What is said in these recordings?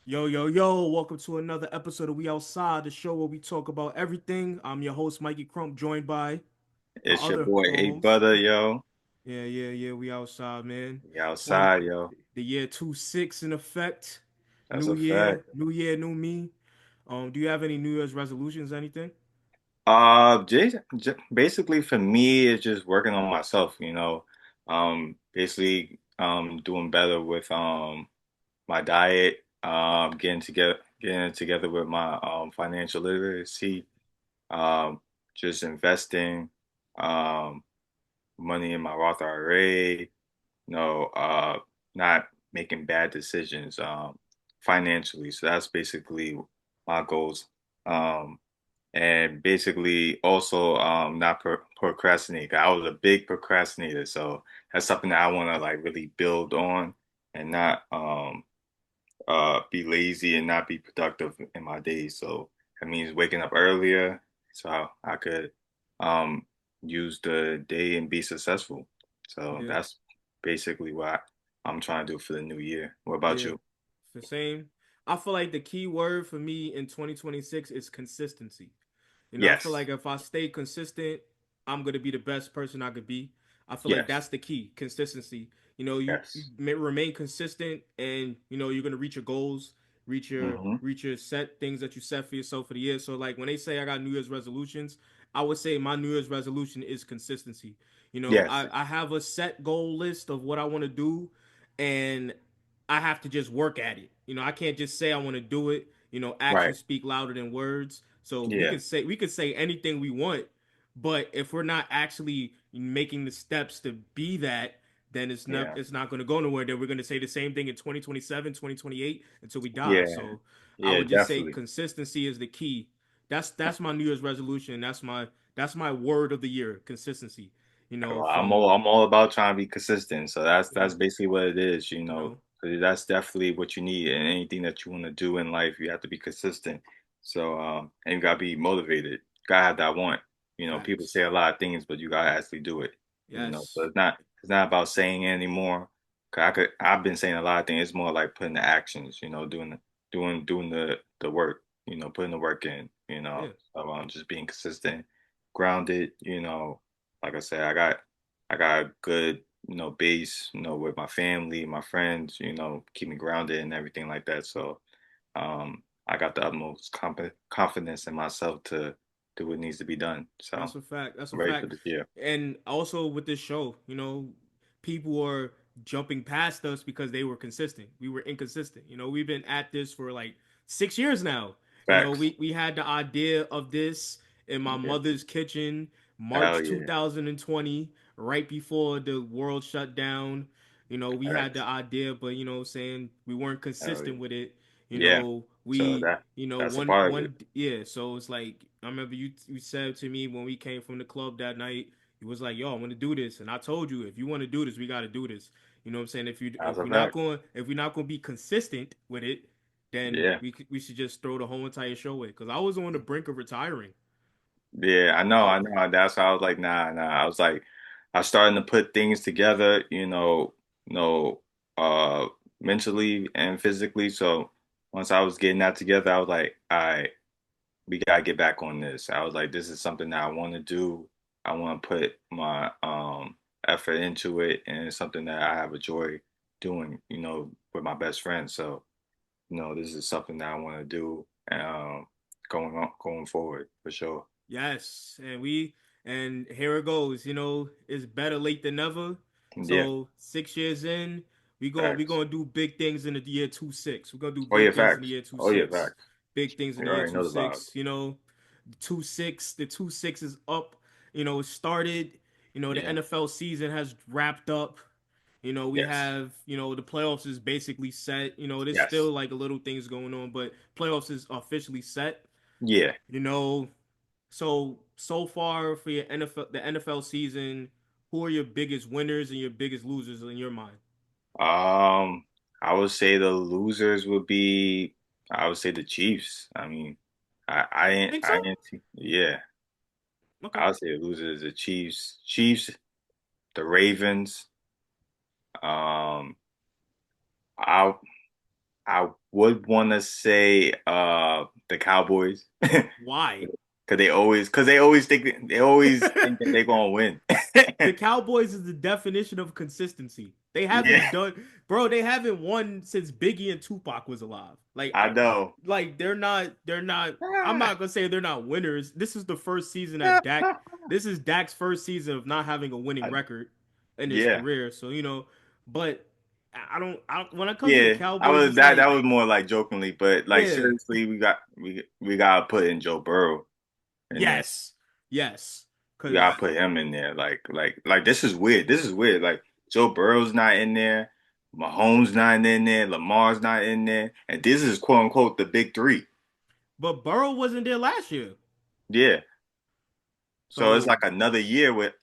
Yo, yo, yo, welcome to another episode of We Outside, the show where we talk about everything. I'm your host, Mikey Crump, joined by my It's your other boy A co-host. Butter, yo. Yeah, we outside, man. We 20, outside, yo. the year 26 in effect. That's a fact. New year, new me. Do you have any New Year's resolutions, anything? Basically for me, it's just working on myself, basically doing better with my diet, getting it together with my financial literacy, um, just investing um money in my Roth IRA, not making bad decisions financially. So that's basically my goals. Um, and basically also not procrastinate. I was a big procrastinator, so that's something that I want to like really build on and not be lazy and not be productive in my days. So that means waking up earlier so I could um, use the day and be successful. So Yeah, that's basically what I'm trying to do for the new year. What about yeah. you? It's the same. I feel like the key word for me in 2026 is consistency. I feel Yes, like if I stay consistent, I'm gonna be the best person I could be. I feel like yes, that's the key, consistency. You yes. remain consistent, and you're gonna reach your goals, Hmm. reach your set things that you set for yourself for the year. So like when they say I got New Year's resolutions, I would say my New Year's resolution is consistency. Yes, I have a set goal list of what I want to do, and I have to just work at it. I can't just say I want to do it. right. Actions speak louder than words. So Yeah, we can say anything we want, but if we're not actually making the steps to be that, then yeah, it's not going to go nowhere. Then we're going to say the same thing in 2027, 2028 until we die. yeah, So I yeah, would just say definitely. consistency is the key. That's my New Year's resolution. That's my word of the year, consistency. Well, From I'm all about trying to be consistent. So yeah, that's basically what it is, you know, 'cause that's definitely what you need. And anything that you want to do in life, you have to be consistent. So and you gotta be motivated. You gotta have that want. People say facts. a lot of things, but you gotta actually do it. So Yes, it's not about saying it anymore. 'Cause I've been saying a lot of things. It's more like putting the actions, doing the work, putting the work in, yeah. so just being consistent, grounded, like I said, I got a good, base, with my family, my friends, keep me grounded and everything like that. So I got the utmost confidence in myself to do what needs to be done. So That's a fact. That's a I'm ready for fact. this year. And also with this show, people are jumping past us because they were consistent. We were inconsistent. We've been at this for like 6 years now. Facts. We had the idea of this in my Yeah. mother's kitchen, Hell March yeah. 2020, right before the world shut down. We had the Facts. idea, but saying we weren't Hell yeah. consistent with it. Yeah. So that's a part of it. Yeah, so it's like I remember you said to me when we came from the club that night, you was like, "Yo, I want to do this," and I told you if you want to do this, we got to do this. You know what I'm saying? That's a fact. If we're not going to be consistent with it, then Yeah. we should just throw the whole entire show away. Because I was on the brink of retiring. Yeah, I I know. That's why I was like, nah. I was like, I was starting to put things together, you know, uh, mentally and physically. So once I was getting that together, I was like, all right, we gotta get back on this. I was like, this is something that I want to do. I want to put my effort into it, and it's something that I have a joy doing, with my best friend. So, this is something that I want to do, going forward for sure. Yes, and here it goes. It's better late than never. Yeah, So 6 years in, we facts. gonna do big things in the year 26. We're gonna do Oh yeah, big things in the facts. year two Oh yeah, six. facts. Big things in We the year already two know the six. vibes. The 2-6 is up. It started. The Yeah. NFL season has wrapped up. We Yes. have, the playoffs is basically set. There's Yes. still like a little things going on, but playoffs is officially set. Yeah. You know, so far for your the NFL season, who are your biggest winners and your biggest losers in your mind? Um, I would say the losers would be, I would say the Chiefs. I mean, Think so? I ain't, yeah. Okay. I would say the losers, the Chiefs, the Ravens. Um, I, I would want to say the Cowboys. Why? Cause they always think that they're gonna win. The Cowboys is the definition of consistency. They haven't Yeah, done, bro. They haven't won since Biggie and Tupac was alive. I know. They're not. They're not. I'm not gonna say they're not winners. This is the first season that Dak. This is Dak's first season of not having a winning record in his Yeah, career. So but I don't. When it comes to the yeah. I Cowboys, was it's that like, was more like jokingly, but like yeah, seriously, we gotta put in Joe Burrow in there. yes, yes, We gotta because put him in there. Like this is weird. This is weird. Like Joe Burrow's not in there, Mahomes not in there, Lamar's not in there, and this is quote unquote the big three. but Burrow wasn't there last year. Yeah. So it's So like another year with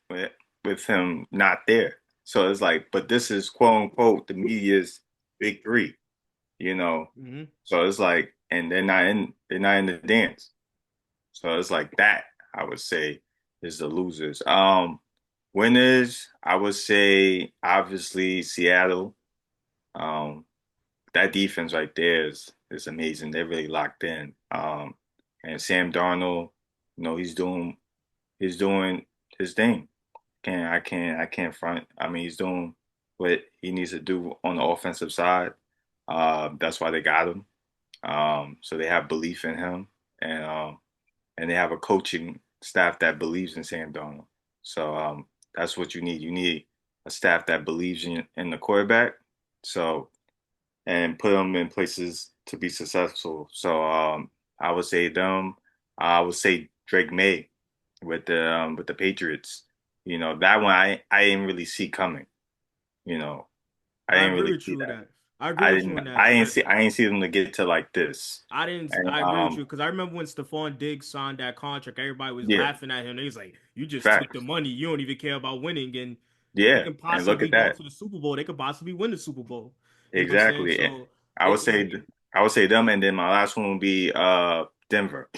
him not there. So it's like, but this is quote unquote the media's big three, you know. mhm. So it's like, and they're not in the dance. So it's like that, I would say, is the losers. Winners, I would say obviously Seattle. Um, that defense right there is amazing. They're really locked in. And Sam Darnold, he's doing his thing. I can't front. I mean, he's doing what he needs to do on the offensive side. That's why they got him. So they have belief in him, and they have a coaching staff that believes in Sam Darnold. So that's what you need. You need a staff that believes in the quarterback. So and put them in places to be successful. So I would say them. I would say Drake May with the Patriots. You know that one I didn't really see coming. You know I I didn't agree really with see you with that. that. I agree with you on that. I didn't see them to get to like this. I didn't. And I agree with you because I remember when Stephon Diggs signed that contract, everybody was yeah, laughing at him. They was like, "You just took the facts. money. You don't even care about winning, and they Yeah, can and look possibly at go that. to the Super Bowl. They could possibly win the Super Bowl." You know what I'm saying? Exactly. So I would it, say I would say them, and then my last one would be Denver.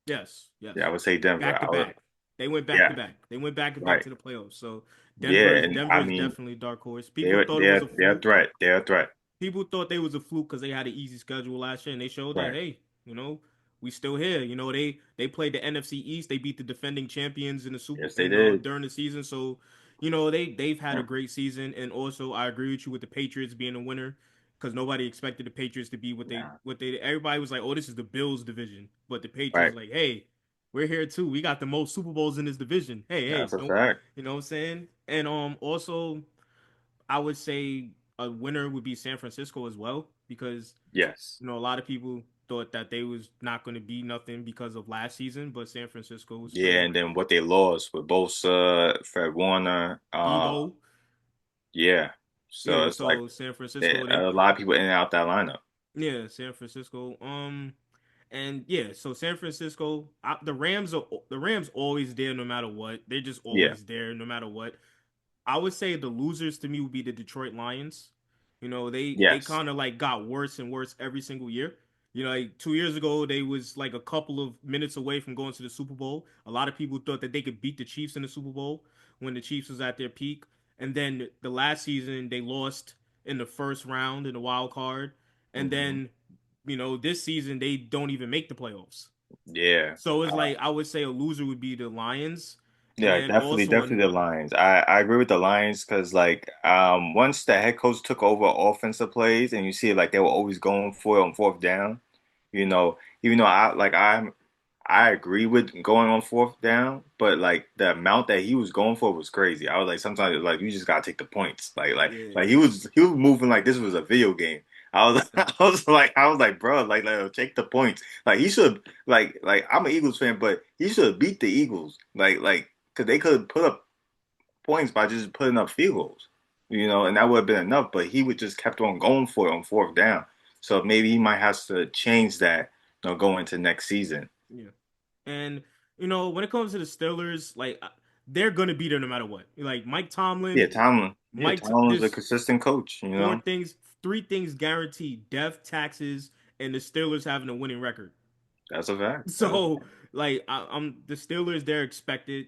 yes, Yeah, I yes, would say Denver. back to back. They went back to Yeah, back. They went back to back right. to the playoffs. So Yeah, Denver's and I Denver's mean definitely a dark horse. People thought it was a they're a fluke. threat. They're a threat. People thought they was a fluke because they had an easy schedule last year, and they showed that Right. hey, we still here. They played the NFC East. They beat the defending champions in the super Yes, they in did. during the season. So, they've had a Yeah. great season. And also, I agree with you with the Patriots being a winner because nobody expected the Patriots to be Nah, what they. Everybody was like, oh, this is the Bills division, but the Patriots right. like, hey, we're here too. We got the most Super Bowls in this division. Hey, hey, That's a don't fact. you know what I'm saying? And also I would say a winner would be San Francisco as well because Yes. a lot of people thought that they was not going to be nothing because of last season, but San Francisco was Yeah, still and then what they lost with Bosa, Fred Warner, Debo. yeah. So Yeah, it's like so San Francisco they a lot of people in and out that lineup. yeah, San Francisco and yeah, so San Francisco, the Rams always there no matter what. They're just Yeah. always there no matter what. I would say the losers to me would be the Detroit Lions. They Yes. kind of like got worse and worse every single year. Like 2 years ago, they was like a couple of minutes away from going to the Super Bowl. A lot of people thought that they could beat the Chiefs in the Super Bowl when the Chiefs was at their peak. And then the last season, they lost in the first round in the wild card. And Hmm. then, this season they don't even make the playoffs. Yeah. So it's like I would say a loser would be the Lions, and Yeah, then definitely, also definitely the Lions. I agree with the Lions because like once the head coach took over offensive plays and you see like they were always going for it on fourth down, even though I agree with going on fourth down, but like the amount that he was going for was crazy. I was like sometimes like you just gotta take the points. yeah, He was moving like this was a video game. I was I was like bro like take the points. Like he should like I'm an Eagles fan, but he should have beat the Eagles. Like because they could put up points by just putting up field goals, and that would have been enough. But he would just kept on going for it on fourth down. So maybe he might have to change that, going into next season. yeah. And when it comes to the Steelers, like they're gonna be there no matter what. Like Mike Yeah, Tomlin, Tomlin. Yeah, Tomlin's a there's consistent coach. four things, three things guaranteed: death, taxes, and the Steelers having a winning record. That's a fact. That's a So like I'm the Steelers, they're expected.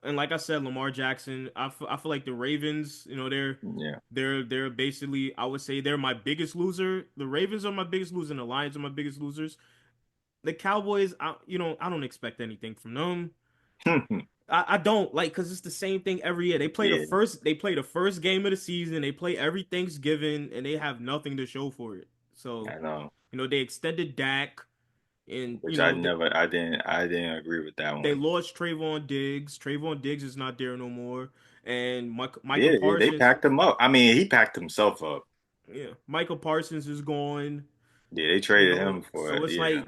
And like I said, Lamar Jackson. I feel like the Ravens. You know, Yeah. they're basically. I would say they're my biggest loser. The Ravens are my biggest loser, and the Lions are my biggest losers. The Cowboys, I don't expect anything from them. I don't like because it's the same thing every year. Yeah, They play the first game of the season. They play every Thanksgiving, and they have nothing to show for it. So, I know. they extended Dak, and Which I didn't agree with that they one. lost Trayvon Diggs. Trayvon Diggs is not there no more, and Michael Yeah, they Parsons, packed him up. I mean, he packed himself up. yeah, Michael Parsons is gone. Yeah, they traded him for So it. Yeah.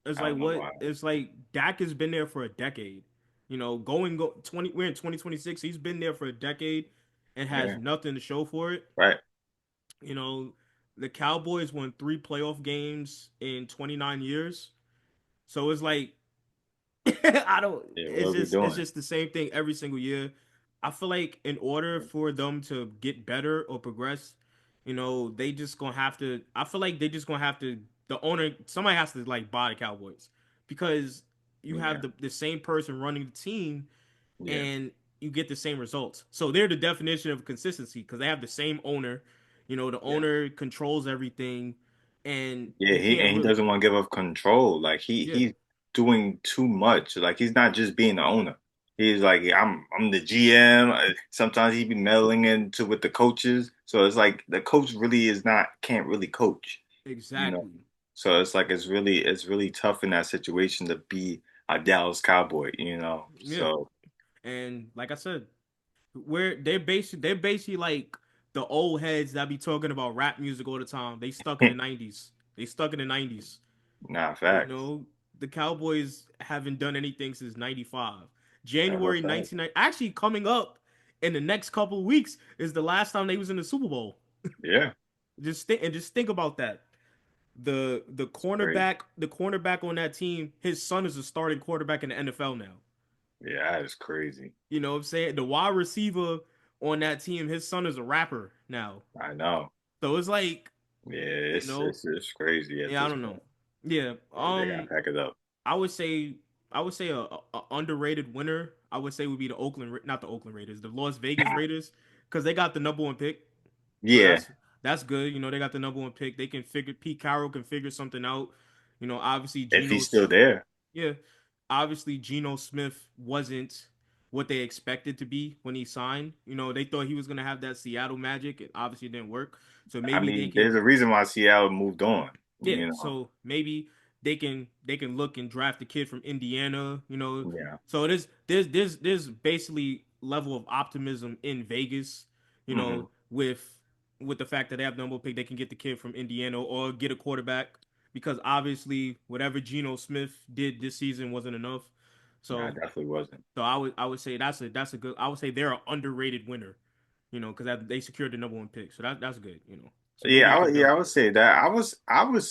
it's I like don't know what why. it's like Dak has been there for a decade. 20 we're in 2026. He's been there for a decade and has Yeah, nothing to show for it. right. You know, the Cowboys won 3 playoff games in 29 years. So it's like I don't. Yeah, what are we It's doing? just the same thing every single year. I feel like in order for them to get better or progress, they just gonna have to. I feel like they just gonna have to. The owner, somebody has to like buy the Cowboys because you have Yeah, the same person running the team yeah, and you get the same results. So they're the definition of consistency because they have the same owner. The yeah. owner controls everything, and Yeah, you can't he really. doesn't want to give up control. Like Yeah, he's doing too much. Like he's not just being the owner. He's like, yeah, I'm the GM. Sometimes he be meddling into with the coaches. So it's like the coach really is not can't really coach, you know. exactly. So it's really tough in that situation to be a Dallas Cowboy, you know. Yeah, So and like I said, they're basically like the old heads that be talking about rap music all the time. They stuck in the 90s. They stuck in the 90s. nah, You facts. know, the Cowboys haven't done anything since 95. That's a January fact. 1990, actually coming up in the next couple of weeks is the last time they was in the Super Bowl. Yeah, Just think about that. it's crazy. The cornerback on that team, his son is a starting quarterback in the NFL now. Yeah, that is crazy. You know what I'm saying? The wide receiver on that team, his son is a rapper now. I know. So it's like, Yeah, you know, it's crazy at yeah, I this don't know. point. Yeah, They gotta pack it up. I would say a underrated winner. I would say would be not the Oakland Raiders, the Las Vegas Raiders, because they got the number one pick. So Yeah, that's good. They got the number one pick. They can figure Pete Carroll can figure something out. Obviously if he's still there. Yeah, obviously Geno Smith wasn't what they expected to be when he signed. They thought he was gonna have that Seattle magic. It obviously didn't work. So I maybe they mean, can there's a reason why Seattle moved on, yeah, you know. so maybe they can look and draft a kid from Indiana. Yeah. So there's basically level of optimism in Vegas, Hmm. with the fact that they have number pick, they can get the kid from Indiana or get a quarterback because obviously whatever Geno Smith did this season wasn't enough. No, it So definitely wasn't. I would say that's a good I would say they're an underrated winner, because they secured the number one pick. So that's good. So they Yeah, did good yeah, job. I would say that. I would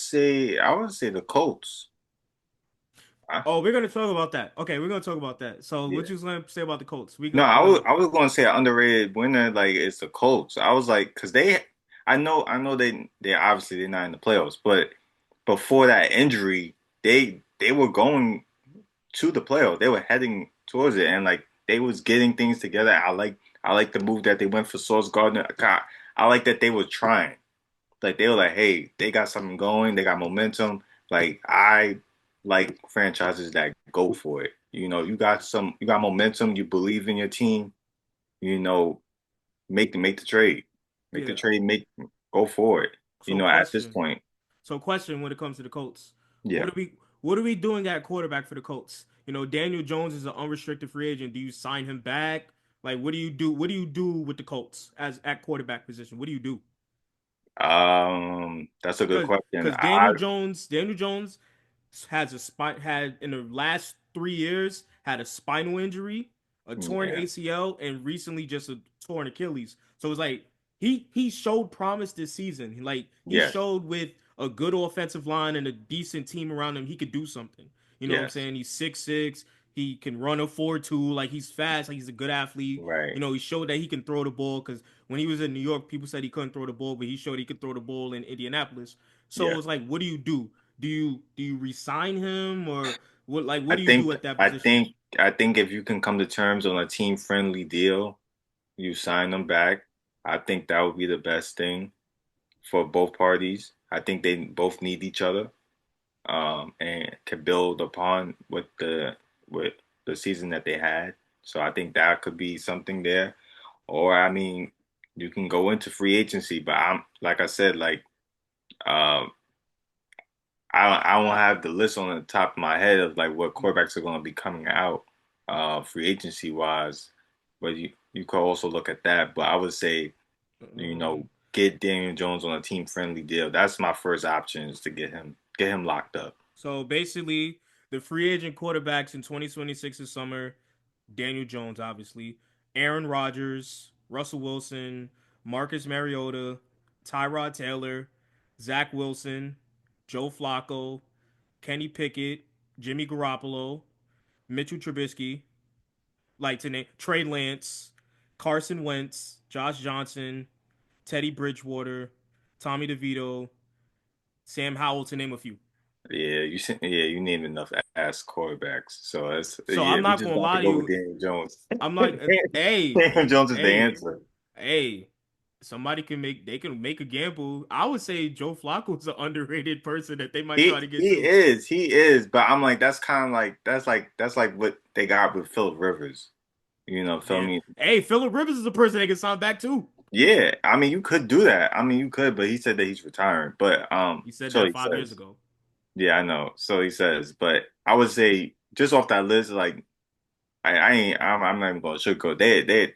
say the Colts. I, Oh, we're gonna talk about that. Okay, we're gonna talk about that. So, what yeah. you was gonna say about the Colts? We No, go because I was going to say an underrated winner like it's the Colts. I was like, because I know they obviously they're not in the playoffs, but before that injury, they were going to the playoffs. They were heading towards it, and like they was getting things together. I like the move that they went for Sauce Gardner. I like that they were trying. Like they were like, hey, they got something going. They got momentum. Like I like franchises that go for it. You know, you got momentum. You believe in your team. You know, make the trade, make the yeah. trade, make go for it. You So, know, at this question. point, Question when it comes to the Colts, yeah. what are we doing at quarterback for the Colts? Daniel Jones is an unrestricted free agent. Do you sign him back? Like, what do you do? What do you do with the Colts as at quarterback position? What do you do? That's a good Because question. Daniel Jones has a spine had in the last 3 years had a spinal injury, a torn Yeah, ACL, and recently just a torn Achilles. So it's like he showed promise this season. Like he yes, showed with a good offensive line and a decent team around him, he could do something. You know what I'm yes, saying? He's 6'6". He can run a 4.2. Like he's fast. Like he's a good athlete. right, He showed that he can throw the ball because when he was in New York, people said he couldn't throw the ball, but he showed he could throw the ball in Indianapolis. So yeah. it's like, what do you do? Do you resign him or What do you do at that position? I think if you can come to terms on a team friendly deal, you sign them back. I think that would be the best thing for both parties. I think they both need each other, and can build upon with the season that they had. So I think that could be something there. Or I mean, you can go into free agency, but I'm like I said, like um, I don't have the list on the top of my head of like what quarterbacks are going to be coming out free agency wise. But you could also look at that. But I would say, Um, get Daniel Jones on a team friendly deal. That's my first option is to get him locked up. so basically, the free agent quarterbacks in 2026 this summer, Daniel Jones, obviously, Aaron Rodgers, Russell Wilson, Marcus Mariota, Tyrod Taylor, Zach Wilson, Joe Flacco, Kenny Pickett, Jimmy Garoppolo, Mitchell Trubisky, like to name Trey Lance, Carson Wentz, Josh Johnson, Teddy Bridgewater, Tommy DeVito, Sam Howell, to name a few. Yeah, you named enough ass quarterbacks. So it's So yeah, I'm we not just gonna got to lie to go with you. Daniel Jones. I'm not. Daniel Jones is the Hey, answer. hey. Somebody can make. They can make a gamble. I would say Joe Flacco is an underrated person that they might try to get too. He is, but I'm like that's kind of like that's like what they got with Philip Rivers. Feel Yeah. me? Hey, Phillip Rivers is a person they can sign back too. Yeah, I mean you could do that. I mean you could, but he said that he's retiring. But He said so that he 5 years says. ago. Yeah, I know. So he says, but I would say just off that list, like I'm not even going to sugarcoat.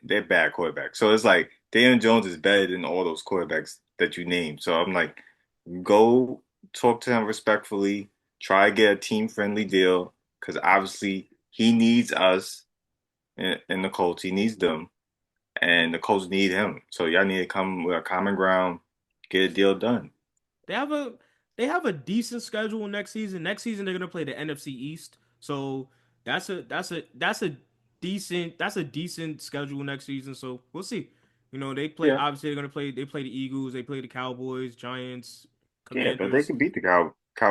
They're bad quarterbacks. So it's like Daniel Jones is better than all those quarterbacks that you named. So I'm like, go talk to him respectfully. Try to get a team friendly deal because obviously he needs us in the Colts. He needs them, and the Colts need him. So y'all need to come with a common ground, get a deal done. They have a they have a decent schedule next season. Next season they're gonna play the NFC East. So that's a decent schedule next season. So we'll see. They play Yeah, obviously they play the Eagles, they play the Cowboys, Giants, yeah, but they Commanders. can beat the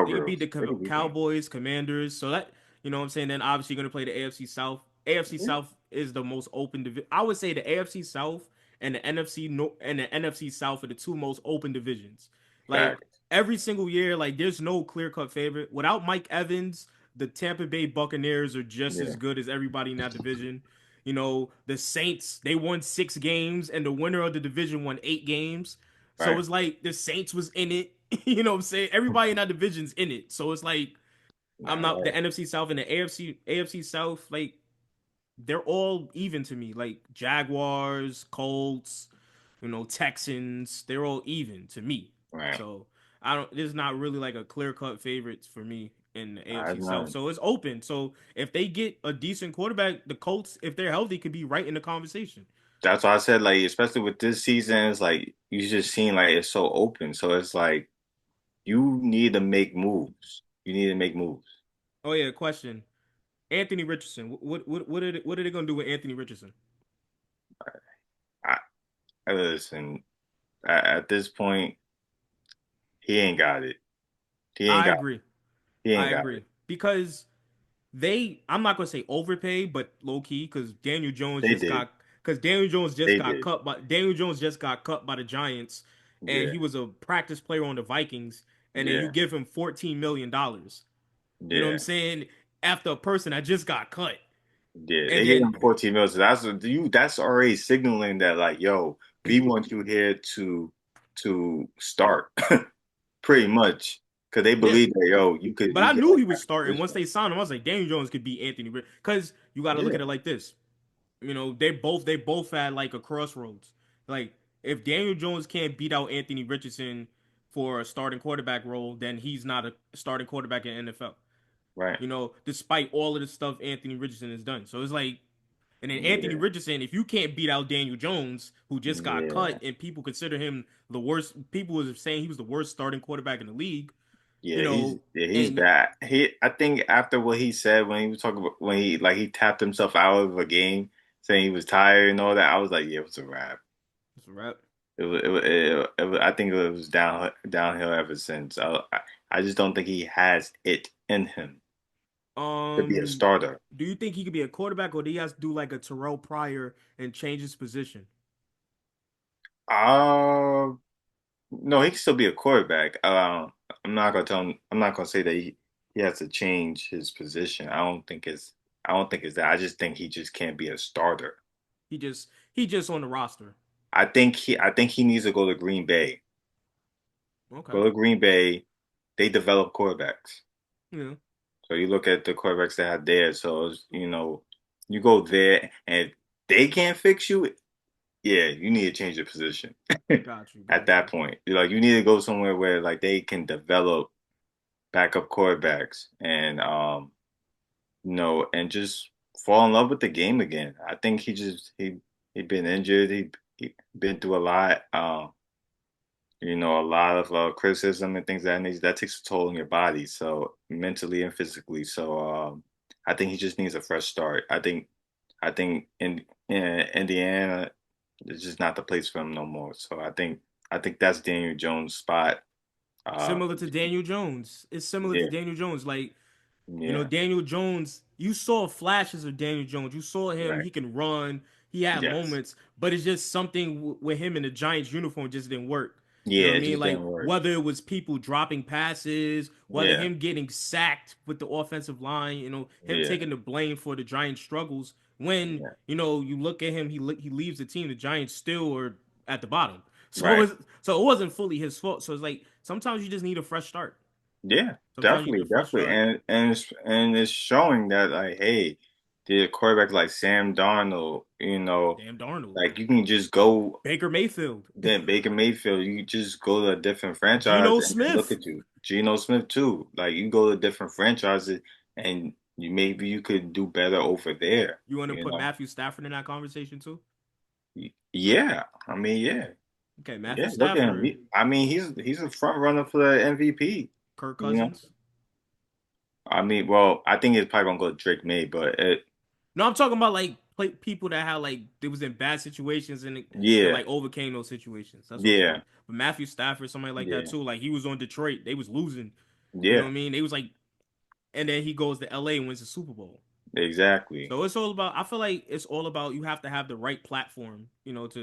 They could beat Cowgirls. the They can beat them. Cowboys, Commanders. So that what I'm saying. Then obviously you're gonna play the AFC South. AFC South is the most open division. I would say the AFC South and the NFC South are the two most open divisions. Like Facts. every single year, like there's no clear cut favorite. Without Mike Evans, the Tampa Bay Buccaneers are just Yeah, as good as everybody in that division. The Saints, they won 6 games, and the winner of the division won 8 games. So right. it's like the Saints was in it. You know what I'm saying? Everybody in that division's in it. So it's like I'm Nah, not the right. NFC South and the AFC South, like they're all even to me. Like Jaguars, Colts, Texans, they're all even to me. Right. So I don't there's not really like a clear cut favorites for me in the Nah, AFC that's South. not. So it's open. So if they get a decent quarterback, the Colts, if they're healthy, could be right in the conversation. That's why I said like, especially with this season, it's like you just seen like it's so open. So it's like you need to make moves. You need to make moves. Oh yeah, question. Anthony Richardson. What are they gonna do with Anthony Richardson? I, I listen. At this point, he ain't got it. He ain't I got agree. it. He I ain't got it. agree because I'm not gonna say overpaid, but low key They did. Because Daniel Jones just They got did. cut by Daniel Jones just got cut by the Giants, and Yeah. he was a practice player on the Vikings, and then you Yeah. give him $14 million. You know what I'm Yeah. saying? After a person that just got cut, Yeah. and They gave then him 14 mils. So that's already signaling that like, yo, we want you here to start pretty much because they yeah, believe that yo, but you I could knew he was impact the starting once position. they signed him. I was like, Daniel Jones could beat Anthony because you got to look Yeah. at it like this. They both had like a crossroads. Like if Daniel Jones can't beat out Anthony Richardson for a starting quarterback role, then he's not a starting quarterback in NFL. Right. Despite all of the stuff Anthony Richardson has done. So it's like, and then Anthony Yeah. Richardson, if you can't beat out Daniel Jones, who just got cut, Yeah. and people consider him the worst, people was saying he was the worst starting quarterback in the league. You know, He's and bad. I think after what he said when he was talking about when he tapped himself out of a game saying he was tired and all that, I was like, yeah, it was a wrap. it's a wrap. I think it was downhill ever since. I just don't think he has it in him. to be a Um, starter. do you think he could be a quarterback, or do he has to do like a Terrell Pryor and change his position? Uh, no, he can still be a quarterback. I'm not gonna tell him. I'm not gonna say that he has to change his position. I don't think it's that. I just think he just can't be a starter. He just on the roster. I think he needs to go to Green Bay. Okay. Go to Green Bay. They develop quarterbacks. Yeah. So you look at the quarterbacks they have there. So you know, you go there and if they can't fix you. Yeah, you need to change your position Got you. at Got that you. point. Like you need to go somewhere where like they can develop backup quarterbacks and you know and just fall in love with the game again. I think he been injured. He been through a lot. You know, a lot of criticism and things that takes a toll on your body, so mentally and physically. So I think he just needs a fresh start. I think in Indiana it's just not the place for him no more. So I think that's Daniel Jones' spot. Uh, Similar to Daniel Jones. It's similar to yeah, Daniel Jones. Like, yeah, Daniel Jones, you saw flashes of Daniel Jones. You saw him, right. he can run, he had Yes. moments, but it's just something with him in the Giants uniform just didn't work. You know Yeah, what I it mean? just Like, didn't work. whether it was people dropping passes, whether Yeah, him getting sacked with the offensive line, him yeah, taking the blame for the Giants' struggles. When, yeah. you look at him, he leaves the team, the Giants still are at the bottom. Right. So it wasn't fully his fault. So it's like sometimes you just need a fresh start. Yeah, Sometimes you need definitely, a fresh definitely. start. And it's showing that like, hey, the quarterback like Sam Darnold, you know, Damn Darnold. like you can just go Baker Mayfield. then Baker Mayfield, you just go to a different franchise Geno and then look Smith. at you. Geno Smith too. Like you go to different franchises and you maybe you could do better over there, You want to you put know. Matthew Stafford in that conversation too? Yeah. I mean, yeah. Okay, Matthew Yeah, look at him. Stafford, I mean, he's a front runner for the MVP, Kirk you know. Cousins. I mean, well, I think it's probably gonna go Drake May, but No, I'm talking about like people that had like they was in bad situations and yeah, like overcame those situations. That's what I'm yeah, saying. But Matthew Stafford, somebody like that yeah, too. Like he was on Detroit, they was losing. You know yeah, what I mean? They was like, and then he goes to LA and wins the Super Bowl. exactly. So it's all about. I feel like it's all about you have to have the right platform,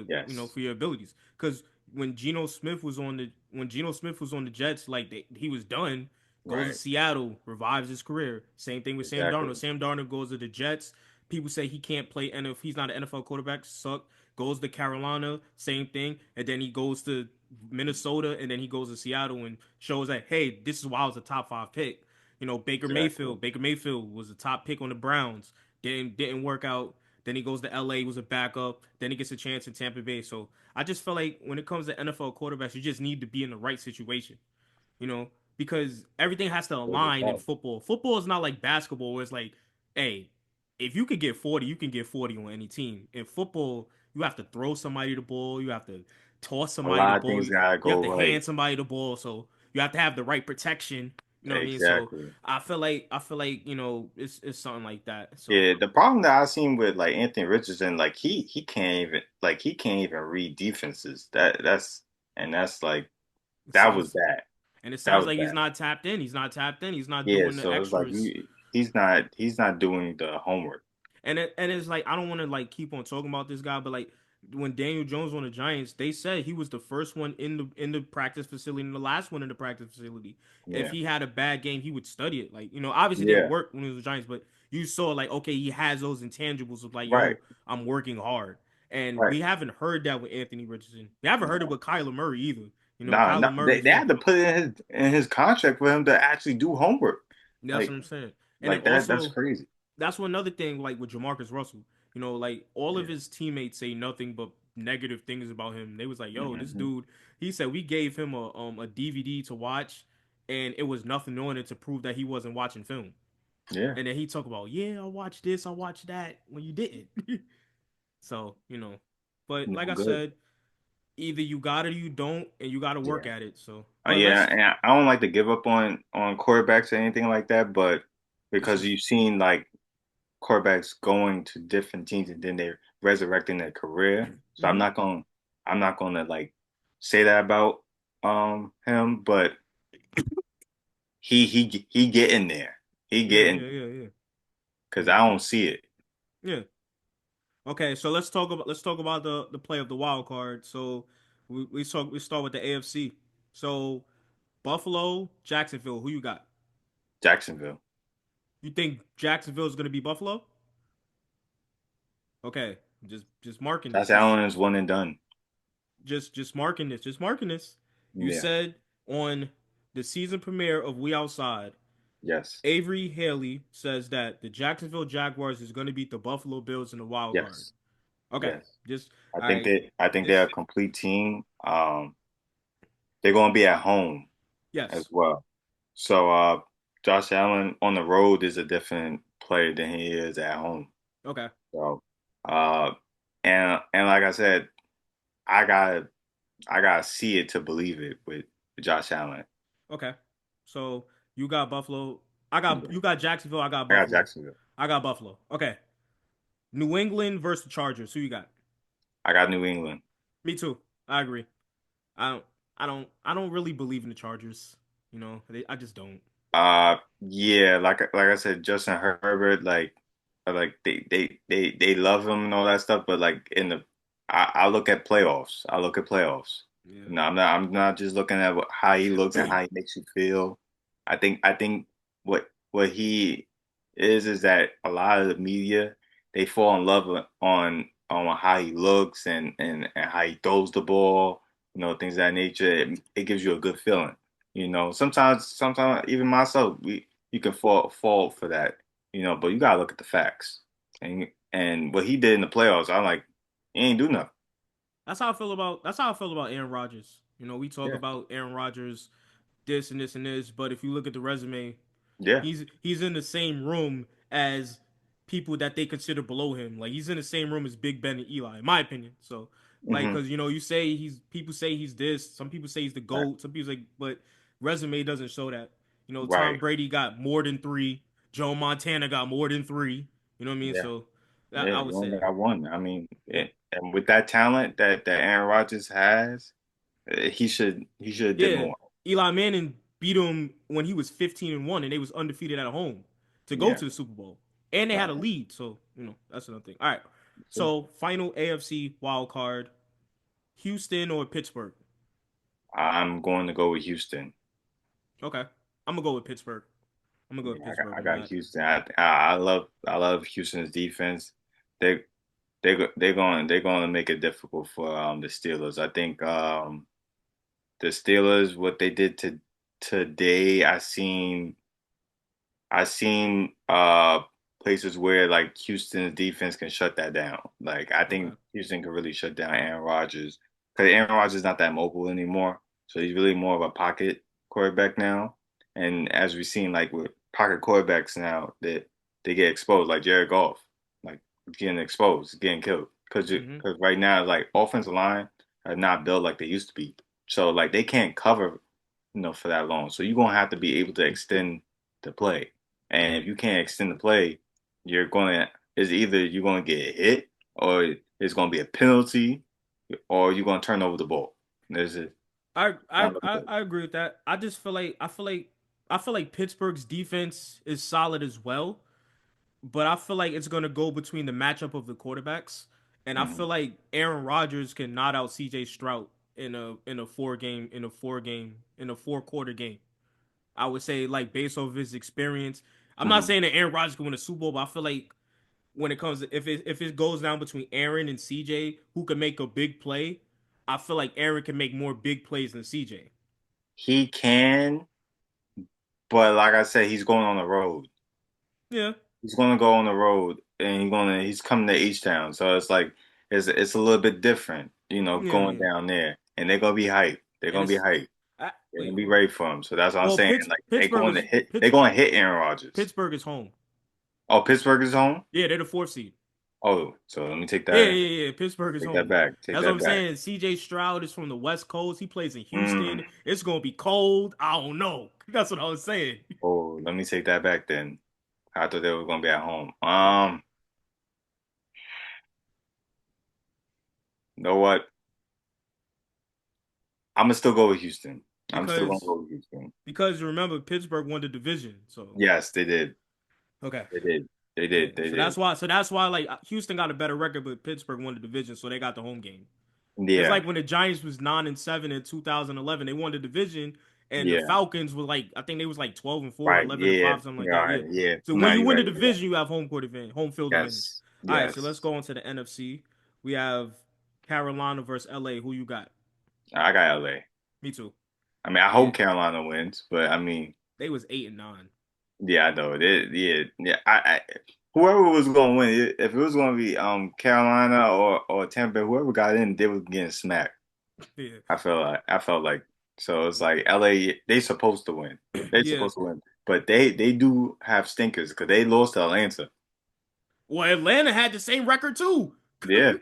Yes, for your abilities. Because when Geno Smith was on the Jets, like he was done. Goes to right, Seattle, revives his career. Same thing with Sam Darnold. exactly, Sam Darnold goes to the Jets. People say he can't play, and if he's not an NFL quarterback, suck. Goes to Carolina, same thing, and then he goes to Minnesota, and then he goes to Seattle and shows that hey, this is why I was a top five pick. Baker exactly. Mayfield. Baker Mayfield was a top pick on the Browns. Didn't work out. Then he goes to LA, was a backup. Then he gets a chance in Tampa Bay. So I just feel like when it comes to NFL quarterbacks, you just need to be in the right situation, you know, because everything has to It align in does. football. Football is not like basketball where it's like, hey, if you could get 40, you can get 40 on any team. In football, you have to throw somebody the ball, you have to toss A somebody the lot of ball, things you gotta have go to right. hand somebody the ball, so you have to have the right protection. You know what I mean? So Exactly. I feel like it's something like that. So Yeah, the problem that I seen with like Anthony Richardson, like he can't even read defenses. That's like it that was sounds bad. and it That sounds was like he's bad. not tapped in. He's not tapped in. He's not Yeah, doing the so it's like extras. he's not doing the homework. And it's like I don't want to like keep on talking about this guy, but like when Daniel Jones on the Giants, they said he was the first one in the practice facility and the last one in the practice facility. If Yeah, he had a bad game, he would study it. Like obviously it didn't yeah, work when he was the Giants, but you saw like okay, he has those intangibles of like right, yo, I'm working hard, and right. we haven't heard that with Anthony Richardson. We haven't heard it No, with Kyler Murray either. nah, nah. Kyler They Murray's had to put it in his contract for him to actually do homework. that's what Like I'm saying, and then like that. That's also crazy. that's one other thing like with Jamarcus Russell. Like all of Yeah. his teammates say nothing but negative things about him. They was like, "Yo, this Hmm. dude." He said we gave him a DVD to watch, and it was nothing on it to prove that he wasn't watching film. Yeah. And then he talk about, "Yeah, I watched this, I watched that," when you didn't. So but like No I good. said, either you got it or you don't, and you got to work Yeah. at it. So, but Yeah, let's and I don't like to give up on quarterbacks or anything like that, but this because is. you've seen like quarterbacks going to different teams and then they're resurrecting their career. So Mhm. I'm not gonna like say that about him, but he getting there. he Yeah, getting yeah, yeah, yeah, because yeah, I don't see it. yeah. Okay, so let's talk about the play of the wild card. So we start with the AFC. So Buffalo, Jacksonville. Who you got? Jacksonville. You think Jacksonville is going to be Buffalo? Okay, just marking this. Josh Just Allen is one and done. just marking this. Just marking this. You Yeah. said on the season premiere of We Outside, Yes. Avery Haley says that the Jacksonville Jaguars is going to beat the Buffalo Bills in the wild card. Yes. Okay, Yes. just I all think right. they I think they're This a complete team. They're going to be at home as yes. well. So Josh Allen on the road is a different player than he is at home. Okay. So uh and like I said, I got I gotta see it to believe it with Josh Allen. Okay. So you got Buffalo. I got Yeah. you got Jacksonville. I got I got Buffalo. Jacksonville. I got Buffalo. Okay. New England versus the Chargers. Who you got? I got New England. Me too. I agree. I don't. I don't really believe in the Chargers. I just don't. Yeah, like I said, Justin Herbert, like they love him and all that stuff, but like in the I look at playoffs. I look at playoffs. Yeah. No, I'm not just looking at how he looks and how he makes you feel. I think what he is that a lot of the media they fall in love on how he looks and how he throws the ball, things of that nature. It gives you a good feeling. Sometimes even myself, you can fall for that, but you gotta look at the facts. And what he did in the playoffs, I'm like, he ain't do nothing. That's how I feel about Aaron Rodgers. We talk Yeah, about Aaron Rodgers this and this and this, but if you look at the resume, yeah, he's in the same room as people that they consider below him. Like he's in the same room as Big Ben and Eli, in my opinion. So, like, hmm because you say people say he's this, some people say he's the right, GOAT, some people say, but resume doesn't show that. Tom right, Brady got more than three, Joe Montana got more than three. You know what I mean? yeah, So, yeah. I You would say only that. got one. I mean, Yeah. and with that talent that Aaron Rodgers has, he should have did Yeah, more. Eli Manning beat him when he was 15-1, and they was undefeated at home to go Yeah, to the Super Bowl, and they had a right. lead. So that's another thing. All right, See, so final AFC wild card: Houston or Pittsburgh. I'm going to go with Houston. Okay, I'm gonna go with Pittsburgh. I'm gonna go with Yeah, Pittsburgh I on got that. Houston. I love Houston's defense. They they're going to make it difficult for the Steelers. I think the Steelers what they did to today. I seen places where like Houston's defense can shut that down. Like I Okay. think Houston can really shut down Aaron Rodgers because Aaron Rodgers is not that mobile anymore. So he's really more of a pocket quarterback now. And as we've seen, like with pocket quarterbacks now, that they get exposed, like Jared Goff, like getting exposed, getting killed. Mm-hmm. Because right now, like offensive line are not built like they used to be. So like they can't cover, for that long. So you're gonna have to be able to extend the play. And if you can't extend the play, it's either you're gonna get hit or it's gonna be a penalty or you're gonna turn over the ball. There's a I not looking I, good. I agree with that. I just feel like Pittsburgh's defense is solid as well, but I feel like it's gonna go between the matchup of the quarterbacks, and I Hmm. feel like Aaron Rodgers can knock out C.J. Stroud in a 4 quarter game. I would say like based off of his experience. I'm not Hmm. saying that Aaron Rodgers can win a Super Bowl, but I feel like when it comes to if it goes down between Aaron and C.J. who can make a big play, I feel like Aaron can make more big plays than C.J. He can, but like I said, he's going on the road. Yeah, He's gonna go on the road and he's coming to H-Town. So it's like it's a little bit different, yeah, going yeah. down there. And they're gonna be hyped. They're And gonna be it's hyped. They're gonna wait. be ready for him. So that's what I'm Well, saying. Like Pittsburgh is they're gonna hit Aaron Rodgers. Pittsburgh is home. Oh, Pittsburgh is home? Yeah, they're the fourth seed. Oh, so let me Yeah, yeah, yeah. Pittsburgh is take that home. back. Take That's what that I'm back. saying. C.J. Stroud is from the West Coast. He plays in Mm. Houston. It's gonna be cold. I don't know. That's what I was saying. Oh, let me take that back then. I thought they were gonna be at home. You know what? I'm gonna still go with Houston. I'm still gonna because go with Houston. because remember Pittsburgh won the division. So Yes, they did. okay. They did. They Yeah. did. They So did. that's why like Houston got a better record, but Pittsburgh won the division, so they got the home game. It's Yeah. like when the Giants was 9-7 in 2011, they won the division, and the Yeah. Falcons were like I think they was like 12-4, Right. 11-5, Yeah. something like Yeah. that. All Yeah. right. Yeah. So when No, you you're win right. the You're right. division, you have home court advantage, home field advantage. Yes. All right, so let's Yes. go on to the NFC. We have Carolina versus LA. Who you got? I got LA. Me too. I mean, I Yeah, hope Carolina wins, but I mean, they was 8-9. yeah, I know. Yeah. Yeah. Whoever was going to win, if it was going to be Carolina or Tampa, whoever got in, they was getting smacked. Yeah, I felt like so it's like LA, they supposed to win. They yeah. supposed to win, but they do have stinkers because they lost to Atlanta. Well, Atlanta had the same record too. Yeah,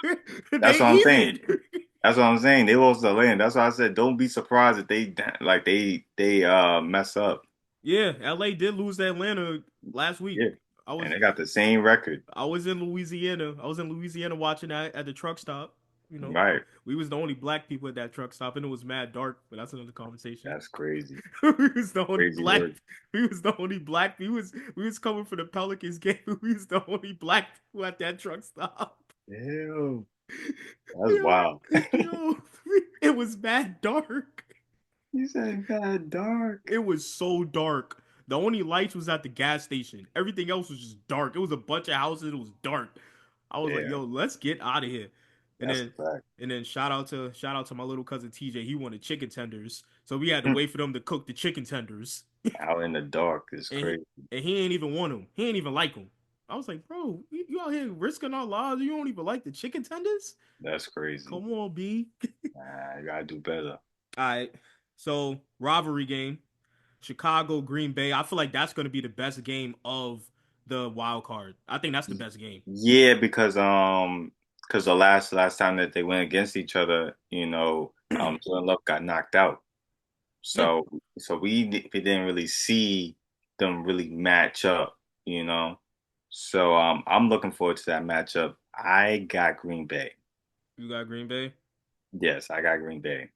They that's what I'm saying. even. That's what I'm saying. They lost to Atlanta. That's why I said don't be surprised if they mess up. Yeah, LA did lose to Atlanta last week. Yeah, I and was they got the same record. I was in Louisiana. I was in Louisiana watching that at the truck stop. You know, Right. we was the only black people at that truck stop, and it was mad dark. But that's another conversation. That's crazy. we was the only Crazy black. work. We was the only black. We was coming for the Pelicans game. We was the only black people at that truck stop. Ew, that's Yo, wild. yo, it was mad dark. You said bad dark. It was so dark. The only lights was at the gas station. Everything else was just dark. It was a bunch of houses. It was dark. I was like, Yeah, "Yo, let's get out of here." And that's a then, fact. and then shout out to my little cousin TJ. He wanted chicken tenders, so we had to wait for them to cook the chicken tenders. Out in the dark is and he, crazy. and he ain't even want them. He ain't even like them. I was like, "Bro, you out here risking our lives. You don't even like the chicken tenders? That's crazy. Come on, B." You gotta do better. All right. So rivalry game. Chicago, Green Bay. I feel like that's going to be the best game of the wild card. I think that's the best game. Yeah, because the last time that they went against each other, Jordan Love got knocked out. Yeah, So we didn't really see them really match up, you know. So I'm looking forward to that matchup. I got Green Bay. you got Green Bay. Yes, I got Green Bay.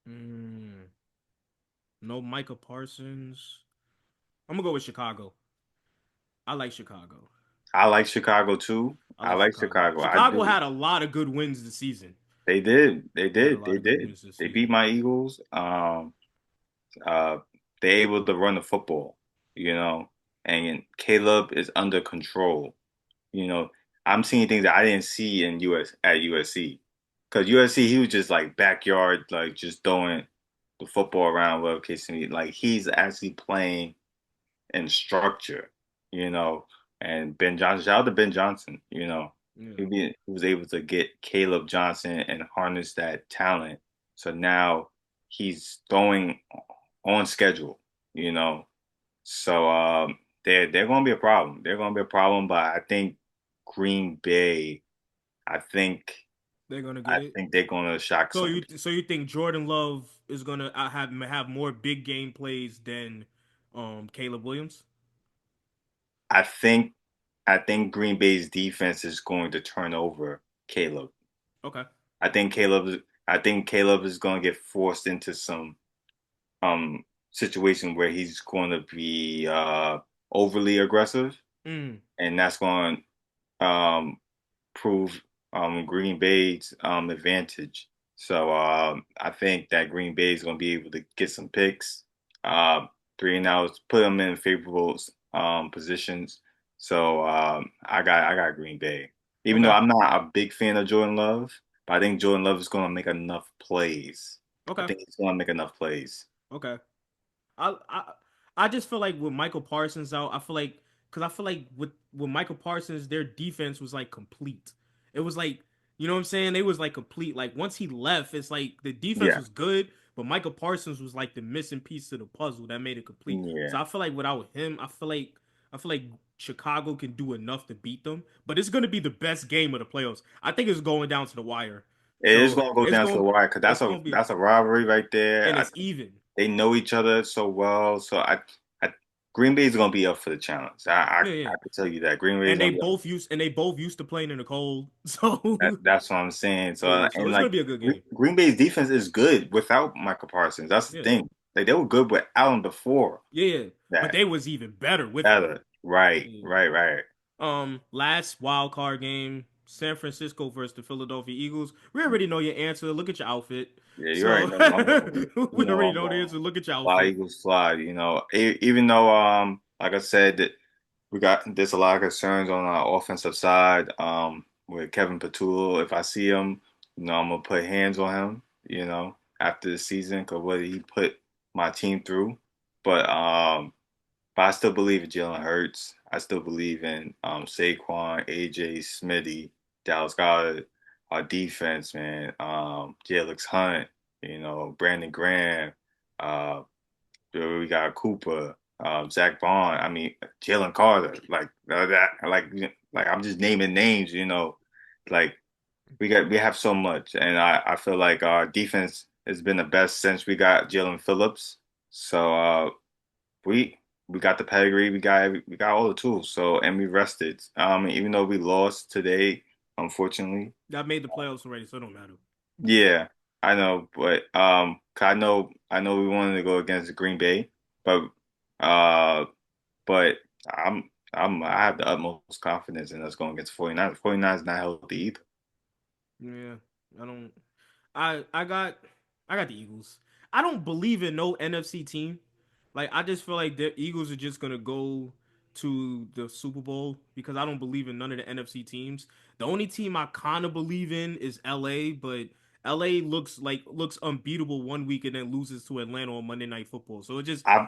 Mm, no Micah Parsons. I'm gonna go with Chicago. I like Chicago. I like Chicago too. I I like like Chicago. Chicago. I Chicago do. had a lot of good wins this season. They did. They They had a did. lot They of good did. wins this They beat season. my Eagles. Uh, they're able to run the football, you know, and Caleb is under control. You know, I'm seeing things that I didn't see in US at USC. Because USC, he was just like backyard, like just throwing the football around, whatever case may be. Like he's actually playing and structure, you know. And Ben Johnson, shout out to Ben Johnson, Yeah. he was able to get Caleb Johnson and harness that talent. So now he's throwing on schedule, you know. So they're going to be a problem. They're going to be a problem, but I think Green Bay, I think They're gonna get I it. think they're going to shock So some. you think Jordan Love is gonna have more big game plays than Caleb Williams? I think I think Green Bay's defense is going to turn over Caleb. Okay. I think Caleb is going to get forced into some situation where he's going to be overly aggressive, Mm. and that's going to prove Green Bay's advantage. So I think that Green Bay is going to be able to get some picks, three and outs, put them in favorable positions. So I got Green Bay, even though Okay. I'm not a big fan of Jordan Love, but I think Jordan Love is going to make enough plays. I Okay. think he's going to make enough plays. Okay. I I I just feel like with Michael Parsons out, I feel like because I feel like with Michael Parsons, their defense was like complete. It was like you know what I'm saying. They was like complete. Like once he left, it's like the defense Yeah, was good, but Michael Parsons was like the missing piece to the puzzle that made it complete. yeah. So I feel like without him, I feel like Chicago can do enough to beat them. But it's gonna be the best game of the playoffs. I think it's going down to the wire. It is So going to go it's down to the going wire because it's that's a gonna be that's a rivalry right there. and it's even. They know each other so well. So I Green Bay is going to be up for the challenge. I Yeah, yeah. I can tell you that Green Bay is and they going to be up. both used to playing in the cold. So That's what I'm saying. So yeah, so and it's like gonna be a good game. Green Bay's defense is good without Michael Parsons. That's the Yeah, thing. Like they were good with Allen before Yeah, but that. they was even better with him. Better. Right, Yeah. right, right. Last wild card game, San Francisco versus the Philadelphia Eagles. We already know your answer. Look at your outfit. Yeah, you already So know I'm going. we You know already I'm know the going. answer. Look at your Fly outfit. Eagles fly. Even though like I said that there's a lot of concerns on our offensive side with Kevin Patullo. If I see him, I'm gonna put hands on him. After the season because what he put my team through. But I still believe in Jalen Hurts. I still believe in Saquon, AJ, Smitty, Dallas Goedert, our defense, man. Jalen Hunt, Brandon Graham. Uh, we got Cooper, Zach Bond. I mean, Jalen Carter. Like that. Like I'm just naming names. Like we have so much, and I feel like our defense has been the best since we got Jalen Phillips. So we we got the pedigree, we got all the tools. So and we rested. Even though we lost today, unfortunately. That made the playoffs already, so it don't matter. Yeah, I know, but 'cause I know we wanted to go against Green Bay, but uh but I have the utmost confidence in us going against 49. 49 is not healthy either. Yeah, I don't. I got the Eagles. I don't believe in no NFC team. Like I just feel like the Eagles are just gonna go to the Super Bowl because I don't believe in none of the NFC teams. The only team I kind of believe in is LA, but LA looks unbeatable one week and then loses to Atlanta on Monday Night Football. So I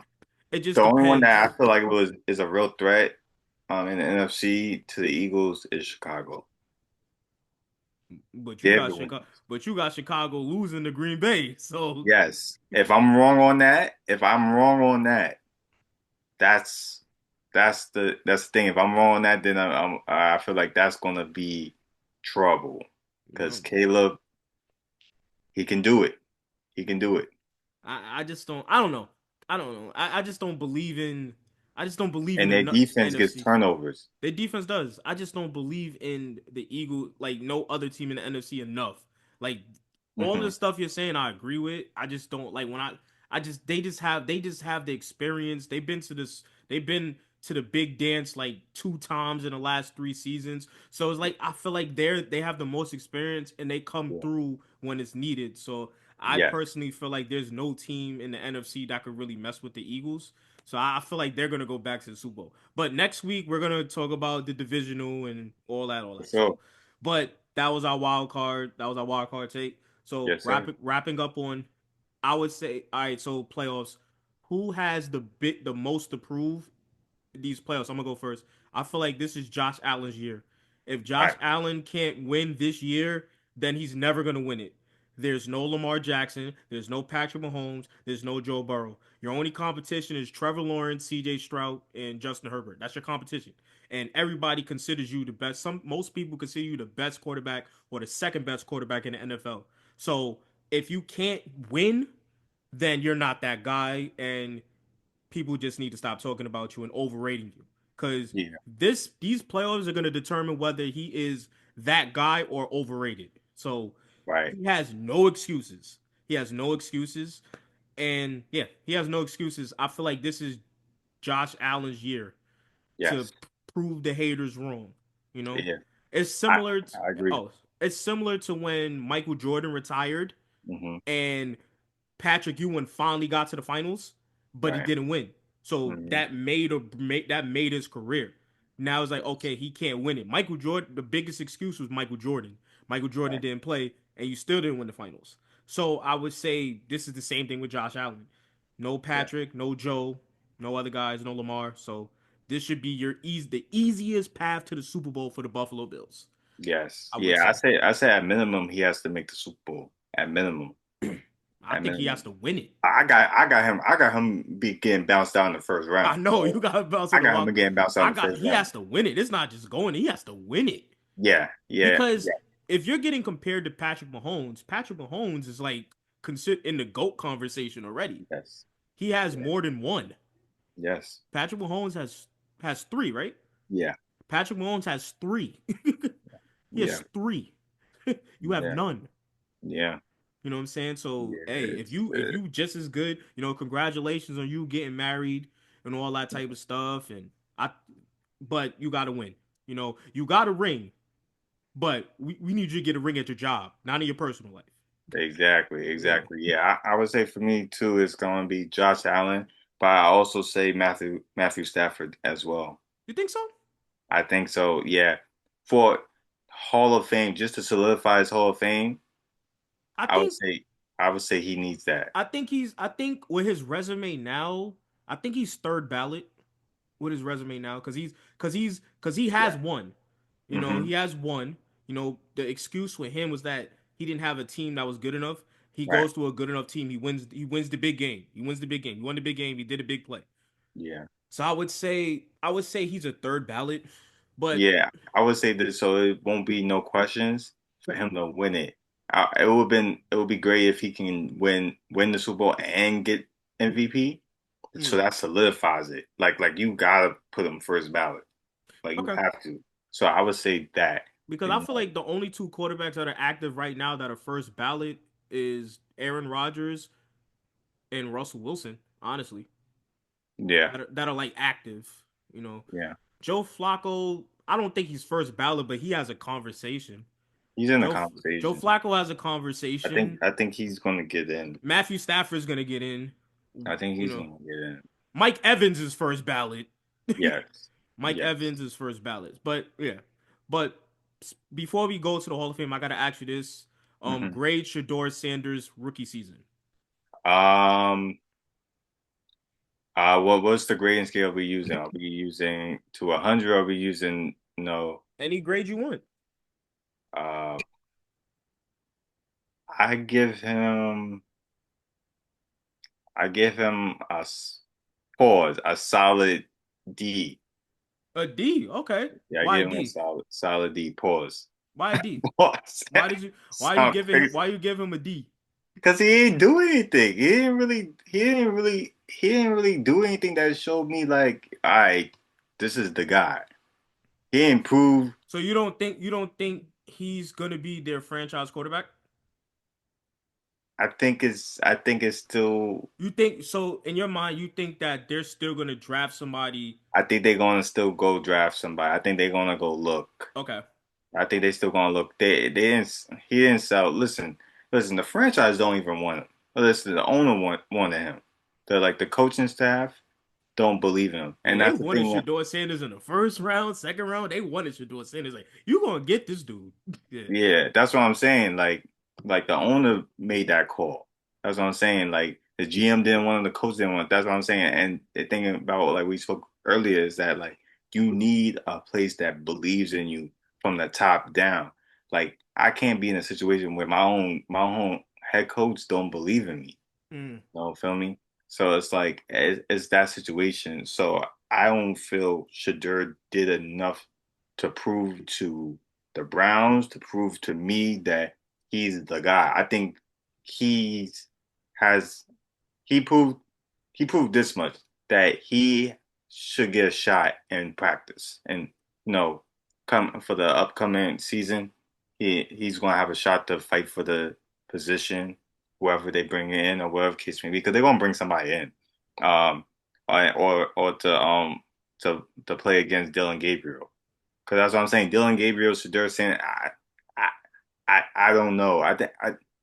it just The only one that I depends. feel like is a real threat in the NFC to the Eagles is Chicago. But you They're got the ones. Chicago. But you got Chicago losing to Green Bay. So Yes. If I'm wrong on that, that's that's the thing. If I'm wrong on that, then I feel like that's gonna be trouble because um, Caleb, he can do it. He can do it. I just don't. I don't know. I don't know. I just don't believe in. I just don't believe in And the their defense gets NFC. turnovers. Their defense does. I just don't believe in the Eagle like no other team in the NFC enough. Like all the Hmm. stuff you're saying, I agree with. I just don't like when I just they just have the experience. They've been to this. They've been to the big dance like 2 times in the last 3 seasons. So it's like I feel like they have the most experience and they come Yeah. through when it's needed. So I Yes. personally feel like there's no team in the NFC that could really mess with the Eagles. So I feel like they're gonna go back to the Super Bowl. But next week we're gonna talk about the divisional and all For that. So, sure. but that was our wild card. That was our wild card take. So Yes, sir. wrapping up on, I would say, all right. So playoffs, who has the most to prove these playoffs? I'm gonna go first. I feel like this is Josh Allen's year. If All Josh right. Allen can't win this year, then he's never gonna win it. There's no Lamar Jackson. There's no Patrick Mahomes. There's no Joe Burrow. Your only competition is Trevor Lawrence, C.J. Stroud, and Justin Herbert. That's your competition, and everybody considers you the best. Most people consider you the best quarterback or the second best quarterback in the NFL. So if you can't win, then you're not that guy, and people just need to stop talking about you and overrating you because Yeah. these playoffs are going to determine whether he is that guy or overrated. So Right. he has no excuses. He has no excuses, and yeah, he has no excuses. I feel like this is Josh Allen's year to Yes. prove the haters wrong. You know, Yeah. it's I similar. I agree. It's similar to when Michael Jordan retired Hmm. and Patrick Ewing finally got to the finals, but he Right. didn't win. So Hmm. that made his career. Now it's like okay, he can't win it. Michael Jordan, the biggest excuse was Michael Jordan. Michael Jordan Right. didn't play, and you still didn't win the finals. So I would say this is the same thing with Josh Allen. No Yeah. Patrick, no Joe, no other guys, no Lamar. So this should be the easiest path to the Super Bowl for the Buffalo Bills. Yes. I would Yeah. I say. say I say at minimum he has to make the Super Bowl. At minimum. I At think he has minimum. to win it. I got him be getting bounced out in the first I round. know you So got to bounce I on the got him walk. getting bounced out in the first He round. has to win it. It's not just going. He has to win it Yeah. Yeah. because Yeah. if you're getting compared to Patrick Mahomes is like consider in the GOAT conversation already. Yes. He has Yeah. more than one. Yes. Patrick Mahomes has three, right? Yeah. Patrick Mahomes has three. He Yeah. has three. You have Yeah. none. Yeah. You know what I'm saying? So, hey, if Yes. you just as good, congratulations on you getting married and all that type of stuff. And I, but you got to win. You got a ring, but we need you to get a ring at your job, not in your personal life. Exactly, Yeah, exactly. Yeah, I would say for me too, it's going to be Josh Allen, but I also say Matthew Stafford as well. you think so? I think so. Yeah, for Hall of Fame, just to solidify his Hall of Fame, I I would think say I would say he needs that. I think with his resume now, I think he's third ballot with his resume now because he has Yeah. won. Hmm. He has won. The excuse with him was that he didn't have a team that was good enough. He Right. goes to a good enough team. He wins the big game. He wins the big game. He won the big game. He did a big play. Yeah. So I would say he's a third ballot, but Yeah. I would say that so it won't be no questions for him to win it. It would be great if he can win the Super Bowl and get MVP. So mm, that solidifies it. Like you gotta put him first ballot. Like you okay. have to. So I would say that, Because you I feel know. like the only two quarterbacks that are active right now that are first ballot is Aaron Rodgers and Russell Wilson, honestly, Yeah. that are like active. You know, Yeah. Joe Flacco, I don't think he's first ballot, but he has a conversation. He's in the Joe conversation. Flacco has a conversation. I think he's gonna get in. Matthew Stafford's gonna get in. I think You he's know, gonna get in. Mike Evans is first ballot. Yes. Mike Yes. Evans is first ballot. But yeah, but before we go to the Hall of Fame, I gotta ask you this: Hmm. grade Shador Sanders rookie season. Um what's the grading scale we using? Are we using to 100? Are we using no? Any grade you want. Uh, I give him I give him pause, a solid D. A D. Okay. Yeah, I Why a give him a D? solid D. Pause. Why a D? Pause. Why did you? Why you Sound giving him? crazy. Why you give him a D? Because he didn't do anything. He didn't really do anything that showed me like, all right, this is the guy. He improved. So you don't think he's gonna be their franchise quarterback? I think it's still. You think so? In your mind, you think that they're still gonna draft somebody? I think they're gonna still go draft somebody. I think they're gonna go look. Okay. I think they still gonna look. They didn't. He didn't sell. Listen. The franchise don't even want him. Listen, the owner wanted him. The coaching staff don't believe him, Yeah, and they that's the wanted thing. Shador Sanders in the first round, second round. They wanted Shador Sanders. Like, you gonna get this dude? Yeah. Yeah, that's what I'm saying. Like the owner made that call. That's what I'm saying. Like the GM didn't want him, the coach didn't want. That's what I'm saying. And the thing about like we spoke earlier is that like you need a place that believes in you from the top down. Like I can't be in a situation where my own head coach don't believe in me. Mm, You know, feel me? So it's like it's that situation. So I don't feel Shadur did enough to prove to the Browns, to prove to me that he's the guy. I think he's has he proved he proved this much that he should get a shot in practice. And come for the upcoming season, he's gonna have a shot to fight for the position, whoever they bring in or whatever case may be, because they're gonna bring somebody in. Or to play against Dylan Gabriel. Because that's what I'm saying. Dylan Gabriel, Shadur saying I I don't know. I think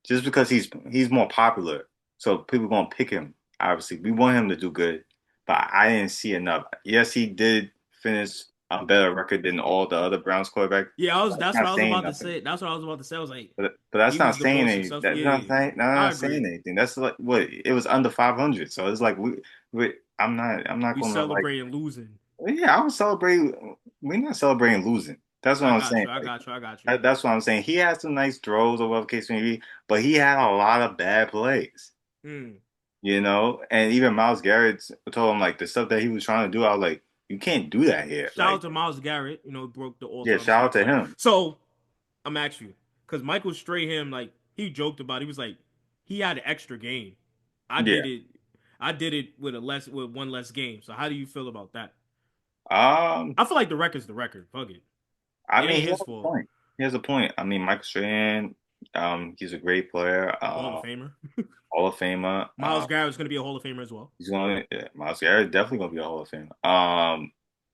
just because he's more popular, so people gonna pick him. Obviously, we want him to do good, but I didn't see enough. Yes, he did finish a better record than all the other Browns quarterbacks. yeah, I was. That's That's what not I was saying about to nothing. say. That's what I was about to say. I was like, But that's he not was the saying most any. successful. That's Yeah, not yeah, yeah. saying. That's I not saying agree. anything. That's like what it was under 500. So it's like we I'm not We gonna like. celebrating losing. Yeah, I was celebrating. We're not celebrating losing. That's what I I'm got saying. you. I Like got you. I got you. that's what I'm saying. He had some nice throws or whatever case may be, but he had a lot of bad plays. Mm. And even Miles Garrett told him like the stuff that he was trying to do. I was like, you can't do that here. Shout out Like, to Miles Garrett. Broke the yeah, all-time shout out sack to record. him. So I'm asking you because Michael Strahan, like he joked about. He was like, he had an extra game. I Yeah. did it. I did it with one less game. So how do you feel about that? Um, I feel like the record's the record. Fuck it. I It mean, ain't he has his a fault. point. He has a point. I mean, Michael Strahan. He's a great player. Hall of Famer. Hall of Famer. Miles Garrett's going to be a Hall of Famer as well. He's going to, yeah, Miles Garrett definitely going to be a Hall of Famer.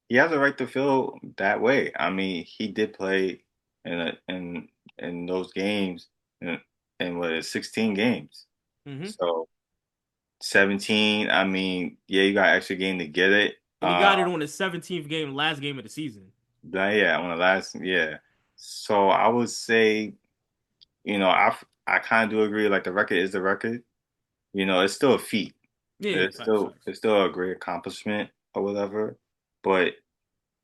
He has a right to feel that way. I mean, he did play in in those games in what is 16 games. Hmm. So 17, I mean, yeah, you got extra game to get it. And he got it on the 17th game, last game of the season. But yeah, on the last, yeah. So I would say, I kind of do agree. Like the record is the record. It's still a feat. Yeah, yeah, It's facts, still facts. it's still a great accomplishment or whatever. But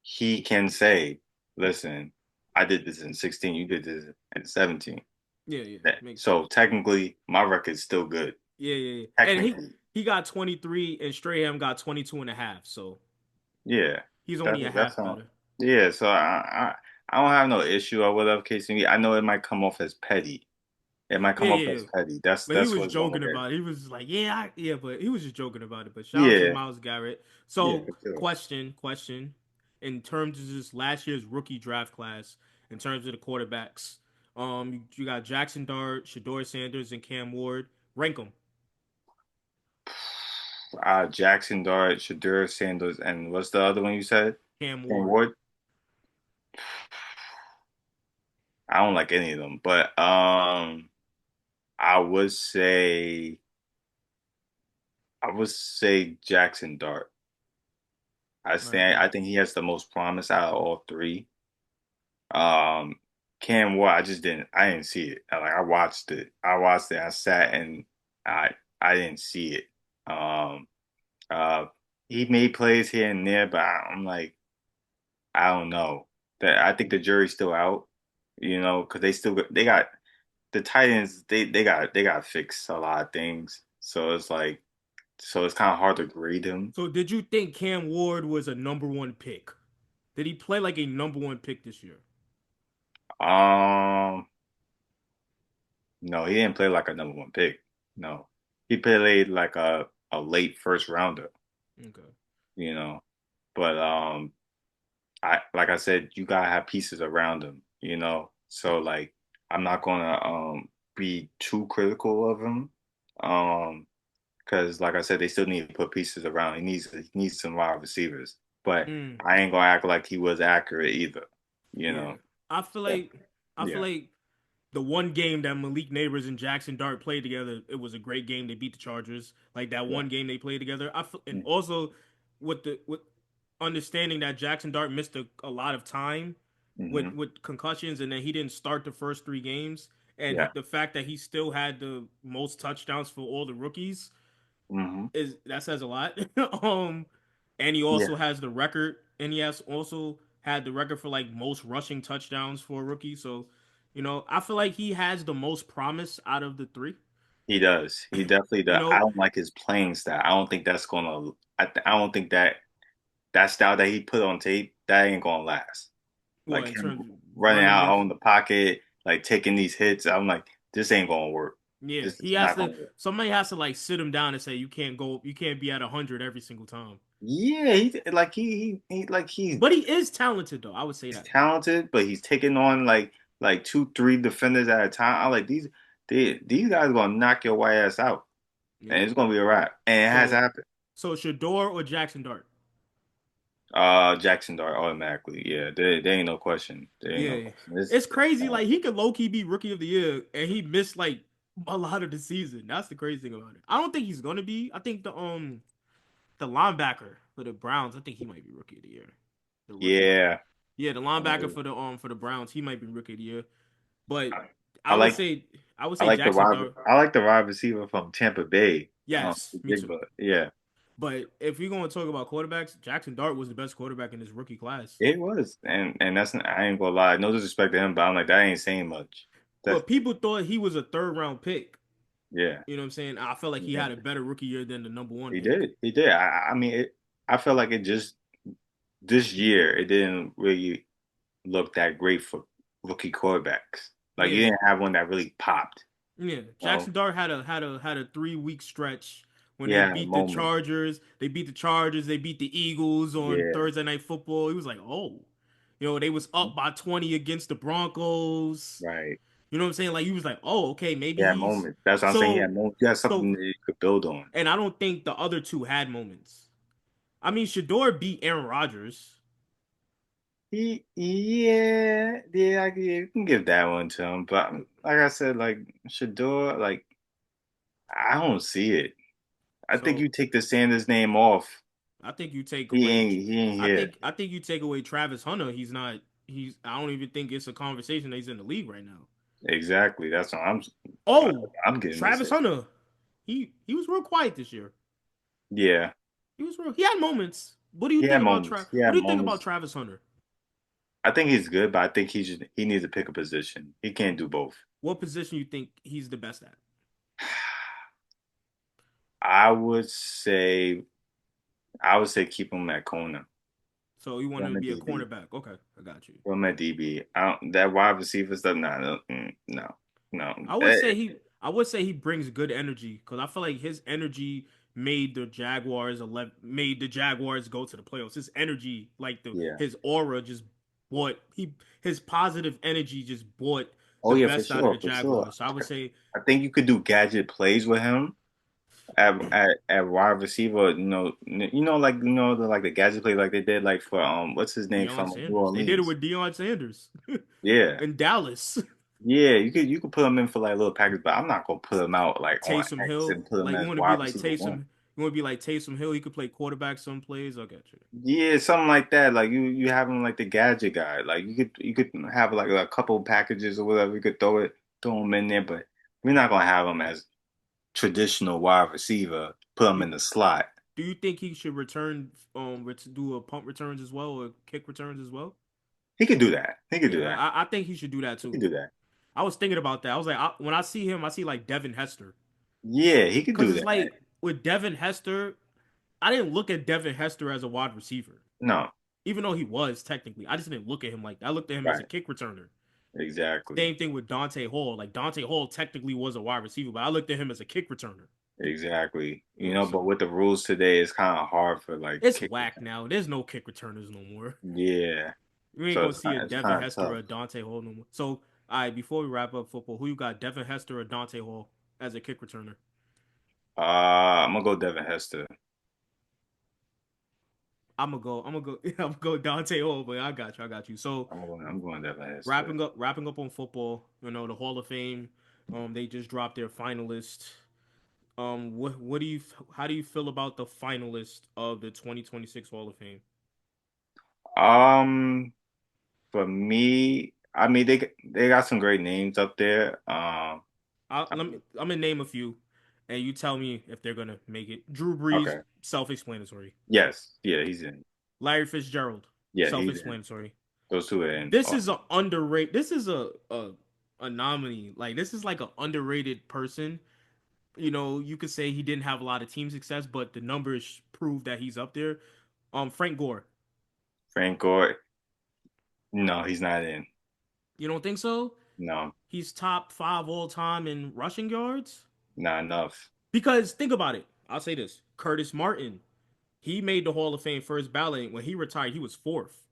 he can say, "Listen, I did this in 16. You did this in 17." Yeah, yeah, makes So sense. technically, my record's still good. Yeah, yeah, yeah. And Technically, he got 23 and Strahan got 22 and a half. So yeah. he's That's only a that's half all. better. Yeah. So I don't have no issue or whatever case may be. I know it might come off as petty. It might Yeah, come off yeah, as yeah. petty. That's But he that's was what it's gonna joking look at. about it. He was like, yeah, yeah, but he was just joking about it. But shout out to Yeah. Miles Garrett. Yeah, So, for sure. question. In terms of this last year's rookie draft class, in terms of the quarterbacks, you got Jackson Dart, Shador Sanders, and Cam Ward. Rank them. Jackson Dart, Shadur Sanders, and what's the other one you said? Cam Ken Ward. Ward. I don't like any of them, but I would say I would say Jackson Dart. All right, I think he has the most promise out of all three. Um, Cam Ward, I didn't see it. I watched it. I sat and I I didn't see it. Um, uh, he made plays here and there, but I'm like, I don't know. That I think the jury's still out, because they got the Titans. They got to fix a lot of things. So it's kind of hard to grade him. so did you think Cam Ward was a number one pick? Did he play like a number one pick this year? Um, no, he didn't play like a number one pick. No, he played like a late first rounder. Okay. You know, but I like I said, you gotta have pieces around him. So like I'm not gonna be too critical of him. Um, because like I said, they still need to put pieces around. He needs some wide receivers, but Mm. I ain't gonna act like he was accurate either. You Yeah, know. I feel Yeah. like I feel Yeah. like the one game that Malik Neighbors and Jackson Dart played together, it was a great game. They beat the Chargers. Like that Yeah. one game they played together. And also with understanding that Jackson Dart missed a lot of time Mm-hmm. with concussions, and then he didn't start the first three games, and Yeah. the fact that he still had the most touchdowns for all the rookies Mm-hmm. is that says a lot. um, and he Yeah. also has the record, and he has also had the record for like most rushing touchdowns for a rookie. So, I feel like he has the most promise out of the three. He does. He definitely You does. I know, don't like his playing style. I don't think that's gonna. I don't think that style that he put on tape that ain't gonna last. what Like in him terms of running running out with, on the pocket, like taking these hits. I'm like, this ain't gonna work. yeah, This he is has not to. gonna work. Somebody has to like sit him down and say you can't be at 100 every single time. Yeah, he like But he is talented though. I would say he's that. talented, but he's taking on like two, three defenders at a time. I'm like these guys are gonna knock your white ass out, and Yeah. it's gonna be a wrap. And it has So happened. so Shador or Jackson Dart? Jackson Dart automatically. Yeah, there ain't no question. There ain't no Yeah, question. It's it's crazy. Like he could low key be rookie of the year, and he missed like a lot of the season. That's the crazy thing about it. I don't think he's gonna be. I think the linebacker for the Browns. I think he might be rookie of the year. The rookie. yeah. Yeah, the linebacker for the Browns. He might be rookie of the year. But I, I I would like say I would I say like the Jackson wide Dart. I like the wide receiver from Tampa Bay. Yes, me Big too. Butt. Yeah, But if we're gonna talk about quarterbacks, Jackson Dart was the best quarterback in this rookie class. it was, and I ain't gonna lie. No disrespect to him, but I'm like that ain't saying much. Well, That's people thought he was a third round pick. yeah, You know what I'm saying? I felt like he yeah. had a better rookie year than the number one He pick. did. He did. I mean, I felt like it just this year it didn't really look that great for rookie quarterbacks. Like you Yeah, didn't have one that really popped. yeah. Oh, Jackson Dart had a 3 week stretch when they yeah, beat the moment. Chargers. They beat the Chargers. They beat the Eagles on Yeah, Thursday Night Football. He was like, oh, they was up by 20 against the Broncos. right. You know what I'm saying? Like he was like, oh, okay, maybe He had he's moments. That's what I'm saying. He had so moments. You had something so. that you could build on. And I don't think the other two had moments. I mean, Shador beat Aaron Rodgers. Yeah, you can give that one to him. But like I said, like Shador, like I don't see it. I think So you take the Sanders name off. I think you take away. He ain't here. I think you take away Travis Hunter. He's not. He's. I don't even think it's a conversation that he's in the league right now. Exactly. That's what Oh, I'm getting this. Travis Hunter. He was real quiet this year. Yeah, He was real. He had moments. What do you he think had about moments. Travis? He What had do you think about moments. Travis Hunter? I think he's good, but I think he needs to pick a position. He can't do both. What position you think he's the best at? I would say I would say keep him at corner. So you want Put him him to at be a DB. cornerback? Okay, I got you. Put him at DB. That wide receiver stuff. Nah, no, no, no. I would say he brings good energy because I feel like his energy made the Jaguars go to the playoffs. His energy, like the Yeah. his aura, just bought he his positive energy just bought Oh the yeah, best out of the for sure. Jaguars. So I would say I think you could do gadget plays with him at wide receiver. Like the gadget play like they did like for what's his name Deion from New Sanders. They did it Orleans. with Deion Sanders Yeah, in Dallas. yeah. You could put him in for like little packets, but I'm not gonna put him out like on Taysom X Hill, and put him like you as want to be wide like receiver one. Taysom. You want to be like Taysom Hill. He could play quarterback some plays. I got you. Yeah, something like that. Like you have him like the gadget guy. Like you could have like a couple packages or whatever. You could throw him in there, but we're not gonna have him as traditional wide receiver. Put him Do, in the slot. do you think he should return do a punt returns as well or kick returns as well? He could do that. He could do Yeah, that. I think he should do that He too. could do that. I was thinking about that. I was like, when I see him, I see like Devin Hester, Yeah, he could because do it's that. like with Devin Hester, I didn't look at Devin Hester as a wide receiver, No, even though he was technically. I just didn't look at him like that. I looked at him as a right. kick returner. Exactly. Same thing with Dante Hall. Like Dante Hall technically was a wide receiver, but I looked at him as a kick returner. Exactly. Yeah, But so with the rules today, it's kind of hard for like it's kick whack return. now. There's no kick returners no more. Yeah. You ain't So gonna see a it's Devin kind of Hester or tough. a Dante Hall no more. So, all right, before we wrap up football, who you got, Devin Hester or Dante Hall as a kick returner? I'm gonna go Devin Hester. I'm gonna go, I'm gonna go Dante Hall, but I got you. So, I'm going Devin Hester. wrapping up on football. You know, the Hall of Fame. They just dropped their finalists. What do you, how do you feel about the finalists of the 2026 Hall of Fame? Um, for me, I mean they got some great names up there. I'm gonna name a few, and you tell me if they're gonna make it. Drew Brees, Okay. self-explanatory. Yes. Yeah, he's in. Larry Fitzgerald, Yeah, he's in. self-explanatory. Those two are in. This is a underrated. This is a nominee. Like this is like an underrated person. You know, you could say he didn't have a lot of team success, but the numbers prove that he's up there. Frank Gore. Frank Gore. No, he's not in. You don't think so? No, He's top five all time in rushing yards. not enough. Because think about it. I'll say this: Curtis Martin. He made the Hall of Fame first ballot. When he retired, he was fourth.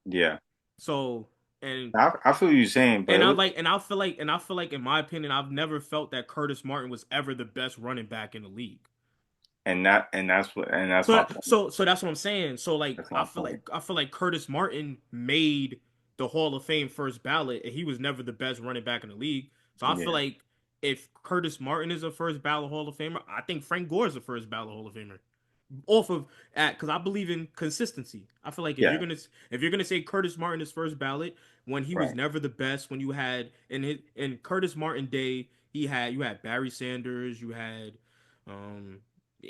Yeah. So and I feel what you're saying, but and it I was, like and I feel like in my opinion, I've never felt that Curtis Martin was ever the best running back in the league. and that's my point. So that's what I'm saying. So like That's my point. I feel like Curtis Martin made the Hall of Fame first ballot, and he was never the best running back in the league. So I feel Yeah. like if Curtis Martin is a first ballot Hall of Famer, I think Frank Gore is a first ballot Hall of Famer. Off of at because I believe in consistency. I feel like Yeah. if you're gonna say Curtis Martin is first ballot when he was Right. never the best, when you had in Curtis Martin day, you had Barry Sanders, you had um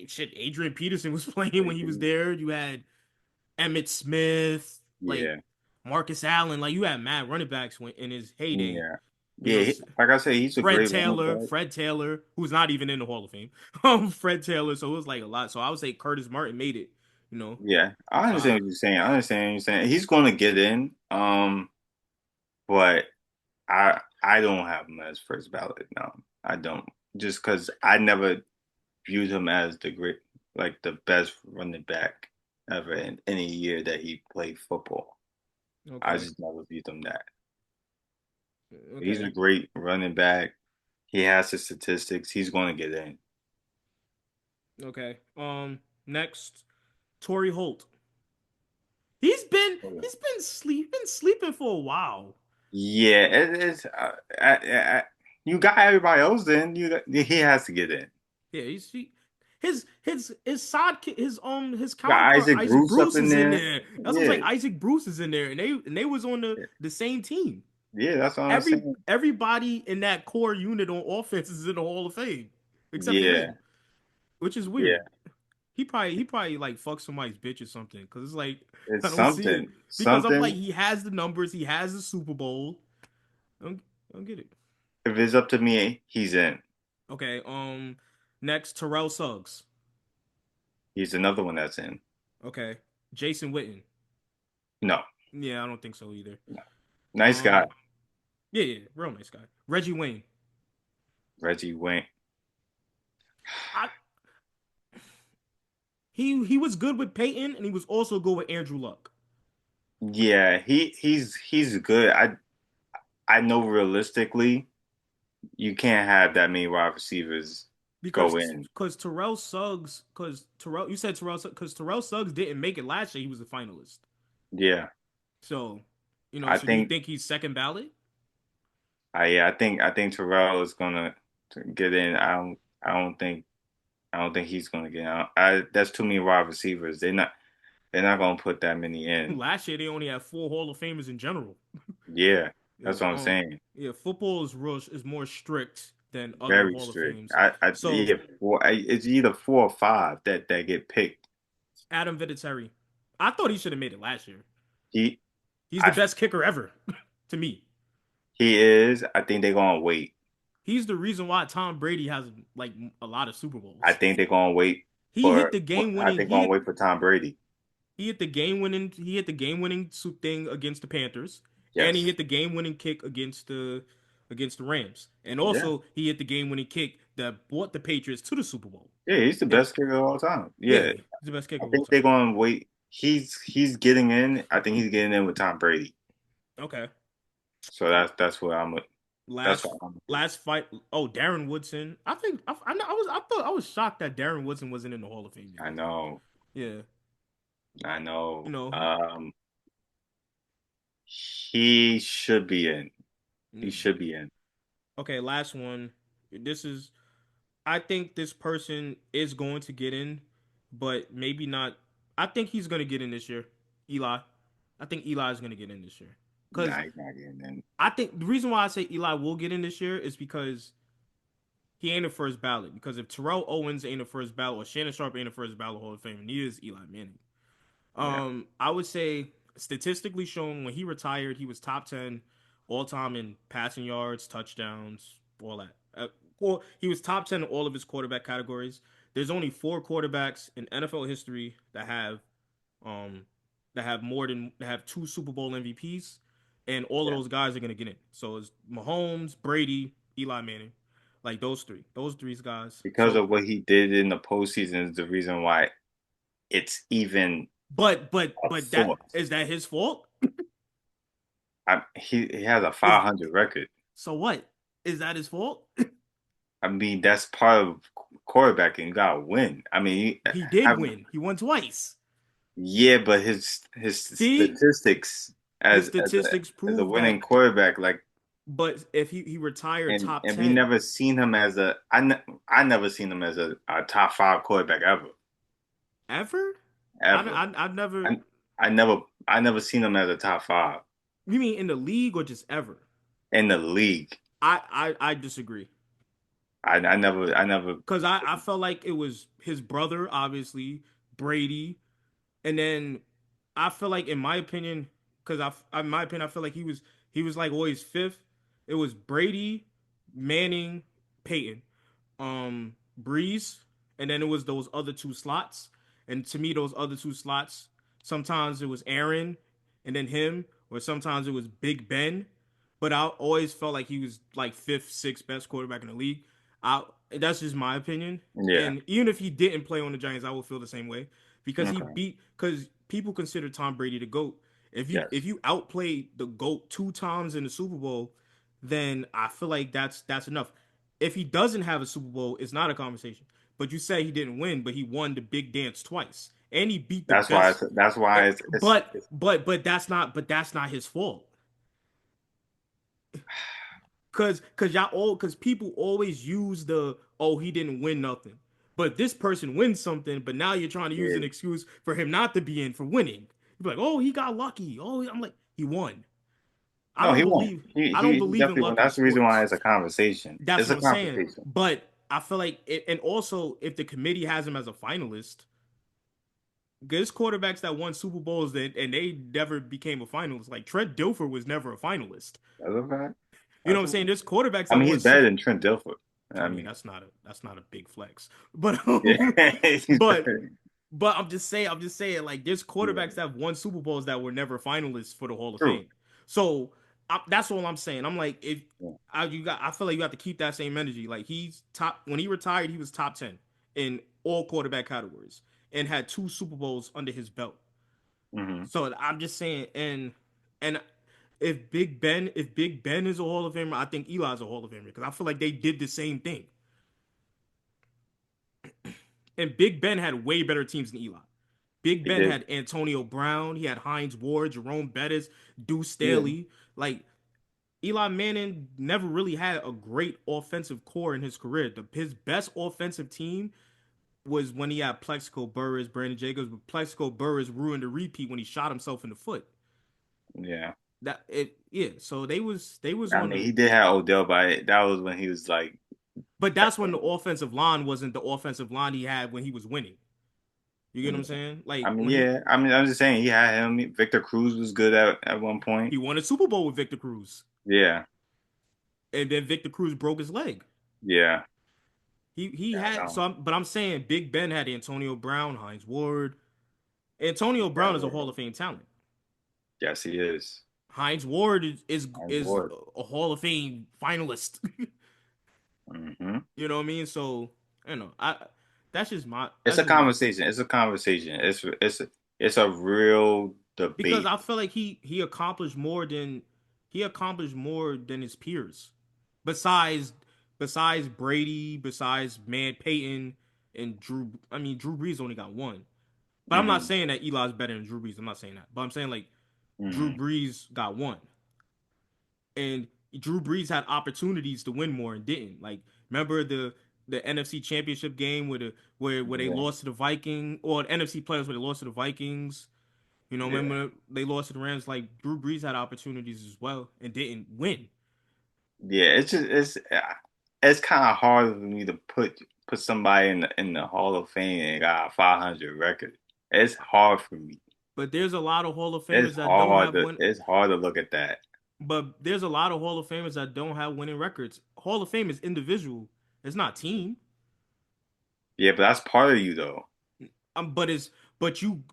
shit Adrian Peterson was playing when he was there. You had Emmett Smith, like Yeah. Marcus Allen, like you had mad running backs in his heyday. Yeah. You know, Like I said, he's a great running back. Fred Taylor, who's not even in the Hall of Fame. Fred Taylor, so it was like a lot. So I would say Curtis Martin made it. You know, Yeah. I so understand what you're saying. I understand what you're saying. He's going to get in. But I don't have him as first ballot. No, I don't. Just because I never viewed him as the great, like the best running back ever in any year that he played football. I okay, just never viewed him that. He's a Okay. great running back. He has the statistics. He's going to get in. Okay. Next, Torrey Holt. He's been sleeping for a while. Yeah, it's you got everybody else in. He has to get in. Yeah, his sidekick, his Got counterpart Isaac Isaac Bruce up Bruce in is in there. there. That's what I'm Yeah, saying. Isaac Bruce is in there, and they was on the same team. yeah, that's what I'm Every saying. everybody in that core unit on offense is in the Hall of Fame, except for Yeah, him, which is yeah. weird. He probably like fucked somebody's bitch or something. Because it's like I It's don't see it. something, Because I'm like something. he has the numbers, he has the Super Bowl. I don't get it. If it's up to me, he's in. Okay. Next Terrell Suggs. He's another one that's in. Okay. Jason Witten. No, Yeah, I don't think so either. no. Nice guy, Um. Yeah, yeah, real nice guy. Reggie Wayne. Reggie Wayne. I he was good with Peyton, and he was also good with Andrew Luck. Yeah, he's good. I know realistically, you can't have that many wide receivers go Because in. because Terrell Suggs, you said because Terrell Suggs didn't make it last year. He was a finalist. Yeah, So, I so do you think think he's second ballot? I think Terrell is gonna get in. I don't think he's gonna get out. That's too many wide receivers. They're not gonna put that many in. Last year they only had four Hall of Famers in general. Yeah, Yeah, that's what I'm saying. yeah, football is more strict than other Very Hall of strict. Fames. So Yeah, it's either 4 or 5 that get picked. Adam Vinatieri, I thought he should have made it last year. He, He's the I, best kicker ever, to me. he is. I think they're gonna wait. He's the reason why Tom Brady has like a lot of Super I Bowls. think they're gonna wait He hit for. the game I winning. think gonna wait for Tom Brady. He hit the game winning. He hit the game winning thing against the Panthers, and he Yes. hit the game winning kick against the Rams, and Yeah. also he hit the game winning kick that brought the Patriots to the Super Bowl. Yeah. He's the And best kicker of all time. yeah, Yeah. he's the best I kicker of all think they're time. gonna wait. He's getting in. I think he's getting in with Tom Brady. Okay, So that's what I'm. That's last what I'm. last fight. Oh, Darren Woodson. I think I was shocked that Darren Woodson wasn't in the Hall of Fame I yet. know. Yeah, I you know. know. He should be in. He Mm. should be in. Okay, last one. This is I think this person is going to get in, but maybe not. I think he's going to get in this year. Eli. I think Eli is going to get in this year. Because Nah, he's not getting in. I think the reason why I say Eli will get in this year is because he ain't the first ballot. Because if Terrell Owens ain't the first ballot or Shannon Sharp ain't the first ballot Hall of Fame, neither is Eli Manning. Yeah. I would say statistically shown when he retired, he was top 10 all time in passing yards, touchdowns, all that. Well, he was top 10 in all of his quarterback categories. There's only four quarterbacks in NFL history um that have two Super Bowl MVPs, and all of Yeah. those guys are gonna get in. So it's Mahomes, Brady, Eli Manning, like those three guys. Because So, of what he did in the postseason is the reason why it's even a but that thought. is that his fault? He has a Is 500 record. So what? Is that his fault? I mean, that's part of quarterbacking. You gotta win. I mean, He did have, win. He won twice. yeah, but his See, statistics his as statistics a prove winning that. quarterback, like, But if he retired top and we 10 never seen him as I never seen him as a top 5 quarterback ever, ever, ever. I never. I, I never seen him as a top 5 You mean in the league or just ever? in the league. I disagree I never. because I felt like it was his brother, obviously Brady, and then I feel like in my opinion, because in my opinion, I feel like he was like always fifth. It was Brady, Manning, Peyton, Breeze, and then it was those other two slots. And to me, those other two slots, sometimes it was Aaron, and then him, or sometimes it was Big Ben. But I always felt like he was like fifth, sixth best quarterback in the league. That's just my opinion. Yeah. And even if he didn't play on the Giants, I would feel the same way Okay. because people consider Tom Brady the GOAT. If you Yes. if you outplayed the GOAT two times in the Super Bowl, then I feel like that's enough. If he doesn't have a Super Bowl, it's not a conversation. But you say he didn't win, but he won the big dance twice, and he beat the best. That's why But that's not his fault. Cause y'all all cause people always use the oh he didn't win nothing. But this person wins something, but now you're trying to use an yeah. excuse for him not to be in for winning. You're like, oh, he got lucky. Oh, I'm like, he won. I No, don't he won't. believe I don't He believe in definitely won't. luck in That's the reason why sports. it's a conversation. That's It's what a I'm saying. conversation. But I feel like and also if the committee has him as a finalist, there's quarterbacks that won Super Bowls and they never became a finalist. Like Trent Dilfer was never a finalist. That's a fact. You know what That's I'm a saying? fact. There's quarterbacks I that mean, won he's better than Trent Dilfer. I I mean, mean, that's not a big flex, but yeah, he's but better. I'm just saying, like there's Yeah, quarterbacks that have won Super Bowls that were never finalists for the Hall of true. Fame. So that's all I'm saying. I'm like, if Yeah. I feel like you have to keep that same energy. Like he's top when he retired, he was top 10 in all quarterback categories and had two Super Bowls under his belt. Hmm. So I'm just saying, and if Big Ben is a Hall of Famer, I think Eli's a Hall of Famer because I feel like they did the same thing. And Big Ben had way better teams than Eli. Big He Ben did. had Antonio Brown, he had Hines Ward, Jerome Bettis, Deuce Yeah, Staley. Like Eli Manning never really had a great offensive core in his career. His best offensive team was when he had Plexico Burris, Brandon Jacobs, but Plexico Burris ruined the repeat when he shot himself in the foot. yeah. Yeah. So they was I on mean, the he did have Odell, but that was when he was like, but that's when the offensive line wasn't the offensive line he had when he was winning. You get what I'm yeah. saying? I Like mean, when yeah. I mean, I'm just saying he had him. Victor Cruz was good at one point. he won a Super Bowl with Victor Cruz, Yeah, and then Victor Cruz broke his leg. yeah. He Yeah, had no. so but I'm saying Big Ben had Antonio Brown, Hines Ward. Antonio Yeah, Brown is a Hall of Fame talent. yes, he is. Hines Ward I'm is bored. a Hall of Fame finalist. Hmm. You know what I mean? So you know, I It's that's a just my conversation. It's a conversation. It's a real because debate. I feel like he accomplished more than his peers. Besides besides Brady, besides Man Peyton and Drew. I mean Drew Brees only got one. But I'm not Hmm. saying that Eli's better than Drew Brees. I'm not saying that. But I'm saying like Drew Hmm. Brees got one. And Drew Brees had opportunities to win more and didn't. Like remember the NFC Championship game where they Yeah, lost to the Vikings or the NFC playoffs where they lost to the Vikings. You know, yeah, remember they lost to the Rams. Like Drew Brees had opportunities as well and didn't win. yeah. It's kind of hard for me to put somebody in the Hall of Fame and got a 500 record. It's hard for me. But there's a lot of Hall of Famers that don't have win. It's hard to look at that. But there's a lot of Hall of Famers that don't have winning records. Hall of Fame is individual. It's not team. Yeah, but that's part of you though. But it's but you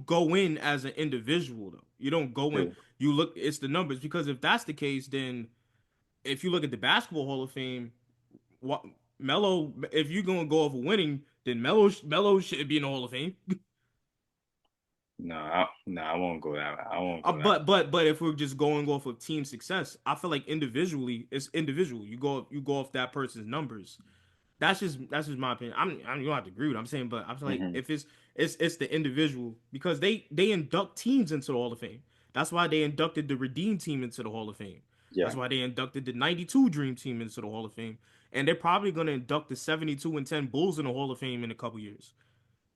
go in as an individual though. You don't go in. True. You look. It's the numbers because if that's the case, then if you look at the Basketball Hall of Fame, what Melo, if you're gonna go off of winning, then Melo should be in the Hall of Fame. No, I won't go that. I won't go that. But if we're just going off of team success, I feel like individually it's individual. You go off that person's numbers. That's just my opinion. You don't have to agree with it. I'm saying, but I feel like Hmm. if it's the individual because they induct teams into the Hall of Fame. That's why they inducted the Redeem team into the Hall of Fame. That's Yeah, why they inducted the '92 Dream team into the Hall of Fame. And they're probably gonna induct the '72 and '10 Bulls in the Hall of Fame in a couple years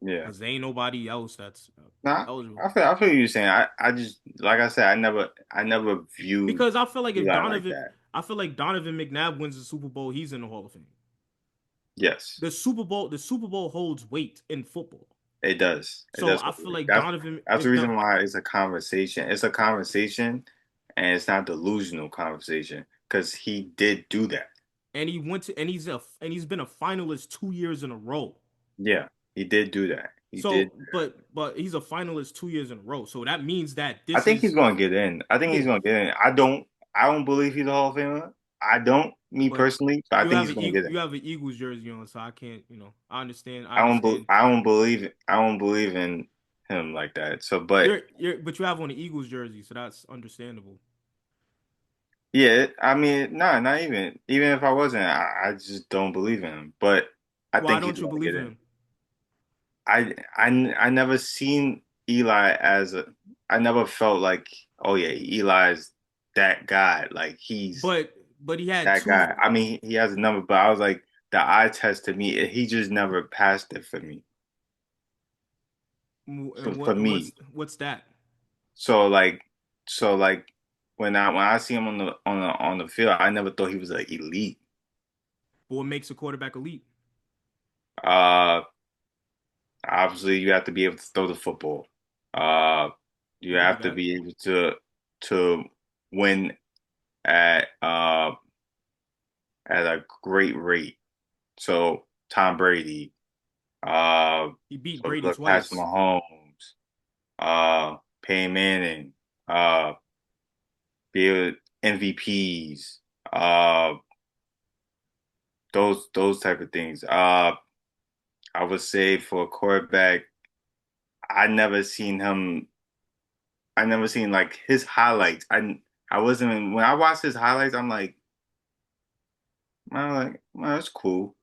yeah. because there ain't nobody else that's Nah, eligible. I feel you saying. I just like I said, I never viewed Because I feel like Eli like that. I feel like Donovan McNabb wins the Super Bowl, he's in the Hall of Fame. Yes, The Super Bowl holds weight in football. it does. It So does. I feel like Donovan That's the if Don, reason why it's a conversation. It's a conversation, and it's not delusional conversation because he did do that. and he went to and he's been a finalist 2 years in a row. Yeah, he did do that. He did. So but he's a finalist 2 years in a row. So that means that I this think he's is going to get in. I think yeah. he's going to get in. I don't believe he's a Hall of Famer. I don't, me But personally, but I think he's going to get in. You have an Eagles jersey on, so I can't I understand. I don't believe I don't believe in him like that. So, but You're but you have on the Eagles jersey, so that's understandable. Yeah, I mean, nah, not even. Even if I wasn't, I just don't believe in him. But I Why think he's don't you going to get believe in in. him? I never seen Eli as a. I never felt like, oh yeah, Eli's that guy. Like he's But he had that two. guy. I mean, he has a number, but I was like, the eye test to me, he just never passed it for me. And For what me. what's that? So like, so like when I see him on the field, I never thought he was like elite. But what makes a quarterback elite? Uh, Obviously, you have to be able to throw the football. Uh, you You could do have to that. be able to win at uh at a great rate. So Tom Brady, He beat so Brady look past twice. Mahomes, Peyton Manning, be able MVPs, uh, those type of things. I would say for a quarterback, I never seen him. I never seen like his highlights. I wasn't when I watched his highlights. Man, that's cool.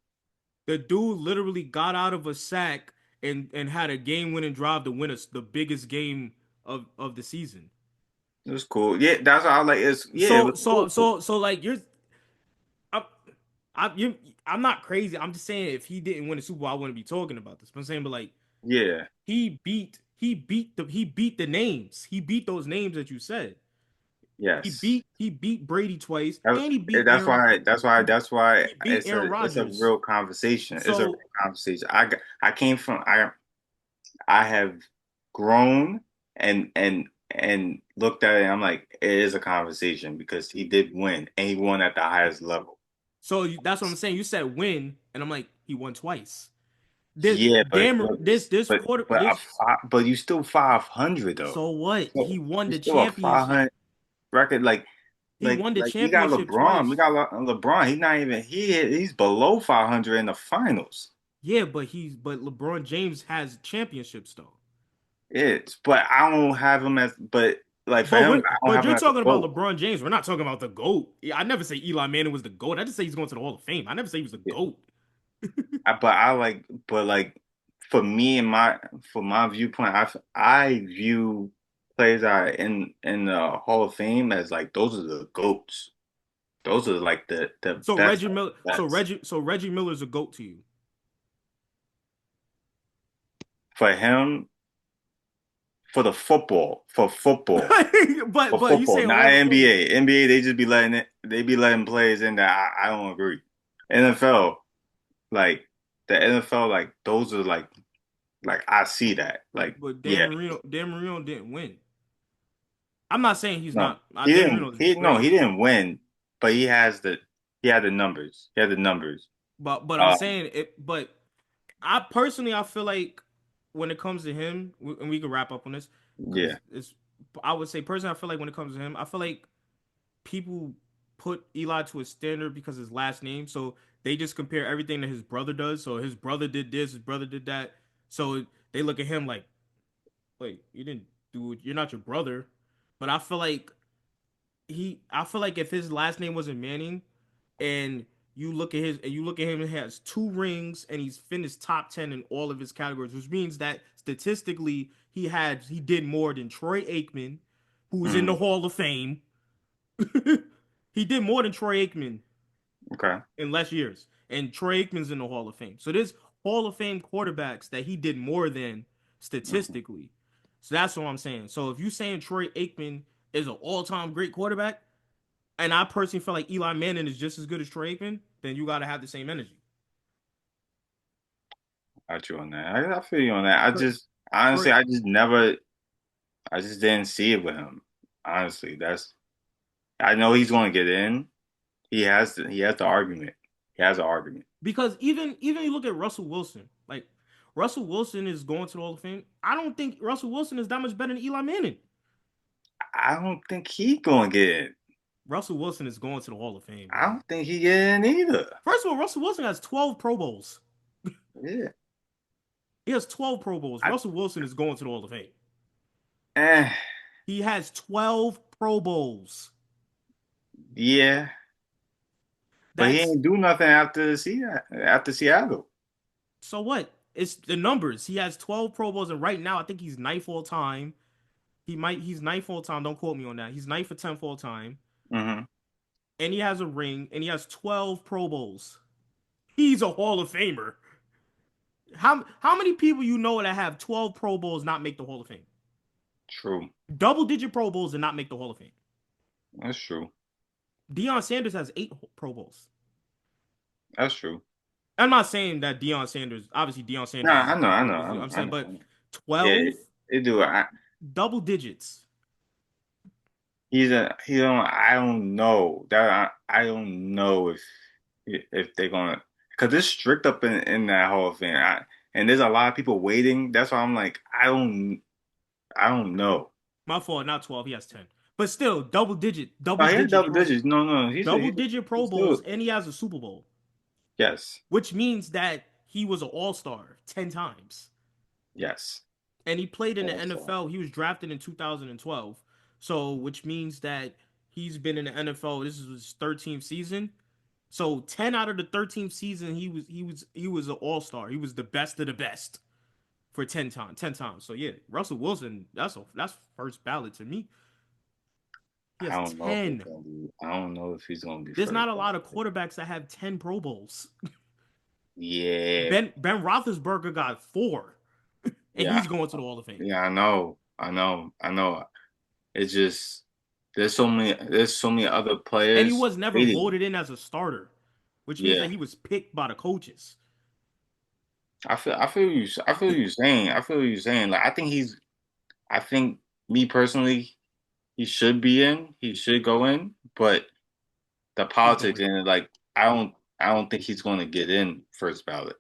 The dude literally got out of a sack and had a game winning drive to win us the biggest game of the season. It was cool. Yeah, that's all I like. Yeah, it So was so cool. so so like I'm you I'm not crazy. I'm just saying if he didn't win the Super Bowl, I wouldn't be talking about this. But I'm saying, but like Yeah, he beat the names. He beat those names that you said. yes. He beat Brady twice That- and he beat That's why. That's why he beat Aaron it's a Rodgers. real conversation. It's a real So conversation. I came from I have grown and looked at it. And I'm like, it is a conversation because he did win and he won at the highest level. that's what I'm saying. You said win, and I'm like, he won twice. This Yeah, damn this quarter but this but you still 500 though. so what? So He won you the still a championship. 500 record. He won the Like we got championship LeBron. We twice. got LeBron. He's below 500 in the finals. Yeah, but LeBron James has championships though. It's but I don't have him as but like for him, I don't But have him you're as a talking about GOAT. LeBron James. We're not talking about the GOAT. Yeah, I never say Eli Manning was the GOAT. I just say he's going to the Hall of Fame. I never say he was the Yeah. GOAT. But I like but like for me and my for my viewpoint, I view players that are in the Hall of Fame as like those are the GOATs. Those are like the So best Reggie of Miller the best. so Reggie Miller's a GOAT to you. For him, for But you football, say not all the football. NBA. NBA, they just be letting they be letting players in that I don't agree. NFL, like the NFL, like those are like I see that. Like, But yeah, Dan Marino didn't win. I'm not saying he's no, not. Dan Marino is great. he didn't win, but he had the numbers. He had the numbers. But I'm Uh, saying it. But I personally, I feel like when it comes to him, and we can wrap up on this yeah, because it's. I would say personally, I feel like when it comes to him, I feel like people put Eli to a standard because his last name. So they just compare everything that his brother does. So his brother did this, his brother did that. So they look at him like, wait, you didn't do it. You're not your brother. But I feel like if his last name wasn't Manning, and you look at him and he has two rings and he's finished top 10 in all of his categories, which means that statistically he did more than Troy Aikman, who's in the mm, Hall of Fame. He did more than Troy Aikman okay, in less years. And Troy Aikman's in the Hall of Fame. So there's Hall of Fame quarterbacks that he did more than mhm. statistically. So that's what I'm saying. So if you saying Troy Aikman is an all-time great quarterback, and I personally feel like Eli Manning is just as good as Troy Aikman, then you gotta have the same energy. Got you on that. I feel you on that. I just Troy, honestly, I just didn't see it with him. Honestly, that's I know he's going to get in. He has the argument. He has an argument. because even you look at Russell Wilson, like Russell Wilson is going to the Hall of Fame. I don't think Russell Wilson is that much better than Eli Manning. I don't think he's going to get in. Russell Wilson is going to the Hall of Fame, I bro. don't think he get in either. First of all, Russell Wilson has 12 Pro Bowls. Yeah. He has 12 Pro Bowls. I, Russell Wilson is going to the Hall of Fame. eh, He has 12 Pro Bowls. Yeah, but he That's ain't do nothing after Seattle. so what? It's the numbers. He has 12 Pro Bowls, and right now I think he's ninth all time. He's ninth all time. Don't quote me on that. He's ninth for 10th all time, Hmm. and he has a ring, and he has 12 Pro Bowls. He's a Hall of Famer. How many people you know that have 12 Pro Bowls not make the Hall of Fame? True. Double digit Pro Bowls and not make the Hall of Fame. That's true. Deion Sanders has 8 Pro Bowls. That's true. I'm not saying that Deion Sanders, obviously Deion No, Sanders is I know, I know, is I know, I'm I saying, know. but I know. Yeah, 12 it do. double digits. He don't. I don't know that. I don't know if they're gonna because it's strict up in that Hall of Fame. And there's a lot of people waiting. That's why I'm like, I don't know. My fault, not 12. He has 10. But still, Oh, he had double digits. No, no, double digit Pro he's Bowls, still and he has a Super Bowl, yes, which means that he was an All Star 10 times. yes. And he played in the Also, NFL. He was drafted in 2012. So, which means that he's been in the NFL. This is his 13th season. So, 10 out of the 13th season, he was an all-star. He was the best of the best for 10 times. 10 times. So, yeah, Russell Wilson, that's first ballot to me. He I has don't know if it's 10. gonna be. I don't know if he's gonna be There's not first a lot ballot. of quarterbacks that have 10 Pro Bowls. Yeah, Ben Roethlisberger got 4, and yeah, he's going to the Hall of Fame. yeah. I know. It's just there's so many other And he players was never waiting. voted in as a starter, which means Yeah, that he was picked by the coaches. I feel you saying. I feel you saying. Like I think me personally, he should be in. He should go in. But the He's gonna politics win. and like I don't think he's going to get in first ballot.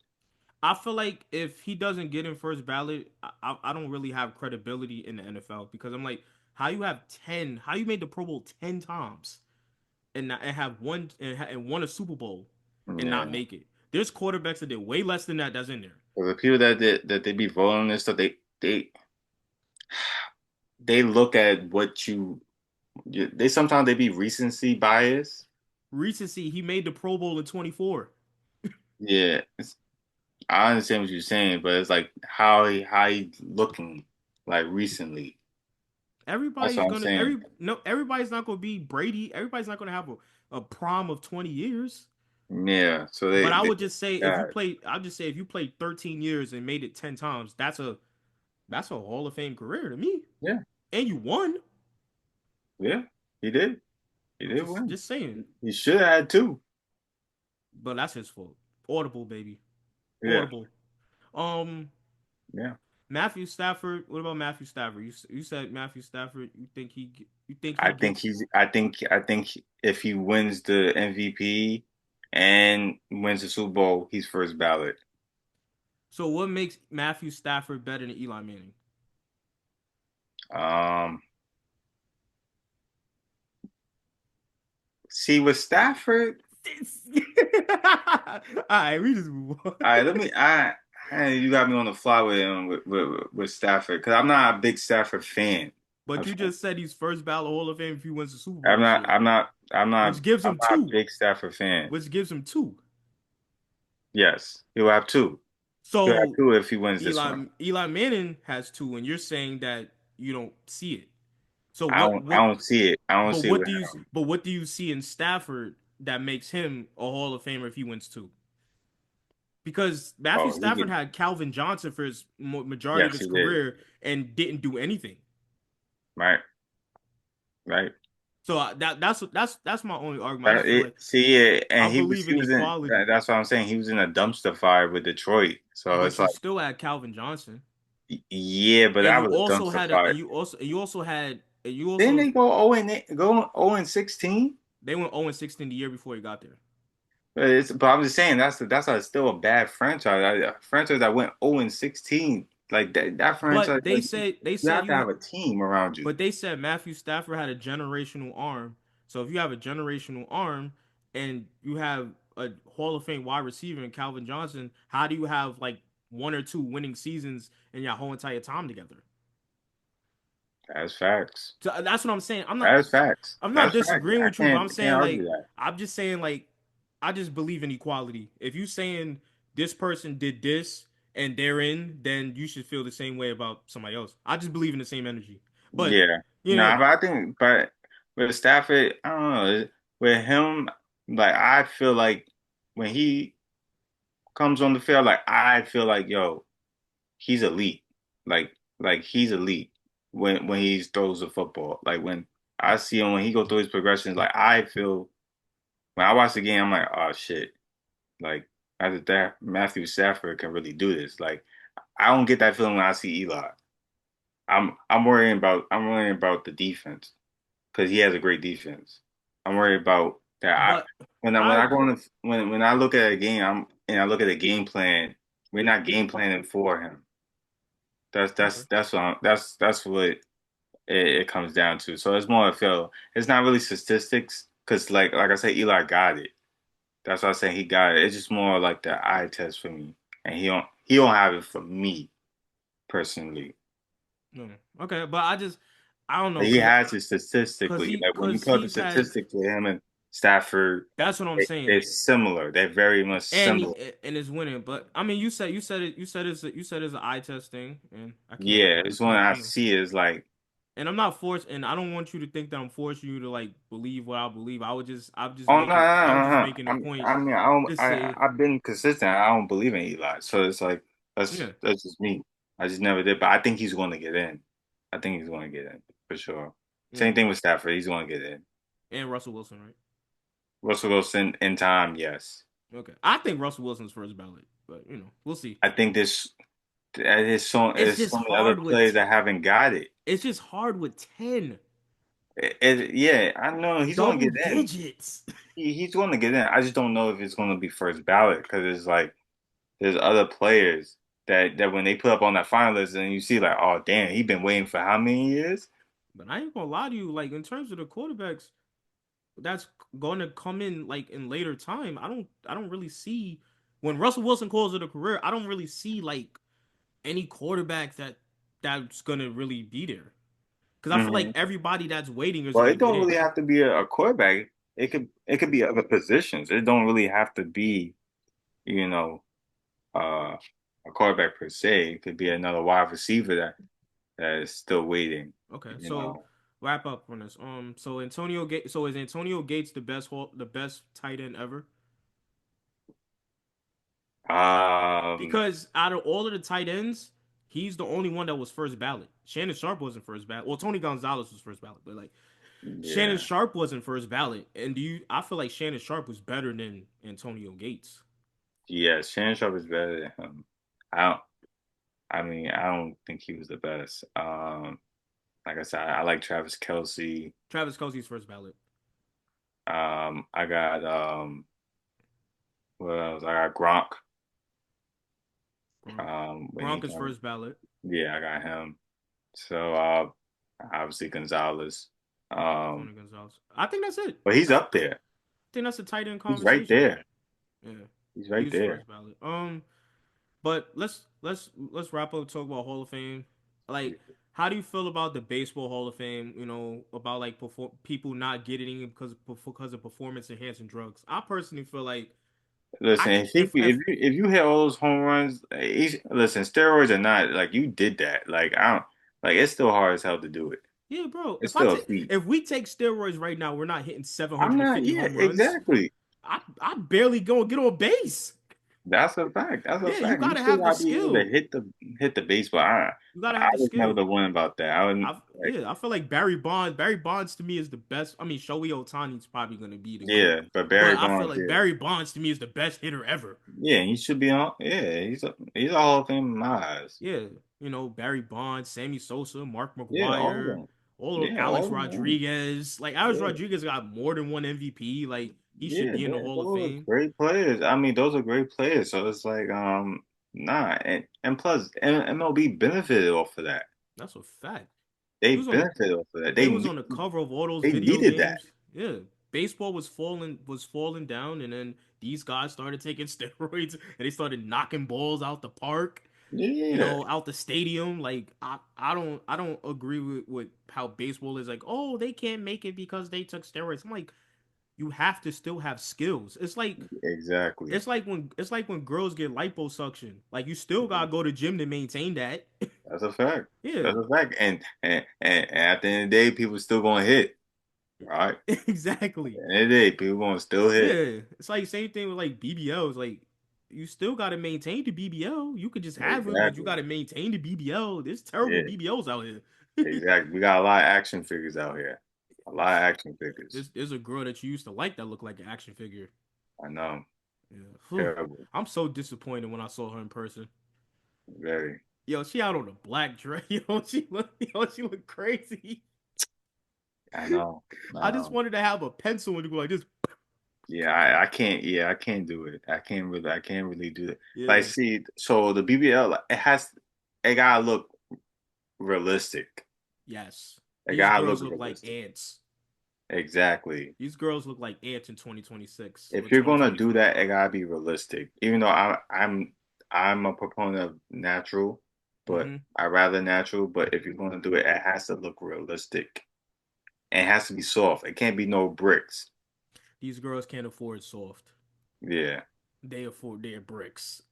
I feel like if he doesn't get in first ballot, I don't really have credibility in the NFL because I'm like, how you have 10? How you made the Pro Bowl 10 times and have one and won a Super Bowl and not Yeah. make it? There's quarterbacks that did way less than that. That's in there. For the people that they be voting and stuff, they look at what they sometimes they be recency bias. Recency, he made the Pro Bowl in 24. Yeah, I understand what you're saying, but it's like how he looking like recently. That's Everybody's what I'm gonna saying. everybody's not gonna be Brady. Everybody's not gonna have a prom of 20 years. Yeah, so But I would just say yeah, I'll just say if you played 13 years and made it 10 times, that's a Hall of Fame career to me. yeah, And you won. yeah, he did. He I'm did just win. just saying. He should have had two. But that's his fault. Audible, baby. Yeah, Audible. Um, yeah. Matthew Stafford. What about Matthew Stafford? You said Matthew Stafford. You think he gets. I think if he wins the MVP and wins the Super Bowl, he's first ballot. So what makes Matthew Stafford better than Eli Manning? Um, see with Stafford, All right, we just move on. all right, you got me on the fly with with Stafford because I'm not a big Stafford fan. But Of- you just said he's first ballot Hall of Fame if he wins the Super Bowl I'm this not year, I'm not a big Stafford fan. which gives him two. Yes, he'll have two. He'll have So two if he wins this one. Eli Manning has two, and you're saying that you don't see it. So what I don't see it. I don't see it with him. but what do you see in Stafford that makes him a Hall of Famer if he wins two? Because Matthew Oh, he Stafford get had Calvin Johnson for his majority of yes, his he did. career and didn't do anything. Right, right. So that's my only argument. I just feel like And I believe he in was in. equality, That's what I'm saying. He was in a dumpster fire with Detroit. So it's but you like, still had Calvin Johnson, yeah, but and that was a dumpster fire. and you Didn't also they go 0 and 16? they went 0-16 the year before he got there. But I'm just saying still a bad franchise. A franchise that went 0 and 16. Like that franchise, But like they you said have to have a team around you. but they said Matthew Stafford had a generational arm. So if you have a generational arm and you have a Hall of Fame wide receiver in Calvin Johnson, how do you have like one or two winning seasons in your whole entire time together? That's facts. So that's what I'm saying. That's facts. I'm not That's facts. disagreeing I with you, but I'm can't saying argue like that. I'm just saying like I just believe in equality. If you saying this person did this and they're in, then you should feel the same way about somebody else. I just believe in the same energy. But Yeah. you Nah, know, but I think, but with Stafford, I don't know. With him, like I feel like when he comes on the field, like I feel like, yo, he's elite. Like he's elite when he throws the football. Like when I see him when he go through his progressions, like I feel when I watch the game, I'm like, oh shit. Like after that, Matthew Stafford can really do this. Like I don't get that feeling when I see Eli. I'm worrying about the defense because he has a great defense. I'm worried about that. but When I I go on when I look at a game, I look at a game plan. We're not game planning for him. okay. That's what it comes down to. So it's more of a feel. It's not really statistics because like I said, Eli got it. That's why I say he got it. It's just more like the eye test for me, and he don't have it for me personally. No. Okay, but I don't know He has it statistically. Like when you cuz put up the he's had statistics with him and Stafford, that's what I'm saying. they're similar. They're very much And similar. and it's winning. But I mean, you said it's an eye test thing, and Yeah, I it's when can't I you know. see it, it's like, And I'm not forced, and I don't want you to think that I'm forcing you to like believe what I believe. oh no, I was just no, no. making a point I mean, I don't, to say, I've been consistent. I don't believe in Eli, so it's like yeah, that's just me. I just never did, but I think he's going to get in. I think he's going to get in for sure. yeah, Same thing with Stafford. He's going to get in. and Russell Wilson, right? Russell Wilson in time, yes. Okay, I think Russell Wilson's first ballot, but we'll see. I think It's there's just so many other hard with players that haven't got it. it's just hard with 10 Yeah, I know he's going to double get in. digits. He's going to get in. I just don't know if it's going to be first ballot because it's like there's other players that when they put up on that finalist and you see like, oh damn, he been waiting for how many years? But I ain't gonna lie to you, like in terms of the quarterbacks that's going to come in like in later time. I don't really see when Russell Wilson calls it a career. I don't really see like any quarterback that's gonna really be there because I feel like Hmm. everybody that's waiting is Well, gonna it get don't in. really have to be a quarterback. It could be other positions. It don't really have to be you know uh, a quarterback per se. It could be another wide receiver that is still waiting. Okay, You so know. wrap up on this. So is Antonio Gates the best tight end ever? Um. Because out of all of the tight ends, he's the only one that was first ballot. Shannon Sharp wasn't first ballot. Well, Tony Gonzalez was first ballot, but like Shannon Yeah. Sharp wasn't first ballot. And do you? I feel like Shannon Sharp was better than Antonio Gates. Yeah. Shannon Sharp is better than him. I don't. I mean, I don't think he was the best. Like I said, I like Travis Kelsey. Travis Kelsey's first ballot. I got what else? I got Gronk. Gronk, When he Gronk is comes, first ballot. yeah, I got him. So obviously Gonzalez. Tony Um, Gonzalez. I think that's it. but he's up there. I think that's a tight end He's right conversation. there. Yeah, He's he right was there. first ballot. But let's wrap up talk about Hall of Fame. Like, how do you feel about the baseball Hall of Fame? About like people not getting it because of performance enhancing drugs. I personally feel like I Listen, can if if you hit all those home runs, listen, steroids or not, like you did that. Like I don't like it's still hard as hell to do it. yeah, bro. It's still a feat. If we take steroids right now, we're not hitting I'm not, 750 yeah, home runs. exactly. I barely go get on base. That's a fact. That's a Yeah, you fact. You gotta still have the gotta be able to skill. hit the baseball. You gotta I have the was never skill. the one about that. I wouldn't like I feel like Barry Bonds. Barry Bonds to me is the best. I mean, Shohei Ohtani's probably gonna be the GOAT, yeah, but Barry but I feel Bonds, like yeah. Barry Bonds to me is the best hitter ever. Yeah, he should be on yeah, he's a Hall of Fame in my eyes. Yeah, Barry Bonds, Sammy Sosa, Mark Yeah, all of McGuire, them. all of Yeah, Alex all of them. Rodriguez. Like Alex Yeah. Rodriguez got more than one MVP. Like he should Yeah, be in the Hall of those are Fame. great players. I mean, those are great players. So it's like, nah, and plus, MLB benefited off of that. That's a fact. They He was on benefited off of that. They was on the cover of all those They video needed that. games. Yeah, baseball was falling down, and then these guys started taking steroids and they started knocking balls out the park. Yeah, out the stadium. Like I don't agree with how baseball is like, oh, they can't make it because they took steroids. I'm like, you have to still have skills. exactly. It's like when girls get liposuction. Like you still gotta go to gym to maintain that. That's a fact. Yeah. That's a fact. And at the end of the day, people still gonna hit, right? At Exactly. the end of the day, people gonna still hit. Yeah. It's like same thing with like BBLs. Like you still gotta maintain the BBL. You could just have it, but you Exactly. gotta maintain the BBL. There's terrible Yeah, BBLs out here. exactly. We got a lot of action figures out here. A lot of action figures. There's a girl that you used to like that looked like an action figure. I know. Yeah. Whew. Terrible. I'm so disappointed when I saw her in person. Very. Yo, she out on a black dress. She look crazy. I know. I I just know. wanted to have a pencil and go like this. Yeah, I can't. Yeah, I can't do it. I can't really do it. Like, Yeah. see, so the BBL, like, it gotta look realistic. Yes. It These gotta girls look look like realistic. ants. Exactly. These girls look like ants in 2026 or If you're gonna do 2025. that, it gotta be realistic. Even though I'm a proponent of natural, but Hmm. I rather natural. But if you're gonna do it, it has to look realistic. And it has to be soft. It can't be no bricks. These girls can't afford soft. Yeah, They afford their bricks,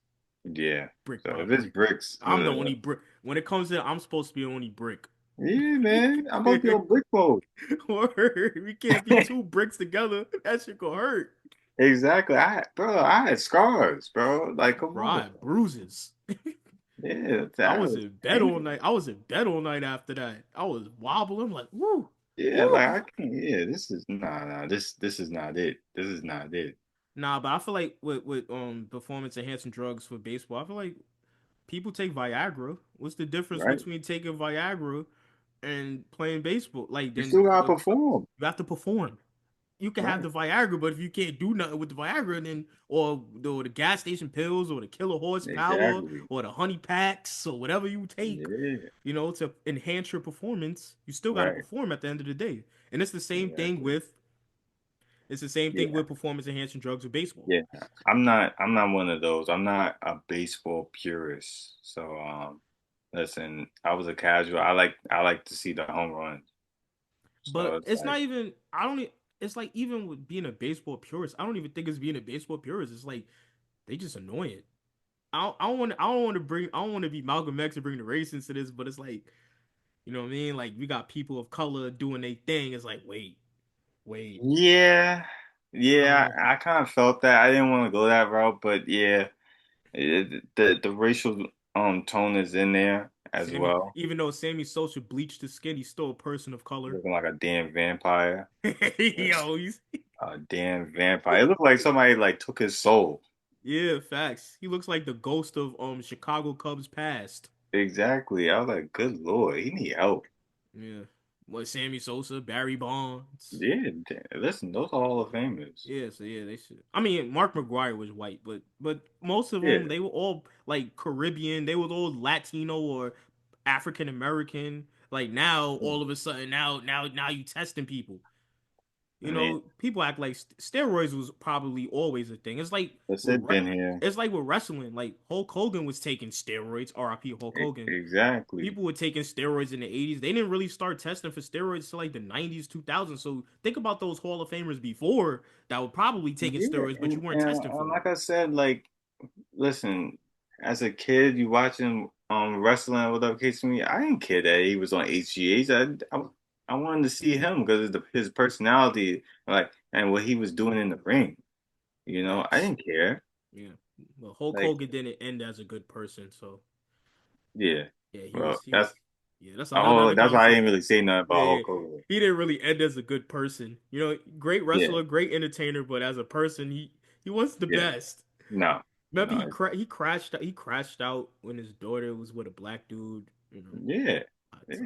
yeah. brick So by if it's brick. bricks, I'm the only brick. When it comes to, I'm supposed to be the only brick. yeah, man, I'm supposed to be on brick mode. Or we can't be two bricks together. That shit gonna hurt. Exactly. I had scars, bro. Like, come Bro, on. I had bruises. Yeah, I that was was in bed all painful. night. I was in bed all night after that. I was wobbling. I'm like, woo, Yeah, woo. like I can't. Yeah, this is nah. This is not it. This is not it. Nah, but I feel like with performance enhancing drugs for baseball, I feel like people take Viagra. What's the difference Right? between taking Viagra and playing baseball? Like You then still gotta you perform. have to perform. You can have Right. the Viagra, but if you can't do nothing with the Viagra, then or the gas station pills or the kilo horsepower Exactly. or the honey packs or whatever you take, Yeah. to enhance your performance, you still got to Right. perform at the end of the day. And Exactly. it's the same thing Yeah. with performance enhancing drugs with baseball. Yeah. I'm not one of those. I'm not a baseball purist. So listen, I was a casual. I like to see the home runs. So But it's it's like not even I don't e- it's like even with being a baseball purist, I don't even think it's being a baseball purist. It's like they just annoying. I don't want to be Malcolm X and bring the race into this, but it's like, you know what I mean? Like we got people of color doing their thing. It's like, wait. yeah. I don't Yeah, know. I kind of felt that. I didn't want to go that route, but yeah, the racial tone is in there as well. Even though Sammy Sosa bleached his skin, he's still a person of color. Looking like a damn vampire. Yo, A damn vampire. It looked like somebody like took his soul. yeah, facts. He looks like the ghost of Chicago Cubs past. Exactly. I was like, good Lord, he need help. Yeah. What Sammy Sosa, Barry Bonds. Yeah, listen, those are Hall of Famers. Yeah, so yeah, they should. I mean, Mark McGuire was white, but most of them Yeah. they were all like Caribbean. They were all Latino or African American. Like now, all of a sudden, now you testing people. I mean, People act like steroids was probably always a thing. that's it been here. It's like with wrestling. Like Hulk Hogan was taking steroids. R.I.P. Hulk Hogan. Exactly. People were taking steroids in the 80s. They didn't really start testing for steroids till like the 90s, 2000s. So think about those Hall of Famers before that were probably taking Yeah, steroids, but you weren't testing and for it. like I said, like, listen, as a kid, you watching wrestling or whatever case for me, I didn't care that he was on HGH. I wanted to see him because of his personality, like, and what he was doing in the ring. You know, I Facts. didn't care. Yeah. But Hulk Like, Hogan didn't end as a good person. So yeah. yeah, Well, he was, yeah, that's a whole oh, nother that's why I didn't conversation. really say nothing Yeah, about yeah. Hulk Hogan. He didn't really end as a good person. Great Yeah, wrestler, great entertainer, but as a person, he wasn't the yeah. best. No, Remember no. he crashed out when his daughter was with a black dude, Yeah, So,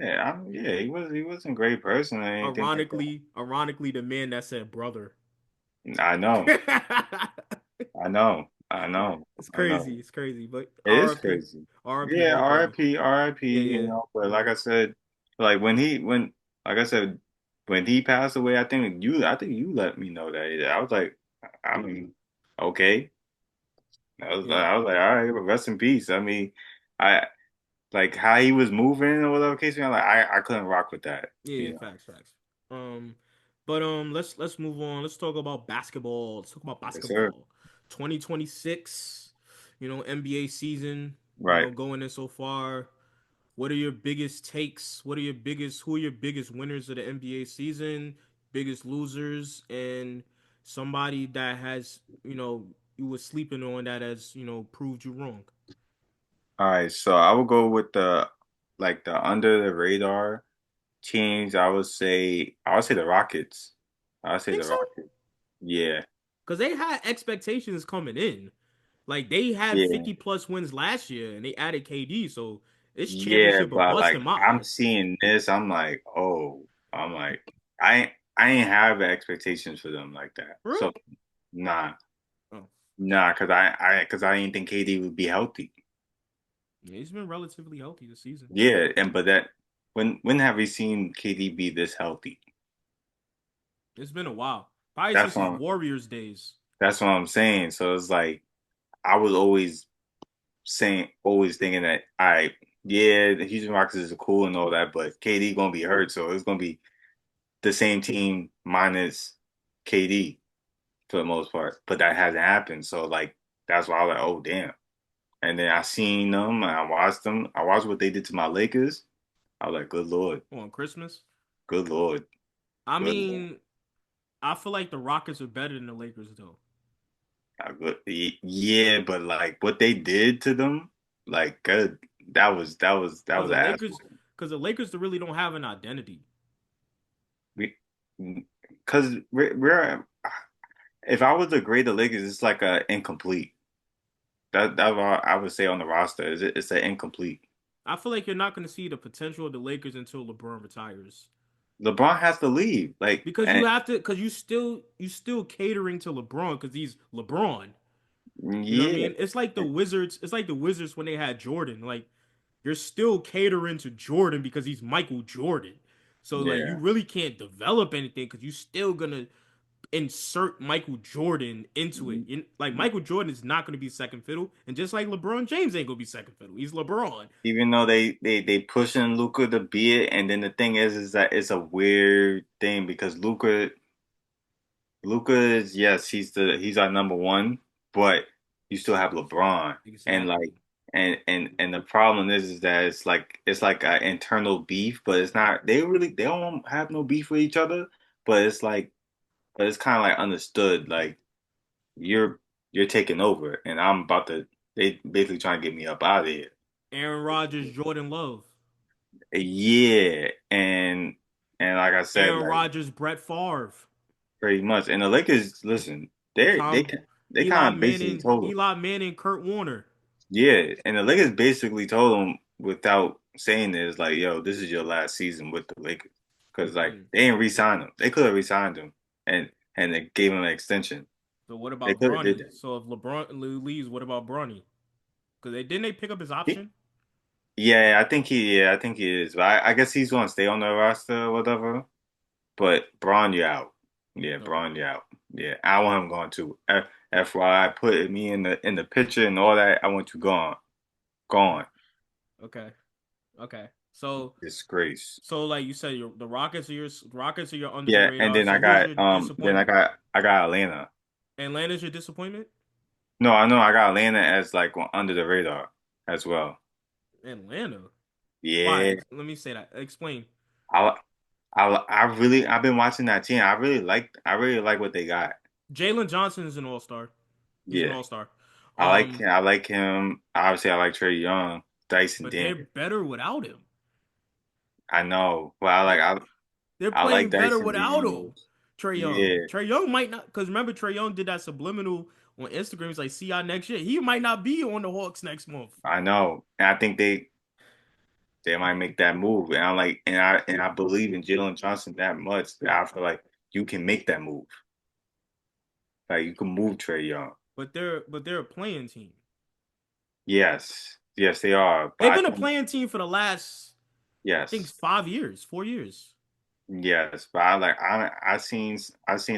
yeah. He wasn't a great person or anything like that. ironically, the man that said brother. I know, It's I know. crazy. It's crazy. But It is crazy. RIP Yeah, Hulk Hogan. RIP, Yeah, you yeah, know, but yeah. like I said, like I said, when he passed away, I think you let me know that. I was like, I mean, okay. Yeah. I was like, all right, rest in peace. I mean, I like how he was moving or whatever case. I'm like, I couldn't rock with that. Yeah, You know, facts, facts. Um, but let's move on. Let's talk about basketball. Let's talk about yes, sir. basketball. 2026, NBA season, Right. going in so far. What are your biggest takes? Who are your biggest winners of the NBA season? Biggest losers, and somebody that has, you were sleeping on that has, proved you wrong. All right. So I would go with the like the under the radar teams. I would say the Rockets. I would say Think the so? Rockets. Yeah. Because they had expectations coming in. Like they had Yeah. 50 plus wins last year and they added KD, so it's Yeah, championship or but bust like in my I'm eyes. seeing this, I'm like, oh, I'm like, I ain't have expectations for them like that. For real? So nah, Oh, nah, cause I didn't think KD would be healthy. yeah, he's been relatively healthy this season. Yeah, and but that when have we seen KD be this healthy? It's been a while. Probably That's since what his I'm, Warriors days. that's what I'm saying. So it's like I was always thinking that, all right, yeah, the Houston Rockets is cool and all that, but KD gonna be hurt, so it's gonna be the same team minus KD for the most part. But that hasn't happened, so like that's why I was like, oh damn. And then I seen them, and I watched them. I watched what they did to my Lakers. I was like, good lord, On Christmas. good lord, I good lord. mean, I feel like the Rockets are better than the Lakers though. Yeah, but like what they did to them, like good. That Because was the Lakers, asshole. because the Lakers really don't have an identity. We, because we're if I was to grade the Lakers, it's like a incomplete. That's what I would say on the roster. It's an incomplete. I feel like you're not going to see the potential of the Lakers until LeBron retires. LeBron has to leave. Like, Because you and have to, because you still catering to LeBron because he's LeBron. You know what I yeah, mean? It's like the Wizards. It's like the Wizards when they had Jordan. Like you're still catering to Jordan because he's Michael Jordan. So like you yeah. really can't develop anything because you still gonna insert Michael Jordan into it. Like Michael Jordan is not gonna be second fiddle, and just like LeBron James ain't gonna be second fiddle. He's LeBron. Even though they pushing Luca to be it, and then the thing is that it's a weird thing because Luca is, yes, he's our number one, but you still have LeBron, and like Exactly. and the problem is that it's like an internal beef, but it's not. They don't have no beef with each other, but it's kind of like understood. Like you're you're taking over, and I'm about to. They basically trying to get me up out of here. Aaron Rodgers, Jordan Love. Yeah, and like I said, Aaron like Rodgers, Brett Favre. pretty much. And the Lakers, listen, they they Tom, they Eli kind of basically Manning, told them. Eli Manning, Kurt Warner. Yeah, and the Lakers basically told him without saying this, like, yo, this is your last season with the Lakers, because like Mm. they didn't re-sign him. They could have re-signed him, and they gave him an extension. So what They about could have did Bronny? that. So if LeBron leaves, what about Bronny? Because they didn't they pick up his He- option? yeah, I think he is. But I guess he's going to stay on the roster or whatever. But Braun, you out. Yeah, Okay. Braun, you out. Yeah, I want him going too. FYI, put me in the picture and all that. I want you gone, gone. Okay. Okay. So Disgrace. like you said, the Rockets are your under the Yeah, and radar. So who's your then disappointment? I got Atlanta. Atlanta's your disappointment? No, I know I got Atlanta as like under the radar as well. Atlanta. Yeah, Why? Let me say that. Explain. I I've been watching that team. I really like what they got. Jalen Johnson is an all-star. He's an Yeah, all-star. I like him. Obviously, I like Trey Young, Dyson But they're Daniels. better without him. I know, but They're they're I like playing better Dyson without him. Daniels. Trey Young. Yeah, Trey Young might not, because remember Trey Young did that subliminal on Instagram. He's like, "See y'all next year." He might not be on the Hawks next month. I know, and I think they might make that move. And I like, and I believe in Jalen Johnson that much that I feel like you can make that move. Like you can move Trey Young. But they're a playing team. Yes, yes, they are. But They've I been a think playing team for the last, I think, yes, 5 years, 4 years. yes. But I seen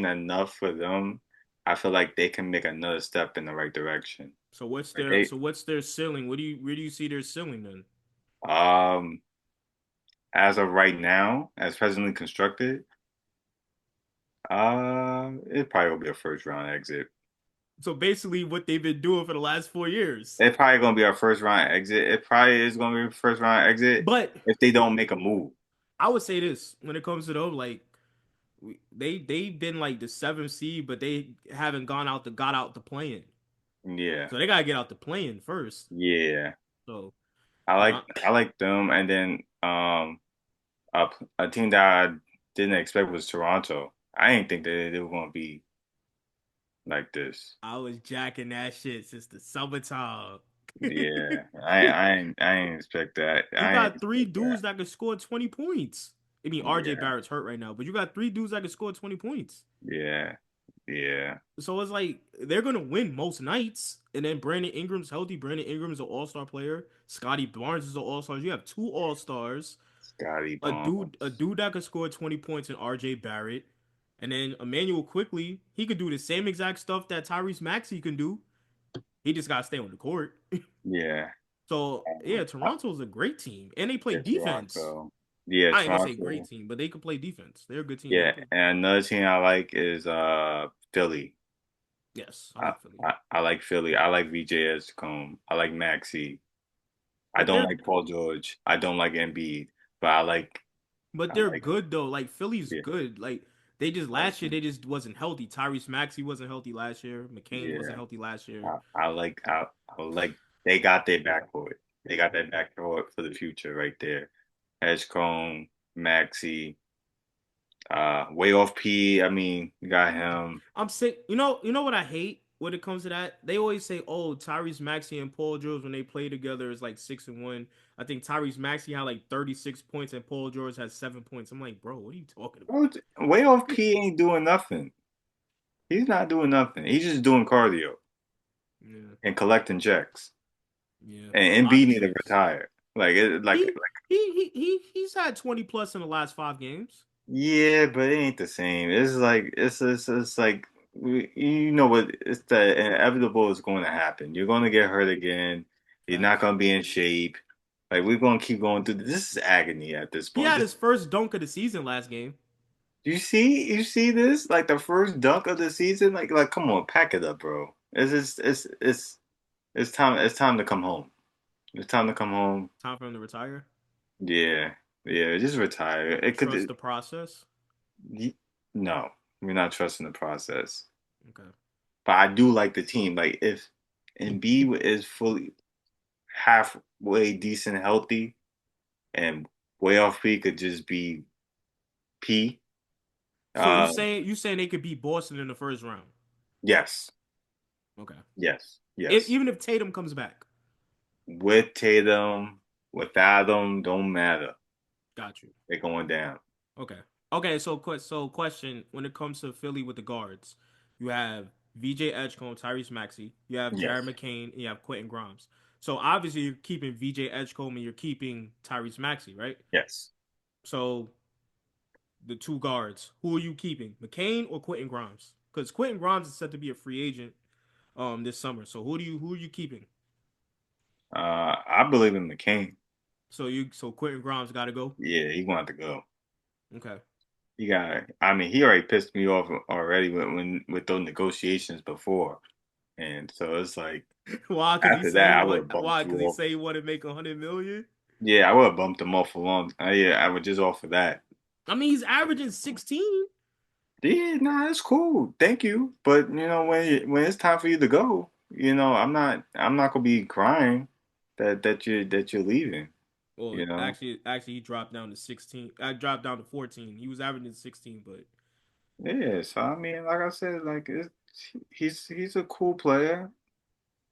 enough for them. I feel like they can make another step in the right direction. Like they so what's their ceiling? Where do you see their ceiling then? um as of right now, as presently constructed, it probably will be a first round exit. So basically, what they've been doing for the last 4 years. It's probably gonna be our first round exit. It probably is gonna be a first round exit But if they don't make a move. I would say this when it comes to those, like they've been like the seventh seed, but they haven't got out the playing. Yeah, So they gotta get out the playing first. yeah. So I you like know, I like them, and then a a team that I didn't expect was Toronto. I didn't think that they were gonna be like this. I was jacking that shit since the summertime. Yeah, I ain't expect that. You I ain't got three expect that. dudes that could score 20 points. I mean, RJ Yeah, Barrett's hurt right now, but you got three dudes that could score 20 points. yeah, yeah. So it's like they're gonna win most nights. And then Brandon Ingram's healthy. Brandon Ingram's an all-star player. Scotty Barnes is an all-star. You have two all-stars. Scotty A Barnes. dude that could score 20 points in RJ Barrett. And then Emmanuel quickly, he could do the same exact stuff that Tyrese Maxey can do. He just gotta stay on the court. Yeah, So yeah, Toronto's a great team. And they play yeah, defense. Toronto. Yeah, I ain't gonna say great Toronto. team, but they can play defense. They're a good team. They Yeah, play. and another team I like is Philly. Yes, I like Philly. I like Philly. I like VJ Edgecombe. I like Maxey. I But don't they're like Paul George. I don't like Embiid, but but I they're like good though. Like Philly's yeah, good. Like they just I like last year they just wasn't healthy. Tyrese Maxey wasn't healthy last year. McCain wasn't yeah. healthy last year. I like they got their backcourt. They got that backcourt for the future right there. Edgecombe, Maxey, way off P. I mean, you got him. I'm sick. You know what I hate when it comes to that? They always say, "Oh, Tyrese Maxey and Paul George when they play together is like 6-1." I think Tyrese Maxey had like 36 points and Paul George has 7 points. I'm like, bro, what are you talking about? Way off P ain't doing nothing. He's not doing nothing. He's just doing cardio Yeah, and collecting checks. yeah, a And lot Embiid of need to checks. retire. He he's had 20 plus in the last 5 games. Yeah, but it ain't the same. It's like you know what? It's the inevitable is going to happen. You're going to get hurt again. You're not Facts. going to be in shape. Like we're going to keep going through this. This is agony at this He point. had This his first dunk of the season last game. you see this like the first dunk of the season. Like come on, pack it up, bro. It's time to come home. It's time to come home. Time for him to retire. Yeah, yeah. Just retire. It Trust could. the process. No, we're not trusting the process. Okay. But I do like the team. Like if Embiid is fully halfway decent healthy and way off P could just be P. So Uh you saying they could beat Boston in the first round? yes. Okay. Yes. Yes. Even if Tatum comes back, With Tatum, without them, don't matter. got you. They're going down. Okay. Okay. So question: when it comes to Philly with the guards, you have VJ Edgecombe, Tyrese Maxey, you have Jared Yes. McCain, and you have Quentin Grimes. So obviously you're keeping VJ Edgecombe and you're keeping Tyrese Maxey, right? Yes. So the two guards, who are you keeping, McCain or Quentin Grimes? Because Quentin Grimes is set to be a free agent this summer. So who are you keeping? I believe in McCain. So Quentin Grimes got to go. Yeah, he wanted to go. Okay. He got. I mean, he already pissed me off already when with those negotiations before, and so it's like Why? Because he after said that, he I would what? have bumped Why? you Because he off. said he wanted to make 100 million. Yeah, I would have bumped him off for long. Yeah, I would just offer that. I mean, he's averaging 16. Yeah, nah, that's cool. Thank you. But you know, when it's time for you to go, I'm not gonna be crying that you're leaving. Well, You know. he dropped down to 16. I dropped down to 14. He was averaging 16, but Yeah. So I mean, like I said, he's a cool player.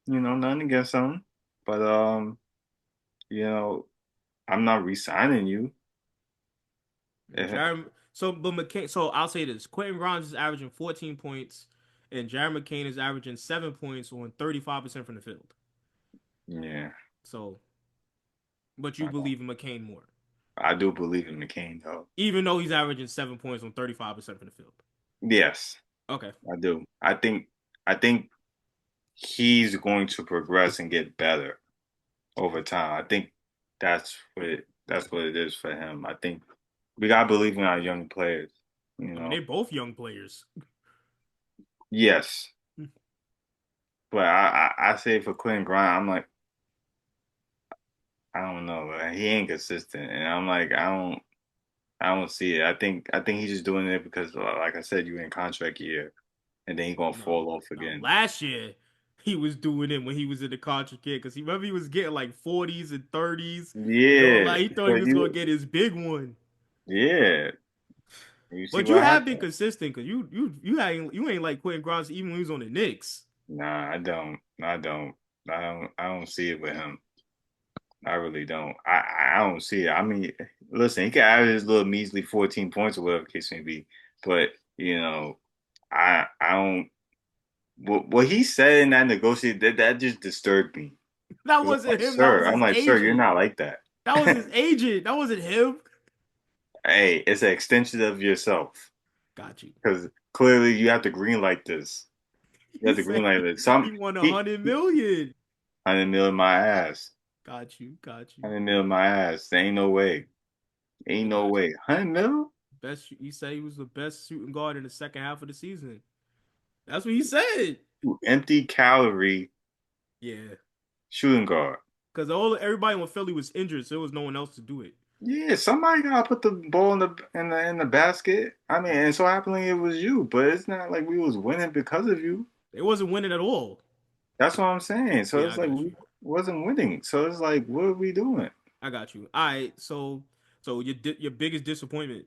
You know, nothing against him, but you know, I'm not re-signing you. If, Jared. But McCain. So I'll say this: Quentin Grimes is averaging 14 points, and Jared McCain is averaging 7 points on 35% from the field. yeah, So, but you believe in McCain more, I do believe in McCain though. even though he's averaging 7 points on 35% from the field. Yes, Okay. I do. I think. he's going to progress and get better over time. I think that's what it is for him. I think we gotta believe in our young players, you I mean, know. they're both young players. Yes, but I say for Quentin Grimes, I'm like I don't know, man. He ain't consistent, and I'm like I don't see it. I think he's just doing it because, like I said, you're in contract year, and then he's gonna No, fall off no. again. Last year he was doing it when he was in the contract kid because he remember he was getting like 40s and 30s. Yeah, Like he thought so he was gonna you get his big one. yeah, you see But you what have been happened? consistent because you ain't like Quentin Grimes even when he was on the Knicks. Nah, I don't. I don't. I don't see it with him. I really don't. I don't see it. I mean, listen, he can average his little measly 14 points or whatever the case may be, but I don't. What he said in that negotiation that just disturbed me That because wasn't him. That was I'm his like, sir, you're agent. not like that. That was his agent. That wasn't him. Hey, it's an extension of yourself Got you. because clearly you have to green light this. You He have to said green light this. Some he won a he, hundred he million. 100 million my ass. Got you. Got you. 100 million my ass. There ain't no way. Ain't I no got you. way. 100 million? Best. He said he was the best shooting guard in the second half of the season. That's what he said. Empty calorie Yeah, shooting guard. because all everybody in Philly was injured, so there was no one else to do it. Yeah, somebody gotta put the ball in the basket. I mean, and so happily it was you, but it's not like we was winning because of you. They wasn't winning at all. That's what I'm saying. So Yeah, it's I like got we you. wasn't winning. So it's like, what are we doing? I got you. All right. So your biggest disappointment.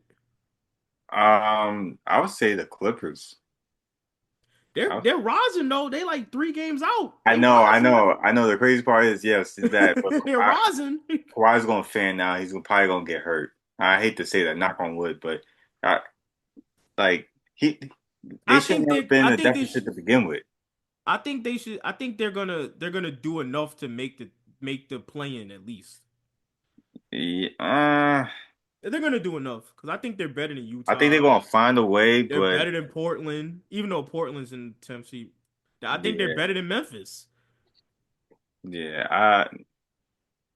I would say the Clippers. They're I, they're rising though. They like 3 games out. I They know, I rising. know, I know. The crazy part is, yes, is that, but They're rising. Kawhi's gonna fan now. Probably gonna get hurt. I hate to say that, knock on wood, but I, like they I should think never they. been I in a think they. deficit to begin with. I think they should. I think they're gonna do enough to make the play in at least. Yeah, They're gonna do enough because I think they're better than I think they're Utah. gonna find a way, They're but better than Portland, even though Portland's in Tennessee. I think they're yeah, better than Memphis. yeah.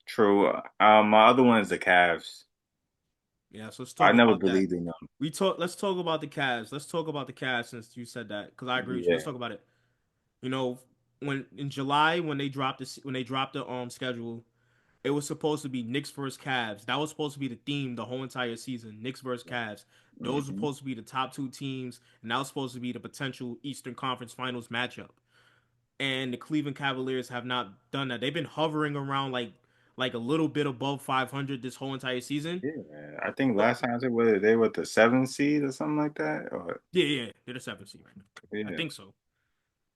True. My other one is the Cavs. Yeah, so let's I talk never about that. believed in them. Let's talk about the Cavs. Let's talk about the Cavs since you said that because I agree with you. Let's Yeah, talk about it. You know, when in July when they dropped the schedule, it was supposed to be Knicks versus Cavs. That was supposed to be the theme the whole entire season. Knicks versus Cavs. Those were hmm supposed to be the top two teams, and that was supposed to be the potential Eastern Conference Finals matchup. And the Cleveland Cavaliers have not done that. They've been hovering around like a little bit above 500 this whole entire season. yeah. I think But last time I said whether they were the seventh seed or something like that, or yeah, yeah, they're the seventh seed right now. I yeah, think so.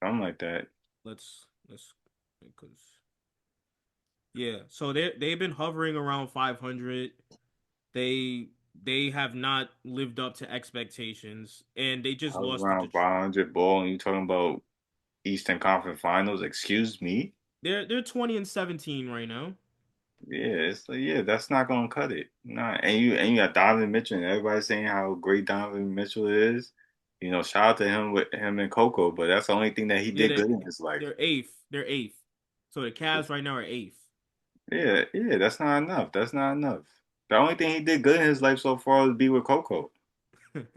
something like that. Let's because yeah. So they've been hovering around 500. They they have not lived up to expectations, and they just I was lost to around Detroit. 500 ball, and you talking about Eastern Conference Finals? Excuse me. They're 20-17 right now. Yeah, it's like, yeah, that's not gonna cut it. Nah, and you got Donovan Mitchell, and everybody saying how great Donovan Mitchell is. Shout out to him with him and Coco, but that's the only thing that he Yeah, did good in his life. they're eighth. They're eighth. So the Cavs right now are eighth. Yeah, yeah, that's not enough. That's not enough. The only thing he did good in his life so far is be with Coco.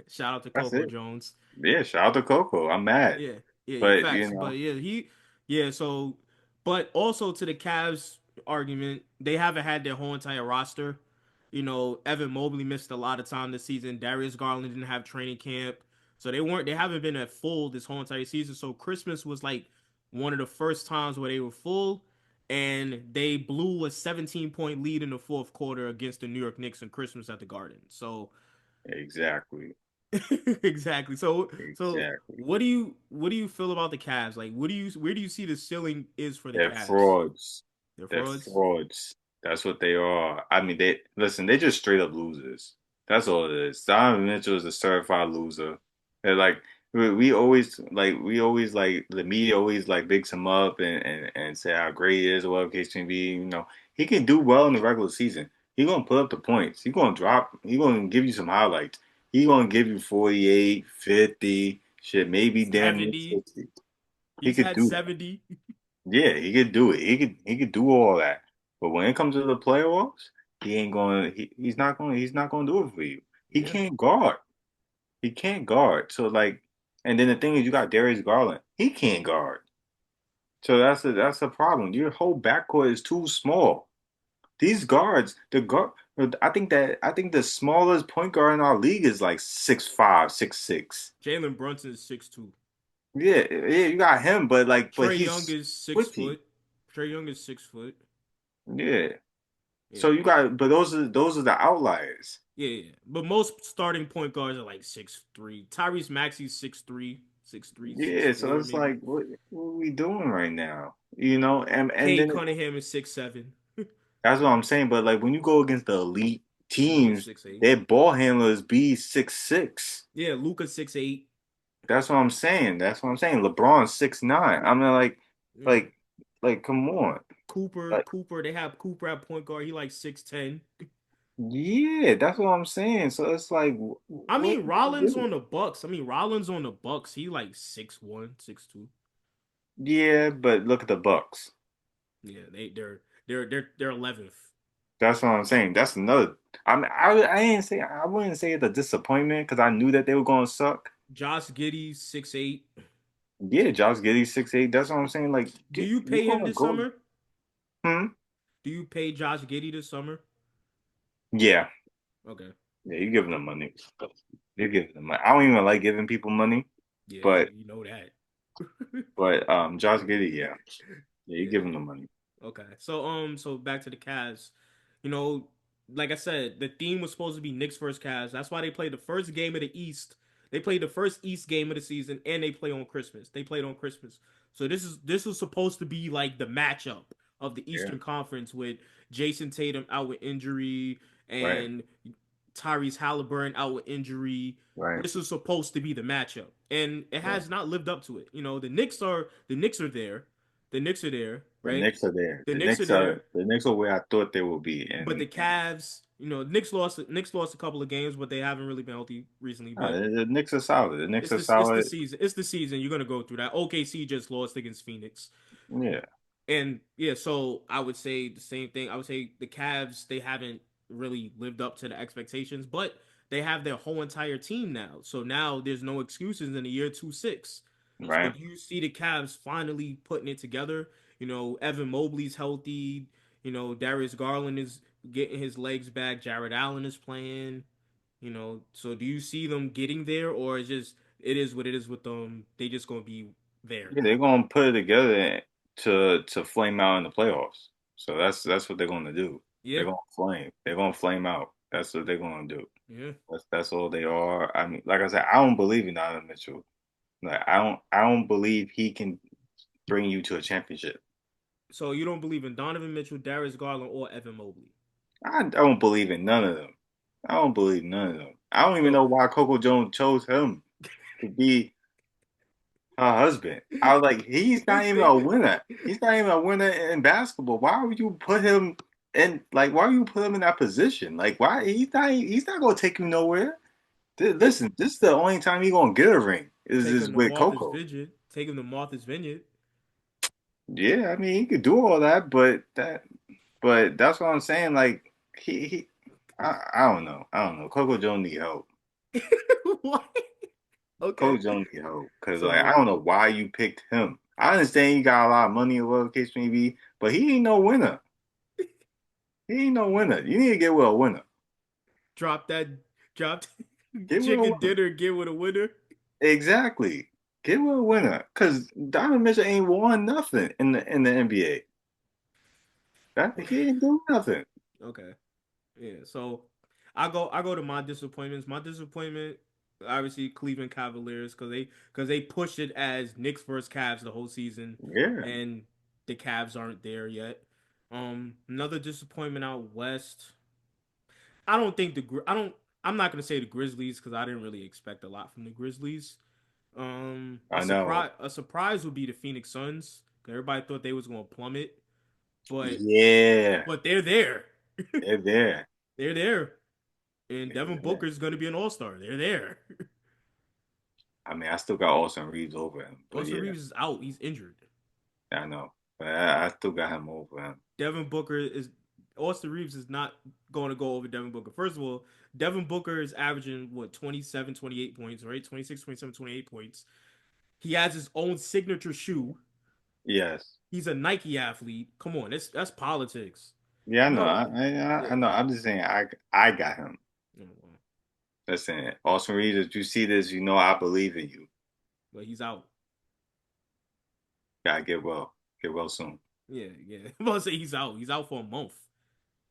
Shout out to That's Coco it. Jones. Yeah, shout out to Coco. I'm mad, Yeah, yeah, yeah. but Facts, but yeah, yeah. So, but also to the Cavs argument, they haven't had their whole entire roster. Evan Mobley missed a lot of time this season. Darius Garland didn't have training camp, so they haven't been at full this whole entire season. So Christmas was like one of the first times where they were full, and they blew a 17-point lead in the fourth quarter against the New York Knicks on Christmas at the Garden. So exactly, exactly. So exactly. what do you feel about the Cavs? Like where do you see the ceiling is for the They're Cavs? frauds. They're They're frauds. frauds. That's what they are. I mean, they listen. They just straight up losers. That's all it is. Donovan Mitchell is a certified loser. They're like we always like the media always like bigs him up and say how great he is or whatever case may be. He can do well in the regular season. He gonna put up the points. He gonna drop. He gonna give you some highlights. He gonna give you 48, 50, shit, maybe damn near 70. 60. He He's could had do that. 70. Yeah, he could do it. He could do all that. But when it comes to the playoffs, he ain't going. He's not going to do it for you. He Yeah. can't guard. He can't guard. So like, and then the thing is, you got Darius Garland. He can't guard. So that's a problem. Your whole backcourt is too small. These guards, the guard, I think the smallest point guard in our league is like 6'5", 6'6". Jalen Brunson is 6'2". Yeah, yeah, you got him, but Trey Young he's is 6 foot. twitchy. Trey Young is 6 foot. Yeah. So Yeah. you got, but those are the outliers, Yeah, yeah. But most starting point guards are like 6'3". Tyrese Maxey's 6'3", 6'3", six yeah. So four it's maybe. like, what are we doing right now? And Kate then Cunningham is 6'7". that's what I'm saying. But like when you go against the elite Luka teams, 6'8". their ball handlers be 6'6". Yeah, Luka 6'8". That's what I'm saying. That's what I'm saying. LeBron's 6'9". I mean, Yeah. like, come on. Like, Cooper. They have Cooper at point guard. He like 6'10". yeah, that's what I'm saying. So it's like, I what mean do you Rollins do? on the Bucks. I mean Rollins on the Bucks. He like 6'1", 6'2". Yeah, but look at the Bucks. Yeah, they're 11th. That's what I'm saying. That's another. I ain't say I wouldn't say it's a disappointment because I knew that they were going to suck. Josh Giddey 6'8". Yeah, Josh Giddey 6'8". That's what I'm saying. Like, Do you you pay him want to this go? summer? Hmm. Do you pay Josh Giddey this summer? Yeah, Okay. yeah. You giving them money. You're giving them money. I don't even like giving people money, Yeah, but you know that. Josh Giddey, yeah, yeah. You Yeah. giving them money, Okay. So back to the Cavs. You know, like I said, the theme was supposed to be Knicks versus Cavs. That's why they played the first game of the East. They played the first East game of the season, and they play on Christmas. They played on Christmas. So this was supposed to be like the matchup of the yeah, Eastern Conference with Jason Tatum out with injury right, and Tyrese Halliburton out with injury. right. This is supposed to be the matchup, and it Yeah. has not lived up to it. You know, the Knicks are there. The Knicks are there, The right? Knicks are there. The Knicks are there, The Knicks are where I thought they would be, but the and Cavs, Knicks lost a couple of games, but they haven't really been healthy recently. But the Knicks are solid. The Knicks it's are this it's the solid. season. It's the season. You're gonna go through that. OKC just lost against Phoenix. Yeah, And yeah, so I would say the same thing. I would say the Cavs, they haven't really lived up to the expectations, but they have their whole entire team now. So now there's no excuses in the year 2-6. So right. do you see the Cavs finally putting it together? You know, Evan Mobley's healthy. You know, Darius Garland is getting his legs back. Jared Allen is playing. You know, so do you see them getting there, or it is what it is with them? They just gonna be there. Yeah, they're gonna put it together to flame out in the playoffs. So that's what they're gonna do. They're Yeah, gonna flame. They're gonna flame out. That's what they're gonna do. yeah. That's all they are. I mean, like I said, I don't believe in Donovan Mitchell. Like I don't believe he can bring you to a championship. So you don't believe in Donovan Mitchell, Darius Garland, or Evan Mobley. I don't believe in none of them. I don't believe none of them. I don't even So know why Coco Jones chose him to be her husband. I was like, he's not even they a winner. He's not even a winner in basketball. Why would you put him in why would you put him in that position? Like why he's not gonna take you nowhere. Listen, this is the only time he's gonna get a ring take is him to with Martha's Coco. Vineyard. Take him to Martha's Vineyard. Yeah, I mean he could do all that, but that's what I'm saying. Like I don't know. I don't know. Coco Jones need help. What? Okay. Coach don't need help because like I So don't know why you picked him. I understand you got a lot of money or whatever the case may be, but he ain't no winner. He ain't no winner. You need to get with a winner. drop that, drop Get with a chicken winner. dinner. Get with a winner. Exactly. Get with a winner. Because Donovan Mitchell ain't won nothing in the NBA. That he ain't do nothing. Okay. Yeah. So I go to my disappointments. My disappointment, obviously Cleveland Cavaliers, because they pushed it as Knicks versus Cavs the whole season, Yeah, and the Cavs aren't there yet. Another disappointment out west. I don't think the I don't. I'm not gonna say the Grizzlies because I didn't really expect a lot from the Grizzlies. A I know. surprise would be the Phoenix Suns. 'Cause everybody thought they was gonna plummet, but Yeah, they're there. they're there. They're there, and They're Devin there. Booker is gonna be an All Star. They're there. I mean, I still got Austin Reeves over him, but Austin yeah, Reeves is out. He's injured. I know. But I still got him over him. Devin Booker is Austin Reeves is not going to go over Devin Booker. First of all, Devin Booker is averaging what 27, 28 points, right? 26, 27, 28 points. He has his own signature shoe. Yes. He's a Nike athlete. Come on, that's politics. Yeah, I know. No, I yeah. know. I'm just saying I got him. Oh, well, Listen, Austin Reeves, if you see this, you know I believe in you. but he's out. Gotta get well. Get well soon. Yeah, yeah. I'm about to say he's out. He's out for a month.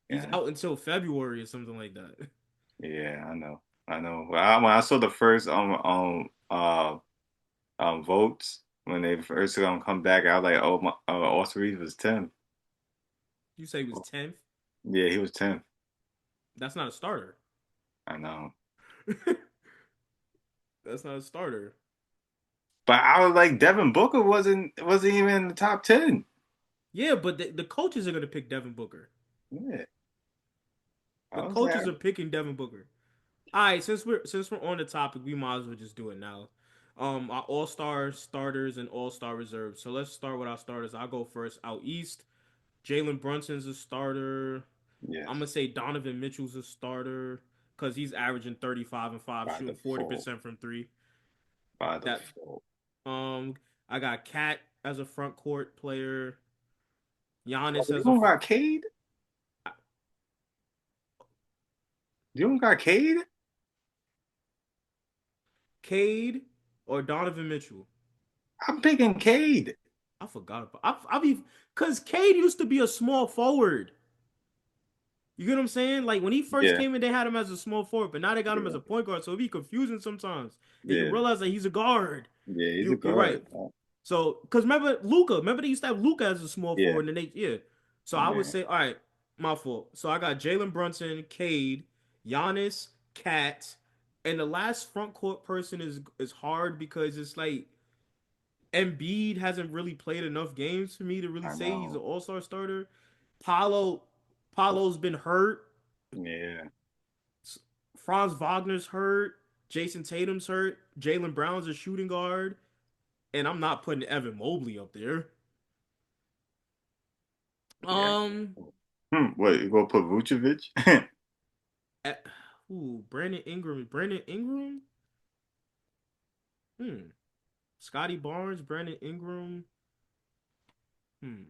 He's Yeah. out until February or something like that. Yeah, I know. I know. When I saw the first votes when they first come back, I was like, oh my, Austin Reeves was 10th. You say he was 10th? Yeah, he was 10th. That's not a starter. I know. That's not a starter. But I was like, Devin Booker wasn't even in the top 10. Yeah, but the coaches are gonna pick Devin Booker. Yeah. The I was like, coaches are picking Devin Booker. All right, since we're on the topic, we might as well just do it now. Our All Star starters and All Star reserves. So let's start with our starters. I'll go first. Out East, Jalen Brunson's a starter. I'm yes, gonna say Donovan Mitchell's a starter because he's averaging 35 and five, by shooting default. 40% from three. By That default. um, I got Cat as a front court player. Oh, Giannis you as a don't got Cade? You don't got Cade? Cade or Donovan Mitchell. I'm picking Cade. I forgot about. I've even because Cade used to be a small forward. You get what I'm saying? Like when he first Yeah, came in, they had him as a small forward, but now they got him as yeah, a point guard, so it'd be confusing sometimes. And you yeah, realize that he's a guard. yeah. He's a You're right. guard. So because remember Luca, remember they used to have Luca as a small Yeah, forward, and they yeah. So I would yeah. say, all right, my fault. So I got Jalen Brunson, Cade, Giannis, Cat, and the last front court person is hard because it's like Embiid hasn't really played enough games for me to really I say he's an know. all-star starter. Paulo Paulo's been hurt. Yeah, Franz Wagner's hurt. Jason Tatum's hurt. Jalen Brown's a shooting guard. And I'm not putting Evan Mobley up there. yeah. Um What, you gonna put Vucevic? eh, Brandon Ingram. Brandon Ingram? Hmm. Scotty Barnes, Brandon Ingram. Hmm.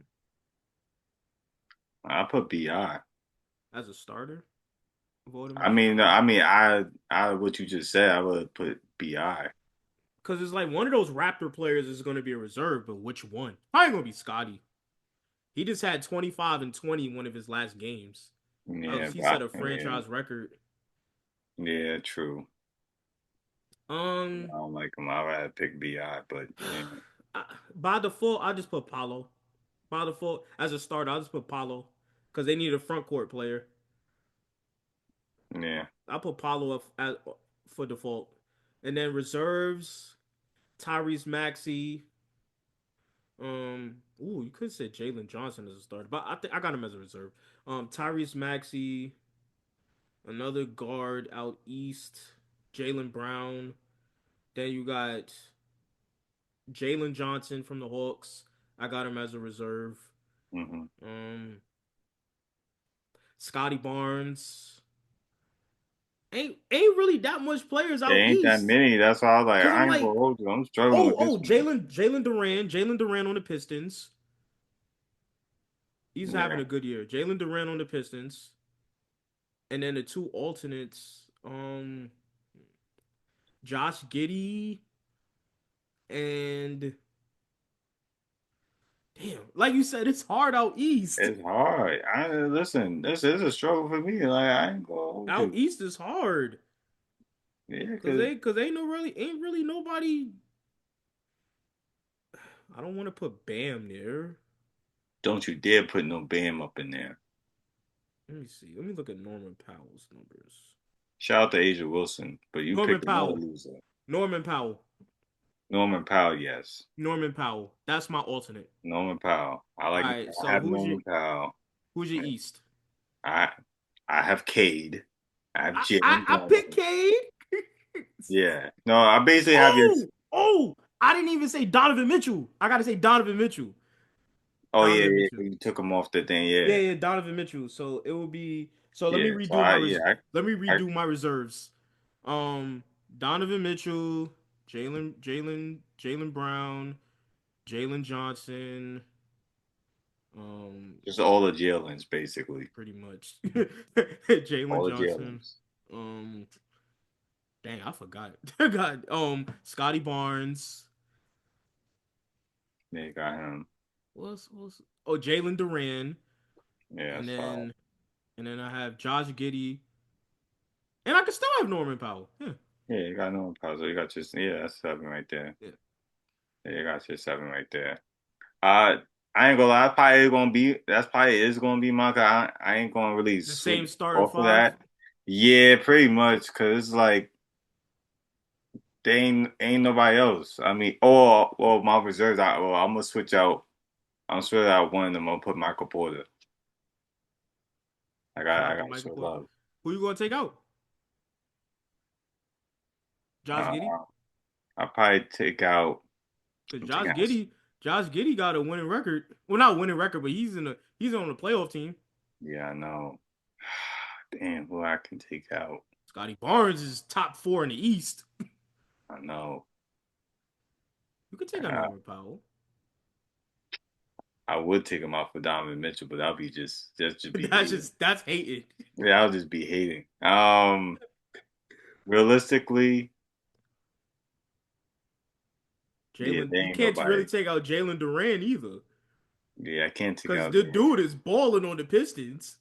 I put BI. As a starter, voting I Mike. mean, what you just said, I would put BI. Because it's like one of those Raptor players is going to be a reserve, but which one? Probably going to be Scotty. He just had 25 and 20 in one of his last games. Yeah, He set a yeah, franchise record. yeah, true. Um, I don't like him. I'd rather pick BI, but yeah, I, by default, I'll just put Paulo. By default, as a starter, I'll just put Paulo because they need a front court player. yeah. I'll put Paulo up for default, and then reserves Tyrese Maxey. You could say Jalen Johnson as a starter, but I think I got him as a reserve. Tyrese Maxey, another guard out east, Jalen Brown. Then you got Jalen Johnson from the Hawks. I got him as a reserve. Hmm. Um, Scotty Barnes. Ain't really that much players It out ain't that east. many. That's why I was like, Cause I'm I ain't gonna like, hold you. I'm struggling with this one. Jalen Duran on the Pistons. He's having Yeah. a good year. Jalen Duran on the Pistons, and then the two alternates, Josh Giddey and damn, like you said, it's hard out east. It's hard. I listen. This is a struggle for me. Like I ain't gonna hold Out you. east is hard Yeah, because cause ain't really nobody. I don't want to put Bam there. don't you dare put no Bam up in there. Let me see. Let me look at Norman Powell's numbers. Shout out to Asia Wilson, but you Norman picked another Powell. loser. Norman Powell. Norman Powell, yes. Norman Powell. That's my alternate. Norman Powell. I All like. right. I So have Norman Powell. who's your East? I I have Cade. I have I Jalen picked Johnson. Cade. Yeah. No, I basically have your Who? Oh, I didn't even say Donovan Mitchell. I gotta say Donovan Mitchell. Oh yeah, Donovan yeah, Mitchell. you took him off the thing. Yeah, Yeah, yeah, Donovan Mitchell. So it will be. So let me yeah. So redo I my yeah let me I redo my reserves. Um, Donovan Mitchell, Jalen Brown, Jalen Johnson. Um, just all the Jalen's basically. pretty much. Jalen All the Johnson. Jalen's. Um, dang, I forgot. I got Scotty Barnes. They got him. What's oh Jalen Duran, Yeah, and that's fine. then I have Josh Giddey, and I can still have Norman Powell. Yeah, Yeah, you got no puzzle. You got just yeah, that's seven right there. yeah. Yeah, you got your seven right there. Uh, I ain't gonna lie. That's probably is gonna be my guy. I ain't gonna really The same switch starting off of five. that. Yeah, pretty much. Cause it's like they ain't nobody else. I mean, or my reserves. I'm gonna switch out. I'm switch out one of them. I'm gonna put Michael Porter. So I I put got Michael show Porter. love. Who you gonna take out? Josh Uh, Giddey. I probably take out. Because I'm taking out. Josh Giddey got a winning record. Well, not winning record, but he's on the playoff team. Yeah, I know. Damn, who I can take out. Scotty Barnes is top four in the East. I know. You could take out Uh, Norman Powell. I would take him out for Donovan Mitchell, but that'll be just be hating. That's hated. Yeah, I'll just be hating. Realistically, yeah, Jalen, there you ain't can't really nobody. take out Jalen Duran either, Yeah, I can't take because out the Durant. dude is balling on the Pistons.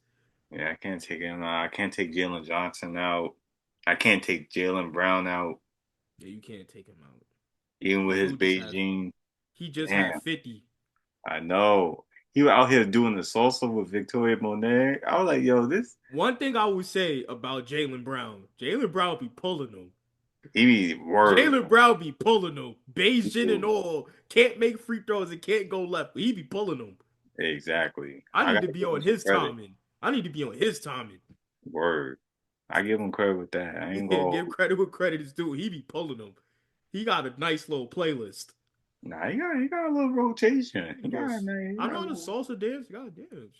Yeah, I can't take him out. I can't take Jalen Johnson out. I can't take Jalen Brown out, Yeah, you can't take him out. even The with his dude just had Beijing. he just had Damn, 50. I know. He was out here doing the salsa with Victoria Monet. I was like, yo, this One thing I would say about Jalen Brown be pulling them. he be word. Jalen Brown be pulling them. He Beijing and do. all. Can't make free throws and can't go left. But he be pulling them. Exactly. I I need to gotta be give him on some his credit. timing. I need to be on his timing. Word. I give him credit with that. I ain't Yeah, give gonna. credit what credit is due. He be pulling them. He got a nice little playlist. Nah, he got a little rotation. He got Yes. man, he I got a know the little, salsa dance. God damn.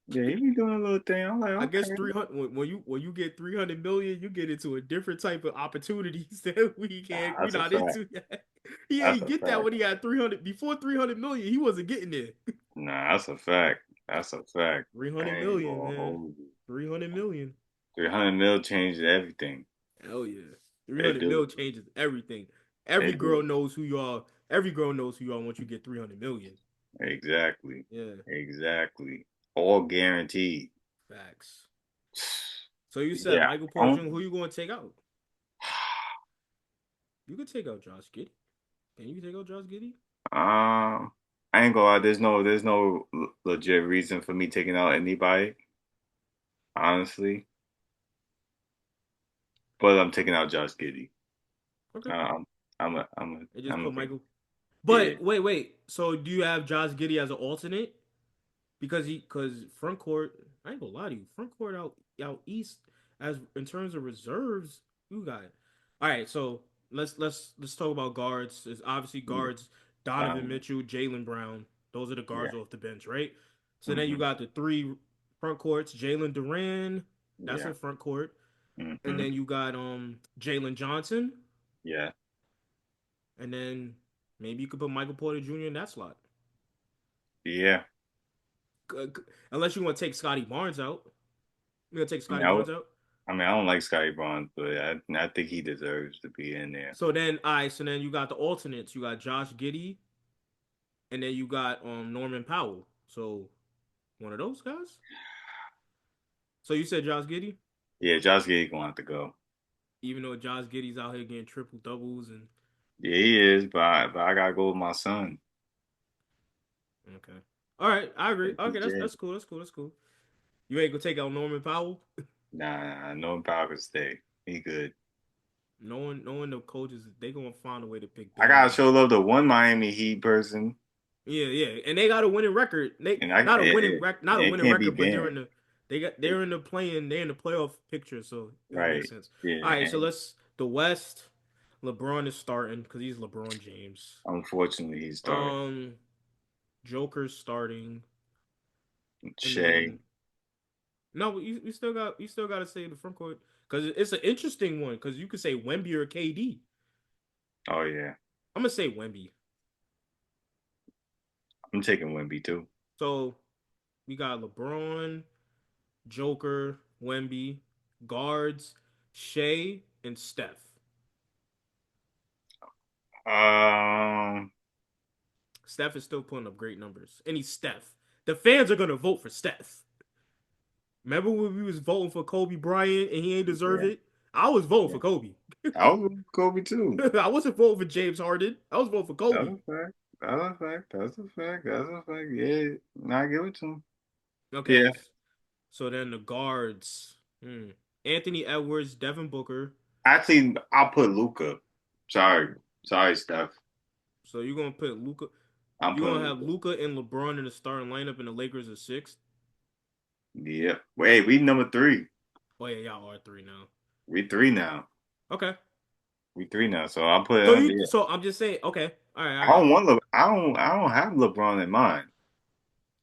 yeah, he be doing a little thing. I'm like, I guess okay, 300 when you get 300 million, you get into a different type of opportunities that nah, we that's a not fact. into yet. He That's ain't a get that fact. when he had 300 before 300 million. He wasn't getting there. Nah, that's a fact. That's a fact. I 300 ain't million, gonna man. hold you. 300 million. 300 mil changes everything. Hell yeah. It 300 do. mil changes everything. Every It do. girl knows who you are. Every girl knows who you are once you get 300 million. Exactly. Yeah, Exactly. All guaranteed. facts. So you said Yeah. Michael Porter Um, Jr., who you going to take out? You could take out Josh Giddey. Can you take out Josh Giddey? I ain't gonna lie. There's no legit reason for me taking out anybody, honestly. But I'm taking out Josh Giddey. Okay. Um, They just I'm a put take. Michael. Yeah, But wait. So do you have Josh Giddey as an alternate? Because front court, I ain't gonna lie to you, front court out east as in terms of reserves, you got it. All right, so let's talk about guards. There's obviously yeah, guards: Donovan Mitchell, Jalen Brown. Those are the yeah. guards off the bench, right? So then you Hmm. got the three front courts: Jalen Duran, that's Yeah. a front court, and Hmm. then you got Jalen Johnson, Yeah. and then maybe you could put Michael Porter Jr. in that slot. Yeah. Unless you want to take Scotty Barnes out. You gonna take I mean, Scotty Barnes out? I don't like Scotty Barnes, but I think he deserves to be in there. So then, all right. So then you got the alternates. You got Josh Giddey, and then you got Norman Powell. So one of those guys. So you said Josh Giddey, Yeah, Josh Giddey gonna have to go. even though Josh Giddey's out here getting triple doubles and Yeah, he is, but I gotta go with my son, okay. All right, I agree. Okay, PJ. that's cool. That's cool. That's cool. You ain't gonna take out Norman Powell, Nah, no power can stay. He good. knowing the coaches, they gonna find a way to pick I gotta big. show love to one Miami Heat person, Yeah, yeah, and they got a winning record. They and not a it winning can't be record, but banned. they're in the playing, they're in the playoff picture, so it would make Right. sense. Yeah, All right, so and let's the West. LeBron is starting because he's LeBron James. Unfortunately, he's starting. Um, Joker's starting, and Shea. then no, you still got to say the front court because it's an interesting one because you could say Wemby or KD. Oh yeah, I'm gonna say Wemby. I'm taking Wemby too. So we got LeBron, Joker, Wemby, guards, Shea, and Steph. Um, Steph is still putting up great numbers, and he's Steph. The fans are gonna vote for Steph. Remember when we was voting for Kobe Bryant and he ain't deserve yeah, it? I was voting yeah. for Kobe. I was with Kobe too. I wasn't voting for James Harden. I was voting for That's Kobe. a fact. That's a fact. That's a fact. That's a fact. Yeah, nah, I give it to him. Yeah, Okay, so then the guards. Anthony Edwards, Devin Booker. actually, I'll put Luca. Sorry, sorry, Steph. So you're gonna put Luca. I'm You're putting gonna have Luca. Luca and LeBron in the starting lineup, and the Lakers are sixth. Yeah. Wait, we number three. Oh yeah, y'all are three now. We three now. Okay. We three now. So I'll put. So you. Yeah. So I'm just saying. Okay. All right. I I got don't you. want. I don't. I don't have LeBron in mind.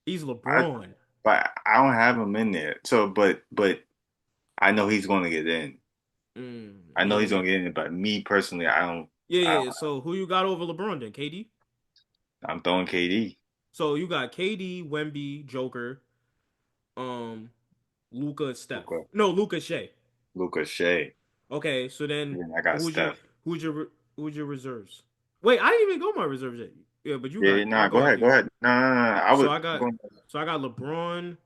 He's I. LeBron. But I don't have him in there. So, but I know he's going to get in. I know Yeah. he's Yeah. going to get in. But me personally, I don't. Yeah. I Yeah. don't. So who you got over LeBron then? KD. I'm throwing KD. So you got KD, Wemby, Joker, um, Luca, Steph. Luca. No, Luca, Shea. Luca Shea. Okay. So then And I got who's your Steph. who's your who's your reserves? Wait, I didn't even go my reserves yet. Yeah, but you got. Yeah. I'll Nah. Go go ahead. after Go you. ahead. No. No. No. I So would. I got. Go. So I got LeBron.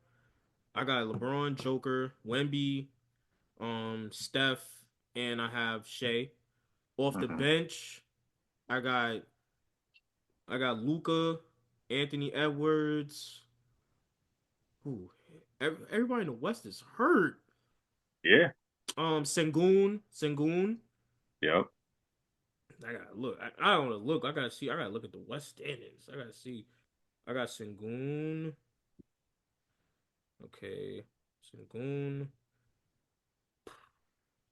I got LeBron, Joker, Wemby, Steph, and I have Shea. Off the Hmm. bench, I got Luca, Anthony Edwards. Ooh, everybody in the West is hurt. Yeah. Sengun. Yep. I gotta look. I don't want to look. I gotta see. I gotta look at the West standings. I gotta see. I got Sengun. Okay, Sengun.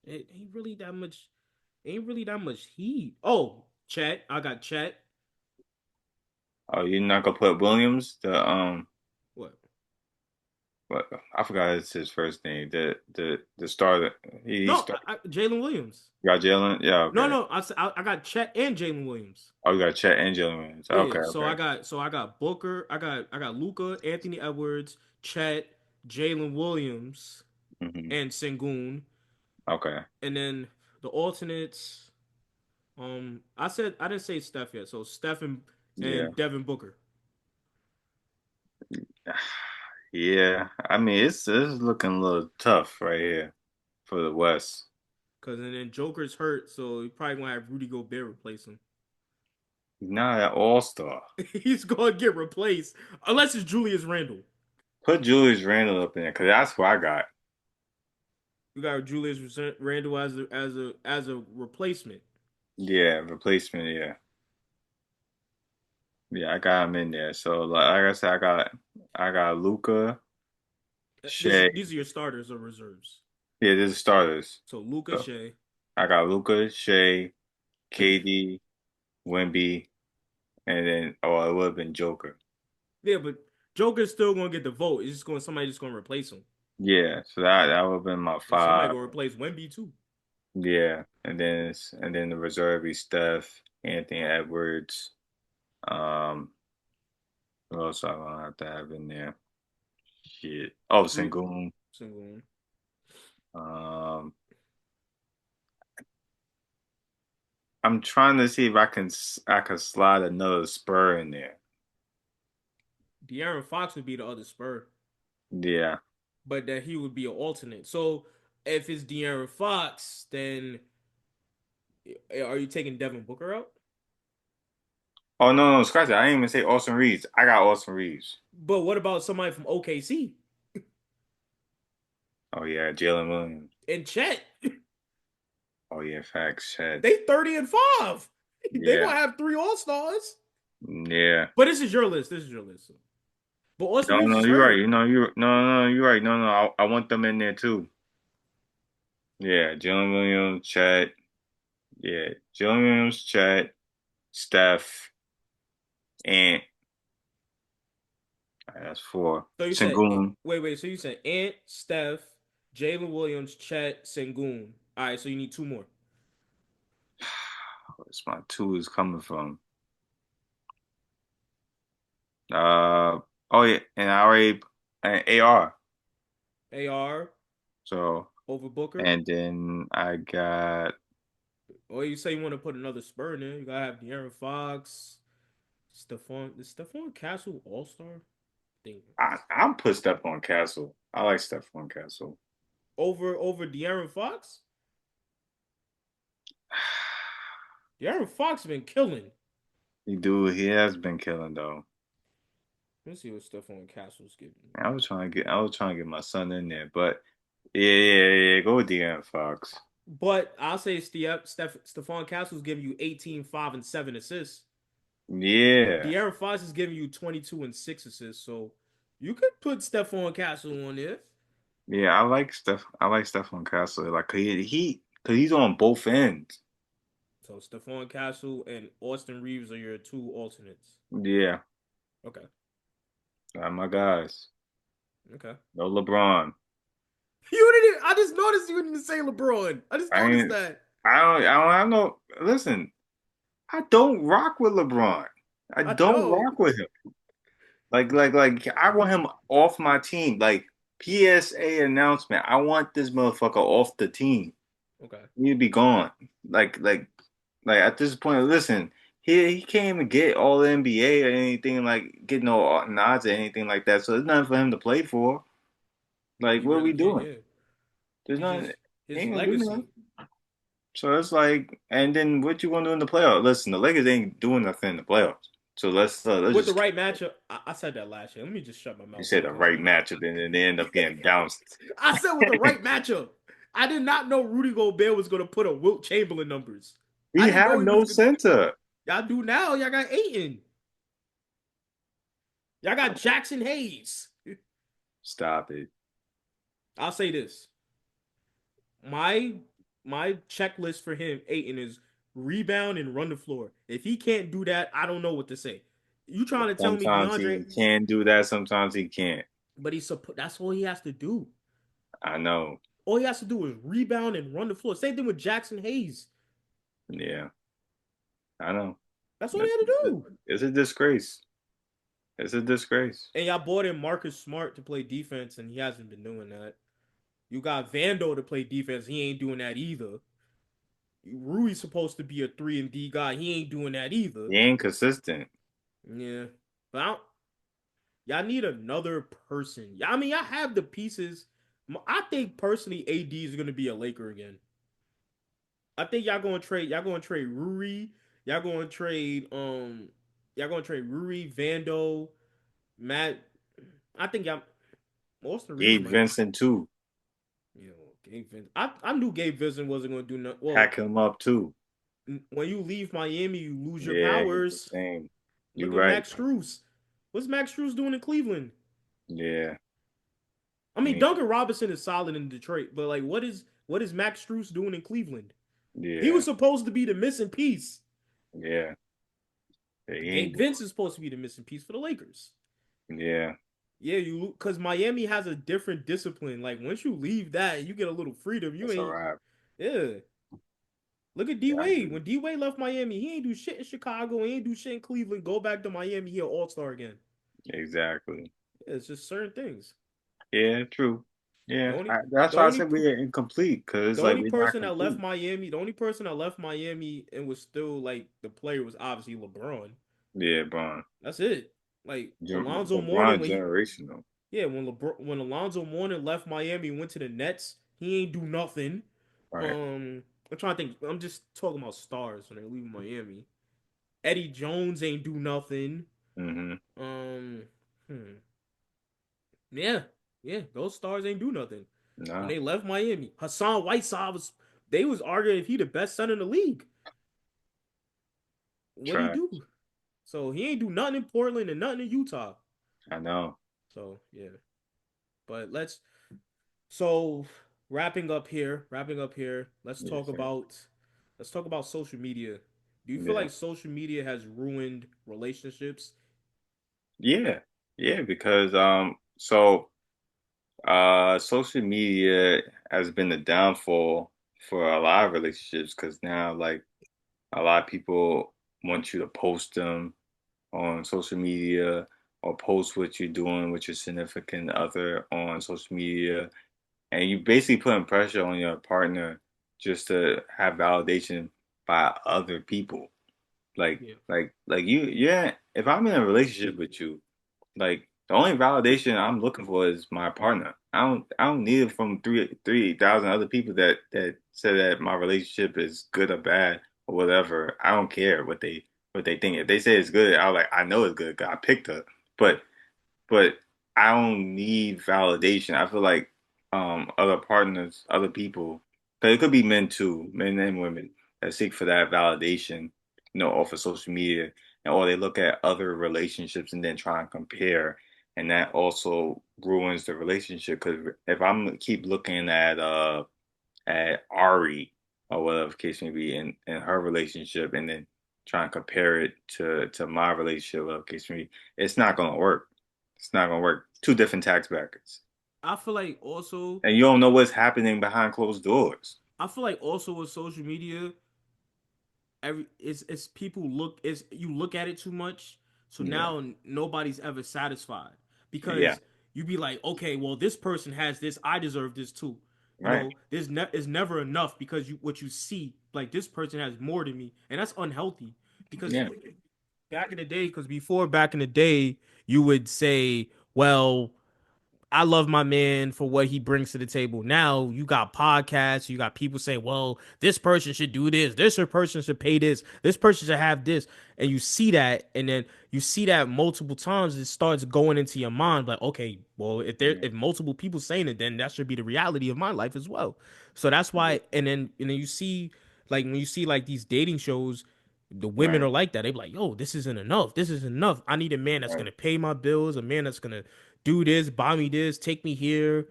It ain't really that much. Ain't really that much heat. Oh, Chet. I got Chet. Oh, you're not gonna put Williams? What? What I forgot his first name. The starter. He No, started. Jalen Williams. You got Jalen. Yeah. No, Okay. no. I got Chet and Jalen Williams. Oh, you got Chet and Jalen Williams. Yeah. Okay. Okay. So I got Booker. I got Luca, Anthony Edwards, Chet, Jalen Williams, Hmm. and Sengun. Okay. And then the alternates. I said I didn't say Steph yet. So Steph Yeah. and Devin Booker. Yeah. I mean, it's looking a little tough right here for the West. Cause and then Joker's hurt, so you probably gonna have Rudy Gobert replace him. He's not an all-star. He's gonna get replaced unless it's Julius Randle. Put Julius Randle up in there because that's who I got. You got Julius Randle as a replacement. Yeah, replacement. Yeah. Yeah, I got him in there. So like I said, I got Luca, Shea. These are your starters or reserves. Yeah, this is starters. So Luca So Shea. I got Luca, Shea, KD, Wemby, and then it would have been Joker. Yeah, but Joker's still gonna get the vote. It's just going somebody just gonna replace him. Yeah, so that would have been my And somebody five. gonna replace Wemby too. Yeah, and then the reserve is Steph, Anthony Edwards. Um, who else I gonna have to have in there? Shit. Oh, Who Sengun. single one? Um, I'm trying to see if I can slide another Spur in there. De'Aaron Fox would be the other Spur, Yeah. but that he would be an alternate. So if it's De'Aaron Fox, then are you taking Devin Booker out? Oh no, no, scratch that. I didn't even say Austin Reeves. I got Austin Reeves. But what about somebody from OKC Oh yeah, Jalen Williams. and Chet? Oh yeah, facts. Chad. They 30-5. They Yeah, gonna have three All Stars. yeah. But this is your list. This is your list. But Austin No, Reeves no, is you're right. hurt. You no, no, you're right. No, no, I want them in there too. Yeah, Jalen Williams, Chad. Yeah, Jalen Williams, Chet, Steph, and that's four. So you said Sengun. wait. So you said Ant, Steph, Jalen Williams, Chet, Sengun. All right, so you need two more. Where's my two is coming from? Uh oh yeah, and I already and AR. AR So over Booker. and then I got Or you say you want to put another spur in there. You gotta have De'Aaron Fox, Stephon. Is Stephon Castle All Star? Thing I'm put Steph on Castle. I like Steph on Castle. over De'Aaron Fox. De'Aaron Fox been killing. He has been killing though. Let's see what Stephon Castle's giving you. I was trying to get my son in there, but yeah. Go with De'Aaron Fox. But I'll say Stephon Castle's giving you 18, 5, and 7 assists. Yeah, De'Aaron Fox is giving you 22 and 6 assists. So you could put Stephon Castle on there. yeah. I like Steph. I like Steph on Castle. Like cause he's on both ends. So Stephon Castle and Austin Reeves are your two alternates. Yeah, Okay. my guys. Okay. No LeBron. You didn't. I just noticed you didn't say LeBron. I just I noticed ain't. that. I don't have no. Listen, I don't rock with LeBron. I I don't know. rock with him. Like, I want him off my team. Like, PSA announcement. I want this motherfucker off the team. Okay. He need to be gone. Like, like, like at this point, listen, he can't even get all NBA or anything like get no nods or anything like that. So there's nothing for him to play for. Like, He what are really we can't. doing? Yeah. There's He's nothing. just He his ain't gonna do nothing. legacy. So it's like, and then what you gonna do in the playoffs? Listen, the Lakers ain't doing nothing in the playoffs. So let's With the just right matchup, I said that last year. Let me just shut my you mouth say real the quick. right matchup, and then they end up getting bounced. I said with the right matchup. I did not know Rudy Gobert was going to put up Wilt Chamberlain numbers. I We didn't know have he no was going to. center. Y'all do now. Y'all got Aiton. Y'all got Jackson Hayes. Stop it. I'll say this. My my checklist for him, Aiton, is rebound and run the floor. If he can't do that, I don't know what to say. You trying to tell me Sometimes DeAndre? he can do that. Sometimes he can't. But that's all he has to do. I know. All he has to do is rebound and run the floor. Same thing with Jackson Hayes. Yeah, I know. That's all he It's, had to do. it's a disgrace. It's a disgrace. And y'all bought in Marcus Smart to play defense, and he hasn't been doing that. You got Vando to play defense. He ain't doing that either. Rui's supposed to be a 3 and D guy. He ain't doing that either. He ain't consistent. Yeah. But y'all need another person. I mean, y'all have the pieces. I think personally, AD is gonna be a Laker again. I think y'all gonna trade. Y'all gonna trade Rui. Y'all gonna trade. Y'all gonna trade Rui, Vando, Matt. I think y'all. Austin Reeves Gabe might. Vincent too. You know, Gabe Vincent. I knew Gabe Vincent wasn't gonna do nothing. Well, Hack him up too. when you leave Miami, you lose your Yeah, he's the powers. same. You Look at right. Max Strus. What's Max Strus doing in Cleveland? Yeah. I mean, Duncan Robinson is solid in Detroit, but like, what is Max Strus doing in Cleveland? He Yeah. was supposed to be the missing piece. Yeah. He ain't Gabe doing. Vince is supposed to be the missing piece for the Lakers. Yeah. Yeah, you because Miami has a different discipline. Like once you leave that, you get a little freedom. You That's a ain't. wrap. Yeah. Look at D Yeah, I Wade. agree. When D Wade left Miami, he ain't do shit in Chicago. He ain't do shit in Cleveland. Go back to Miami, he an All Star again. Exactly. Yeah, it's just certain things. Yeah, true. The Yeah, only that's the why I only said we're incomplete because the like only we're not person that left complete. Miami, the only person that left Miami and was still like the player was obviously LeBron. Yeah, Bron. That's it. Like Alonzo Mourning LeBron when he generational. yeah when Alonzo Mourning left Miami and went to the Nets, he ain't do nothing. Right. I'm trying to think. I'm just talking about stars when they're leaving Miami. Eddie Jones ain't do nothing. Mm-hmm. Um, hmm. Yeah, yeah, those stars ain't do nothing when No, they left Miami. Hassan Whiteside was they was arguing if he the best center in the league. What'd he trash. do? So he ain't do nothing in Portland and nothing in Utah. I know. So yeah, but so wrapping up here. Let's talk Yes, sir. about. let's talk about social media. Do you feel Yeah. like social media has ruined relationships? Yeah. Yeah, because social media has been the downfall for a lot of relationships because now like a lot of people want you to post them on social media or post what you're doing with your significant other on social media. And you basically putting pressure on your partner just to have validation by other people. Yeah, Like you, yeah. If I'm in a relationship with you, like the only validation I'm looking for is my partner. I don't need it from 3,000 other people that say that my relationship is good or bad or whatever. I don't care what they think. If they say it's good, I know it's good 'cause I picked her. But but I don't need validation. I feel like other partners, other people, because it could be men too, men and women that seek for that validation, off of social media, and or they look at other relationships and then try and compare, and that also ruins the relationship. Because if I'm keep looking at Ari or whatever the case may be in her relationship and then try and compare it to my relationship, whatever the case may be, it's not gonna work. It's not gonna work. Two different tax brackets. I feel like also, And you don't know what's happening behind closed doors. I feel like also with social media, it's people look it's you look at it too much, so Yeah. now nobody's ever satisfied Yeah. because you be like, okay, well this person has this, I deserve this too. You Right. know, is never enough because you what you see like this person has more than me, and that's unhealthy because Yeah. back in the day, because before back in the day, you would say, well, I love my man for what he brings to the table. Now you got podcasts, you got people saying, well, this person should do this person should pay this person should have this. And you see that, and then you see that multiple times, it starts going into your mind, like, okay, well, Yeah. if multiple people saying it, then that should be the reality of my life as well. So that's Yeah. why, and then you see like when you see like these dating shows, the women Right. are like that. They be like, yo, this isn't enough. This isn't enough. I need a man that's Right. gonna pay my bills, a man that's gonna do this, buy me this, take me here.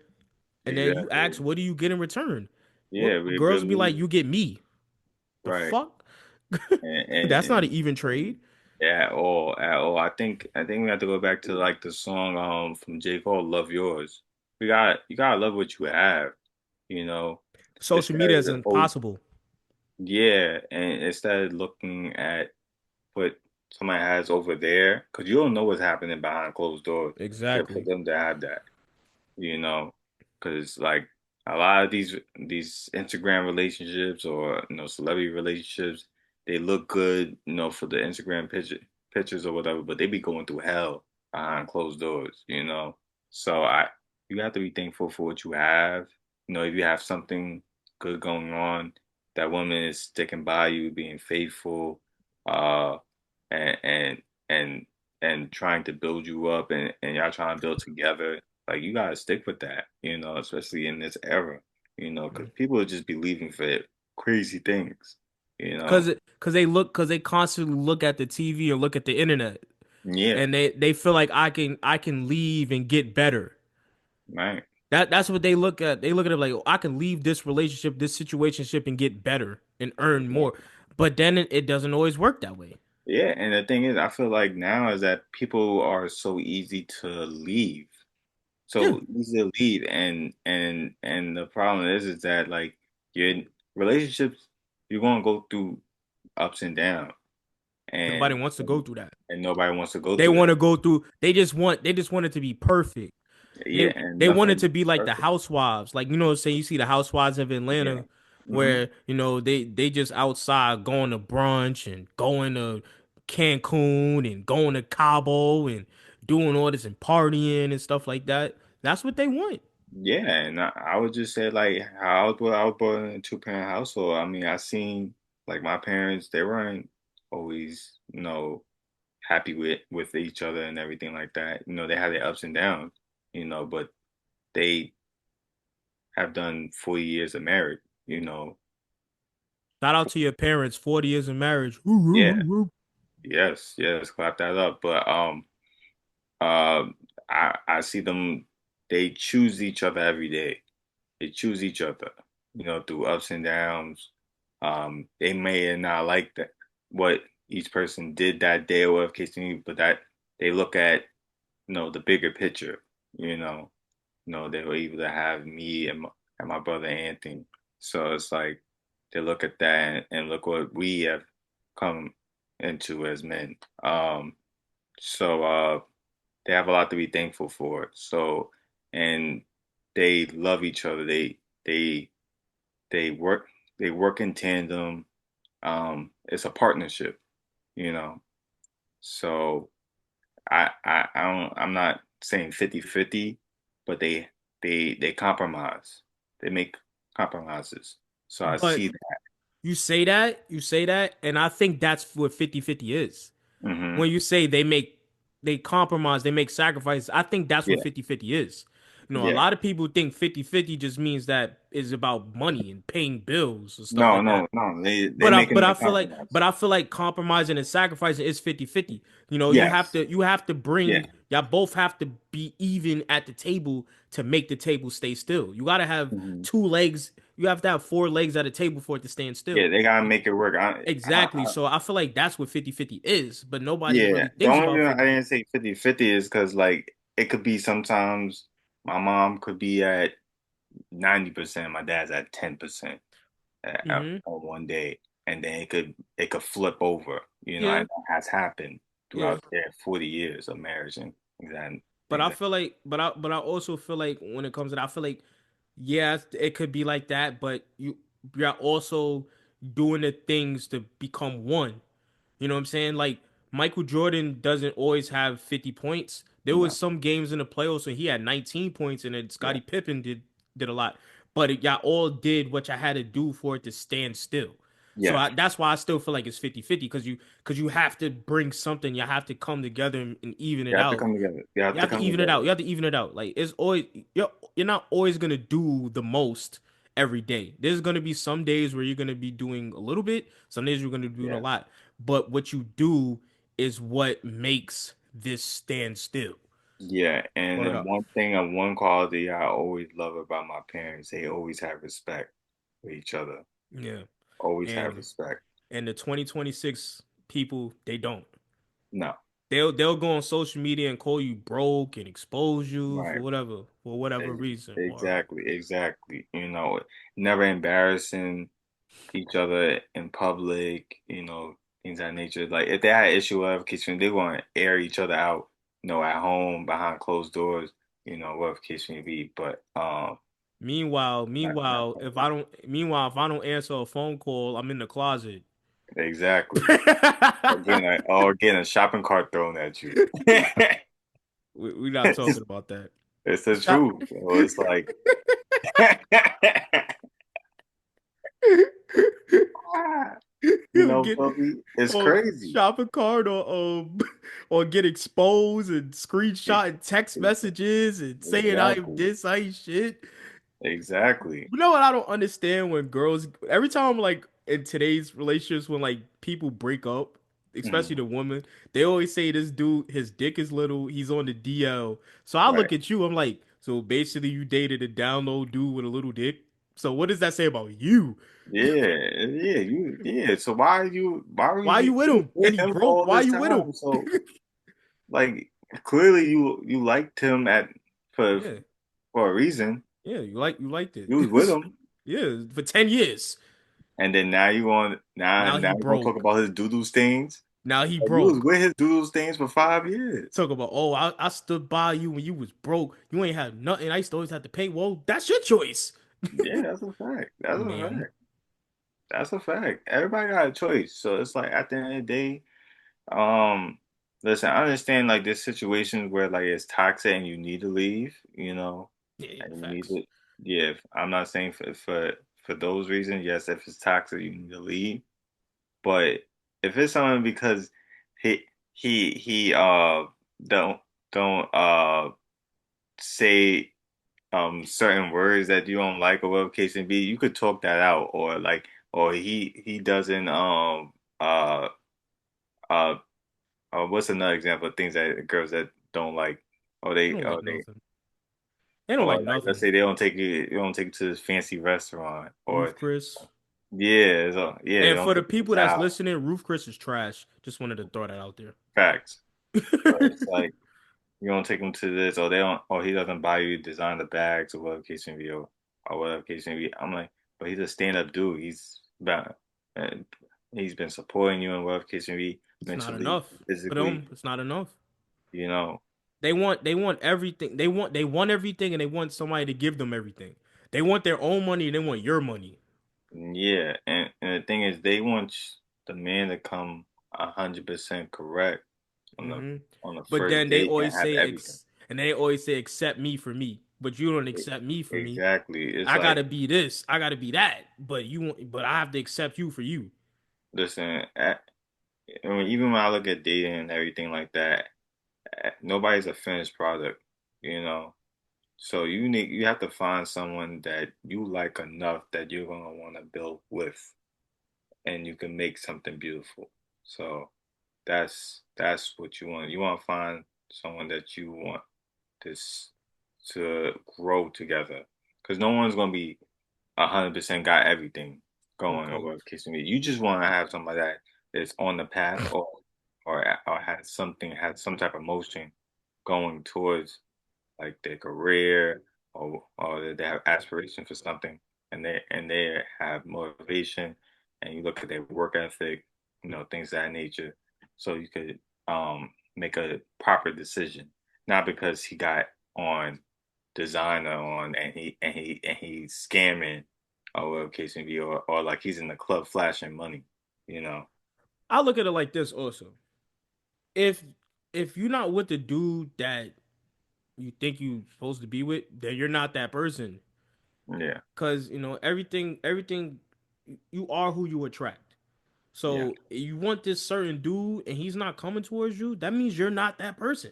And then you ask, Exactly. what do you get in return? Yeah, What we girls will be like, believe. you get me. The Right. fuck? And That's not an and, even and trade. at all, at all. I think we have to go back to like the song from J. Cole, Love Yours. You gotta love what you have, you know. Social Instead media is of oh impossible. yeah, and instead of looking at what somebody has over there, because you don't know what's happening behind closed doors. For Exactly. them to have that, you know, because like a lot of these Instagram relationships or celebrity relationships, they look good, for the Instagram pictures or whatever, but they be going through hell behind closed doors, you know. So you have to be thankful for what you have. If you have something good going on, that woman is sticking by you, being faithful, uh, and and and and trying to build you up, and y'all trying to build together, like you gotta stick with that, especially in this era, because people will just be leaving for crazy things, you know. Because they constantly look at the TV or look at the internet, Yeah, and they feel like I can leave and get better. right. That's what they look at. They look at it like, oh, I can leave this relationship, this situationship, and get better and earn more. Exactly. But then it doesn't always work that way. Yeah, and the thing is, I feel like now is that people are so easy to leave, Yeah, so easy to leave, and the problem is that like your relationships, you're gonna go through ups and downs, nobody and wants to go through that. and nobody wants to go They through want that. to go through. They just want it to be perfect. Yeah, and They want it nothing to be like the perfect. housewives. Like you know what I'm saying? You see the housewives of Yeah. Atlanta Hmm. where, they just outside going to brunch and going to Cancun and going to Cabo and doing all this and partying and stuff like that. That's what they want. Yeah, and I would just say like how I was born in a two-parent household. I mean, I seen like my parents, they weren't always, happy with each other and everything like that. They had their ups and downs, but they have done 40 years of marriage, you know. Shout out to your parents, 40 years of marriage. Yeah, yes, yes, clap that up. But uh, I see them. They choose each other every day. They choose each other, through ups and downs. They may not like that what each person did that day or whatever case may be, but that they look at, the bigger picture, you know. They were able to have me and my brother Anthony. So it's like they look at that and look what we have come into as men. So they have a lot to be thankful for. So and they love each other. They work in tandem. It's a partnership, you know. So I'm not saying 50-50, but they compromise. They make compromises. So I But see that. you say that, and I think that's what 50-50 is. Hmm. When you say they compromise, they make sacrifices, I think that's what Yeah, 50-50 is. A yeah. lot of people think 50-50 just means that is about money and paying bills and stuff No, like that. no, no. They making that compromise. But I feel like compromising and sacrificing is 50-50. Yes. You have to Yeah. bring y'all both have to be even at the table to make the table stay still. You got to have Hmm. two legs. You have to have four legs at a table for it to stand still. Yeah, they gotta make it work. Exactly. So I feel like that's what 50-50 is, but nobody Yeah. really The thinks only about reason I 50-50. didn't say 50-50 is because like it could be sometimes my mom could be at 90%, my dad's at 10%. Hmm. On one day, and then it could flip over. Yeah. And that has happened Yeah. throughout their 40 years of marriage and But things I like feel like, but I also feel like when it comes to that, I feel like, yeah, it could be like that, but you're also doing the things to become one. You know what I'm saying? Like Michael Jordan doesn't always have 50 points. There no, was some games in the playoffs when he had 19 points, and then yeah, Scottie Pippen did a lot. But y'all all did what y'all had to do for it to stand still. So yeah, that's why I still feel like it's 50-50 because you have to bring something. You have to come together and even you it have to out. come together. You have You to have to come even it out. together. You have to even it out. Like it's always you're not always gonna do the most every day. There's gonna be some days where you're gonna be doing a little bit. Some days you're gonna be doing a Yeah, lot. But what you do is what makes this stand still. yeah. And Word then up. one thing and one quality I always love about my parents, they always have respect for each other. Yeah. Always have And respect. the 2026 people, they don't. No, They'll go on social media and call you broke and expose you right. for whatever Ex- reason. Or Exactly, exactly. Never embarrassing each other in public, things of that nature. Like if they had an issue whatever case may be, they want to air each other out, at home behind closed doors, whatever case may be. But not public. Meanwhile, if I don't answer a phone call, I'm in the closet. Exactly. Or getting a shopping cart thrown at you. We're not talking about that. It's the Shop, truth. So it's like He'll get Bubby, it's or crazy. shopping cart or get exposed and Ex- screenshot text ex- messages and saying I am Exactly. this, I ain't shit. Exactly. You know what I don't understand when girls every time like in today's relationships when like people break up, especially Mhm. the woman, they always say this dude his dick is little, he's on the DL. So I Right. look at you, I'm like, so basically you dated a down low dude with a little dick. So what does that say about you? Yeah. So why are Why you you with him? And with he him for broke. all Why this you with him? time? So like clearly you liked him for Yeah, for a reason. yeah, you liked it. You was with him, Yeah, for 10 years. and then now you want now Now now he you gonna talk broke. about his doodle stains. Now he Like, you was broke. with his doodle stains for 5 years. Talk about, oh, I stood by you when you was broke. You ain't had nothing. I used to always have to pay. Well, that's your choice, Yeah, that's a fact. That's a ma'am. fact. That's a fact. Everybody got a choice. So it's like at the end of the day, Um, listen, I understand like there's situations where like it's toxic and you need to leave, Yeah, yeah, and you need facts. to, yeah, I'm not saying for those reasons, yes, if it's toxic, you need to leave. But if it's someone because he don't don't say certain words that you don't like or whatever case may be, you could talk that out or like or he doesn't uh uh what's another example of things that girls that don't like? Or They they, don't or like they, nothing. They don't or like like let's nothing. say they don't take you to this fancy restaurant, or Ruth Chris. Yeah, so yeah, And don't for the take it people that's out. listening, Roof Chris is trash. Just wanted to throw that out there. Facts. So it's like you don't take them to this, or they don't, or he doesn't buy you designer bags, or whatever case may be, or whatever case may be. I'm like, but he's a stand-up dude. Uh, he's been supporting you in whatever case may be, It's not mentally, enough for physically. them. It's not enough. You know, They want everything. They want everything, and they want somebody to give them everything. They want their own money, and they want your money. yeah. And the thing is, they want the man to come 100% correct on the Hmm. on the But first then they date and always have say everything. and they always say accept me for me. But you don't accept me for me. Exactly. It's I like, gotta be this. I gotta be that. But I have to accept you for you. listen, I mean, even when I look at dating and everything like that, nobody's a finished product, you know. So you have to find someone that you like enough that you're gonna want to build with, and you can make something beautiful. So that's what you want. You want to find someone that you want this to grow together, because no one's gonna be 100% got everything Of going or course. whatever case may be. You just want to have somebody that is on the path, or has some type of motion going towards like their career, or that they have aspiration for something, and they have motivation, and you look at their work ethic, things of that nature, so you could make a proper decision, not because he got on designer on, and he's scamming, or whatever case may be, or like he's in the club flashing money, you know. I look at it like this also. If if you're not with the dude that you think you supposed to be with, then you're not that person. Yeah, Cause everything you are who you attract. yeah, So you want this certain dude and he's not coming towards you, that means you're not that person.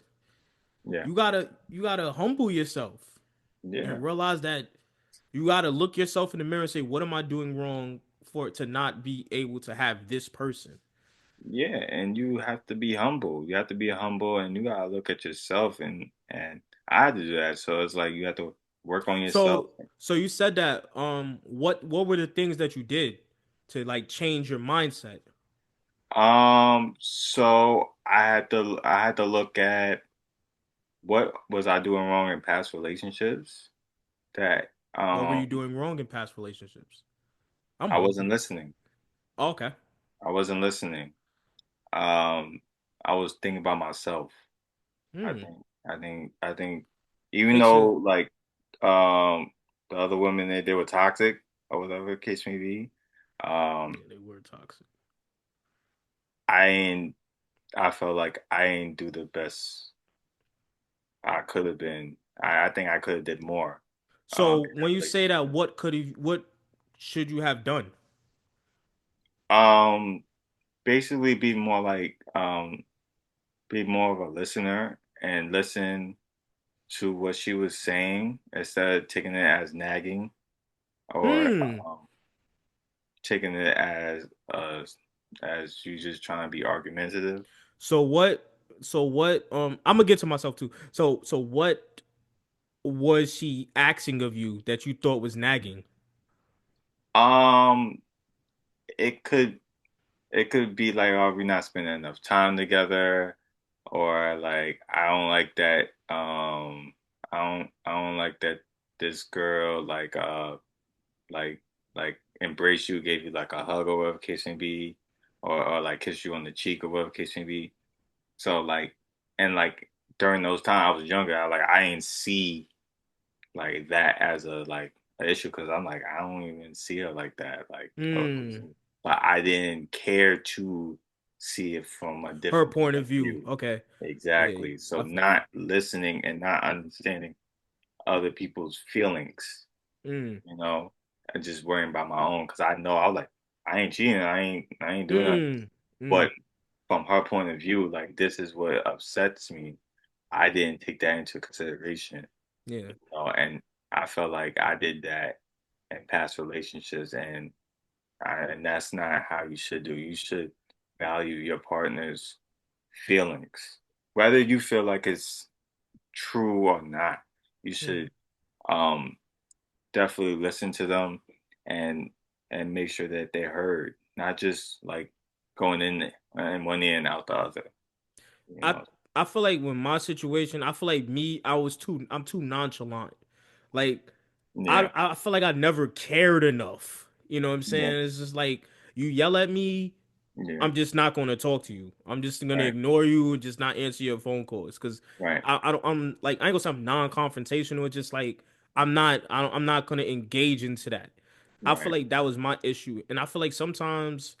yeah, You gotta humble yourself yeah. and realize that you gotta look yourself in the mirror and say, what am I doing wrong for it to not be able to have this person? Yeah, and you have to be humble. You have to be humble, and you gotta look at yourself, and I had to do that. So it's like you have to work on yourself. So you said that what were the things that you did to like change your mindset? So I had to look at what was I doing wrong in past relationships that What were you doing wrong in past relationships? I'm I humble. wasn't listening. Oh, okay. I wasn't listening. Um, I was thinking about myself. I Hmm. think I think even Takes though you. like the other women they were toxic or whatever the case may be, Yeah, um they were toxic. I ain't I felt like I ain't do the best I could have been. I think I could have did more So in when that you say that, relationship. what should you have done? Um Basically be more of a listener and listen to what she was saying instead of taking it as nagging, or Hmm. taking it as you just trying to be argumentative. So what? So what? I'm gonna get to myself too. So what was she asking of you that you thought was nagging? Um, it could be like, oh, we're not spending enough time together, or like I don't like that this girl like embrace you, gave you like a hug or whatever case may be, or like kiss you on the cheek or whatever case may be. So like, and like during those times I was younger, I ain't see like that as a issue, because I'm like, I don't even see her like that, like a Hmm. person. But I didn't care to see it from a Her different point point of of view. view. Okay. Yeah, Exactly. So I feel you. not listening and not understanding other people's feelings, Hmm. and just worrying about my own, because I know I was like, I ain't cheating, I ain't doing nothing. Hmm. Hmm. But from her point of view, like, this is what upsets me. I didn't take that into consideration, Yeah. and I felt like I did that in past relationships, and that's not how you should do. You should value your partner's feelings, whether you feel like it's true or not. You Yeah. should um definitely listen to them, and and make sure that they're heard, not just like going in and one ear and out the other, you I know. I feel like when my situation, I feel like me, I'm too nonchalant. Like Yeah, I feel like I never cared enough. You know what I'm yeah, saying? It's just like you yell at me, yeah, I'm just not going to talk to you. I'm just going to right, ignore you and just not answer your phone calls because right, I don't. I'm like I ain't gonna say I'm non-confrontational. It's just like I'm not going to engage into that. I feel right. like that was my issue, and I feel like sometimes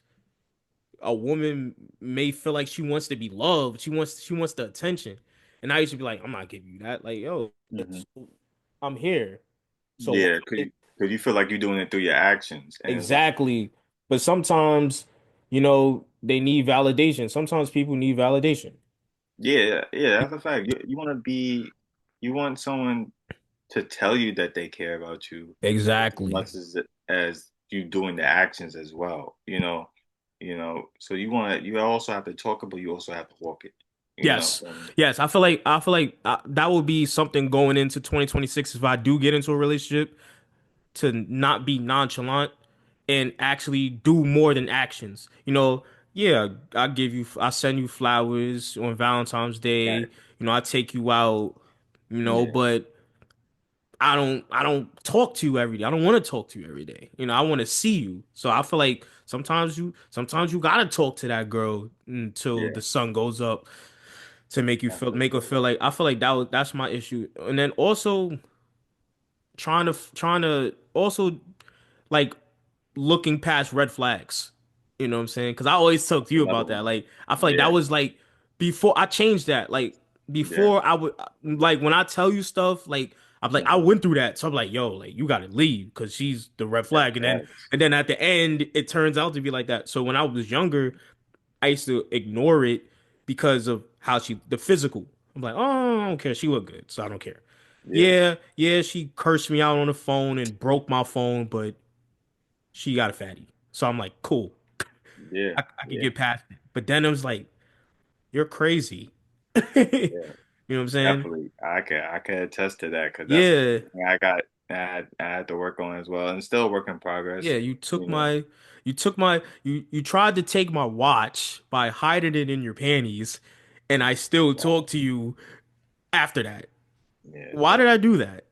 a woman may feel like she wants to be loved. She wants the attention, and I used to be like, I'm not giving you that. Like, yo, Hmm. I'm here. So Yeah, cause you feel like you're doing it through your actions, and it's like, exactly. But sometimes, you know, they need validation. Sometimes people need validation. yeah, yeah, that's a fact. You want to be, you want someone to tell you that they care about you just as Exactly. much as you doing the actions as well. So you also have to talk it, but you also have to walk it. You know, Yes. so, Yes. I feel like that would be something going into 2026 if I do get into a relationship to not be nonchalant and actually do more than actions. You know, yeah, I send you flowers on Valentine's Day. right, You know, I take you out, you know, yeah, but I don't talk to you every day. I don't want to talk to you every day. You know, I want to see you. So I feel like sometimes you gotta talk to that girl until yeah, the sun goes up to that's for make her sure. feel like I feel like that's my issue. And then also trying to also like looking past red flags. You know what I'm saying? Because I always talk to That's you another about that. one. Like I feel like that Yeah, was like before I changed that. Like yeah, before I would like when I tell you stuff, like I'm like I hmm, went through that, so I'm like, yo, like you gotta leave because she's the red that's flag, facts. and then at the end it turns out to be like that. So when I was younger, I used to ignore it because of how the physical. I'm like, oh, I don't care. She looked good, so I don't care. Yeah, Yeah, yeah, she cursed me out on the phone and broke my phone, but she got a fatty. So I'm like, cool. yeah, I could yeah, get past it. But then it was like, you're crazy. You yeah. know what I'm saying? Definitely, I can attest to that because that's Yeah. something I had to work on as well, and still work in Yeah, progress. You know, you tried to take my watch by hiding it in your panties, and I still wow. talk to you after that. Yeah, Why did I do that?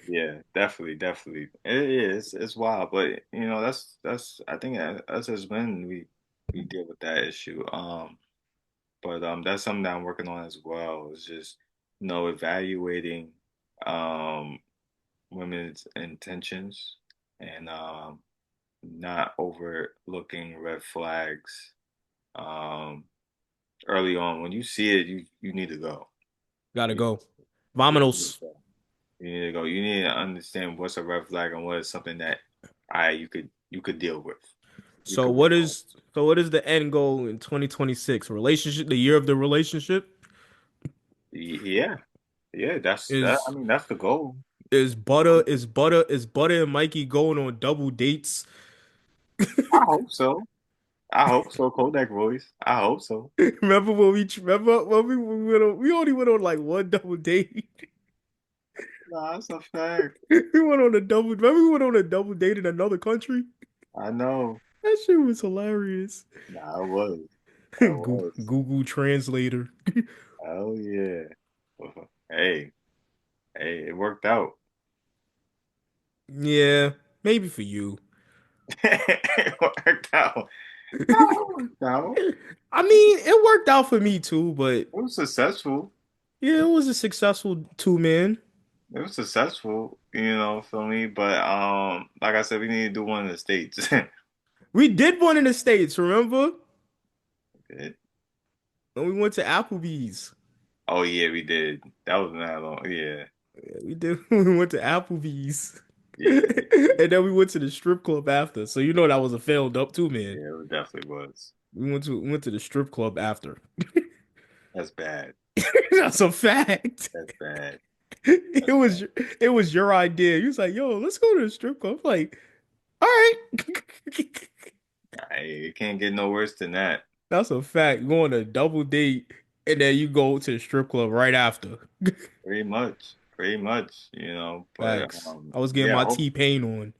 yeah, definitely, definitely. It is. It's wild, but that's. I think us as men, we deal with that issue. But that's something that I'm working on as well. Is just evaluating um women's intentions and not overlooking red flags early on. When you see it, you need to go. Gotta You, go. you need to Vamonos. go. You need to go. You need to understand what's a red flag and what is something that you could deal with. You So could work what on. is so what is the end goal in 2026? Relationship, the year of the relationship Yeah, yeah. That's that. I is mean, that's the goal. is Butter and Mikey going on double dates? I hope so. I hope so. Kodak voice. I hope so. Remember when we only went on like one double date. Nah, that's a fact. We went on a double. Remember we went on a double date in another country. I know. That shit was hilarious. Nah, it was. That was. Google Translator. Oh yeah. Well, hey, hey, it worked out. Yeah, maybe for you. It worked out. Oh, it worked out. I mean, it worked out for me too, but It was successful. yeah, it was a successful two man. It was successful, for me. But like I said, we need to do one in the States. We did one in the States, remember? Good. And we went to Applebee's. Oh yeah, we did. That was not long. Yeah, Yeah, we did. We went to Applebee's. yeah, And then we went to the strip club after. So you know that was a failed up two man. yeah. It definitely was. We went to the strip club after. That's bad. That's a fact. That's bad. It That's was bad. it was your idea. You was like, yo, let's go to the strip club. I'm like, all right. Hey, it can't get no worse than that. That's a fact. Going on a double date and then you go to the strip club right after. Pretty much. But Facts. I was getting yeah. my Hope T-Pain on.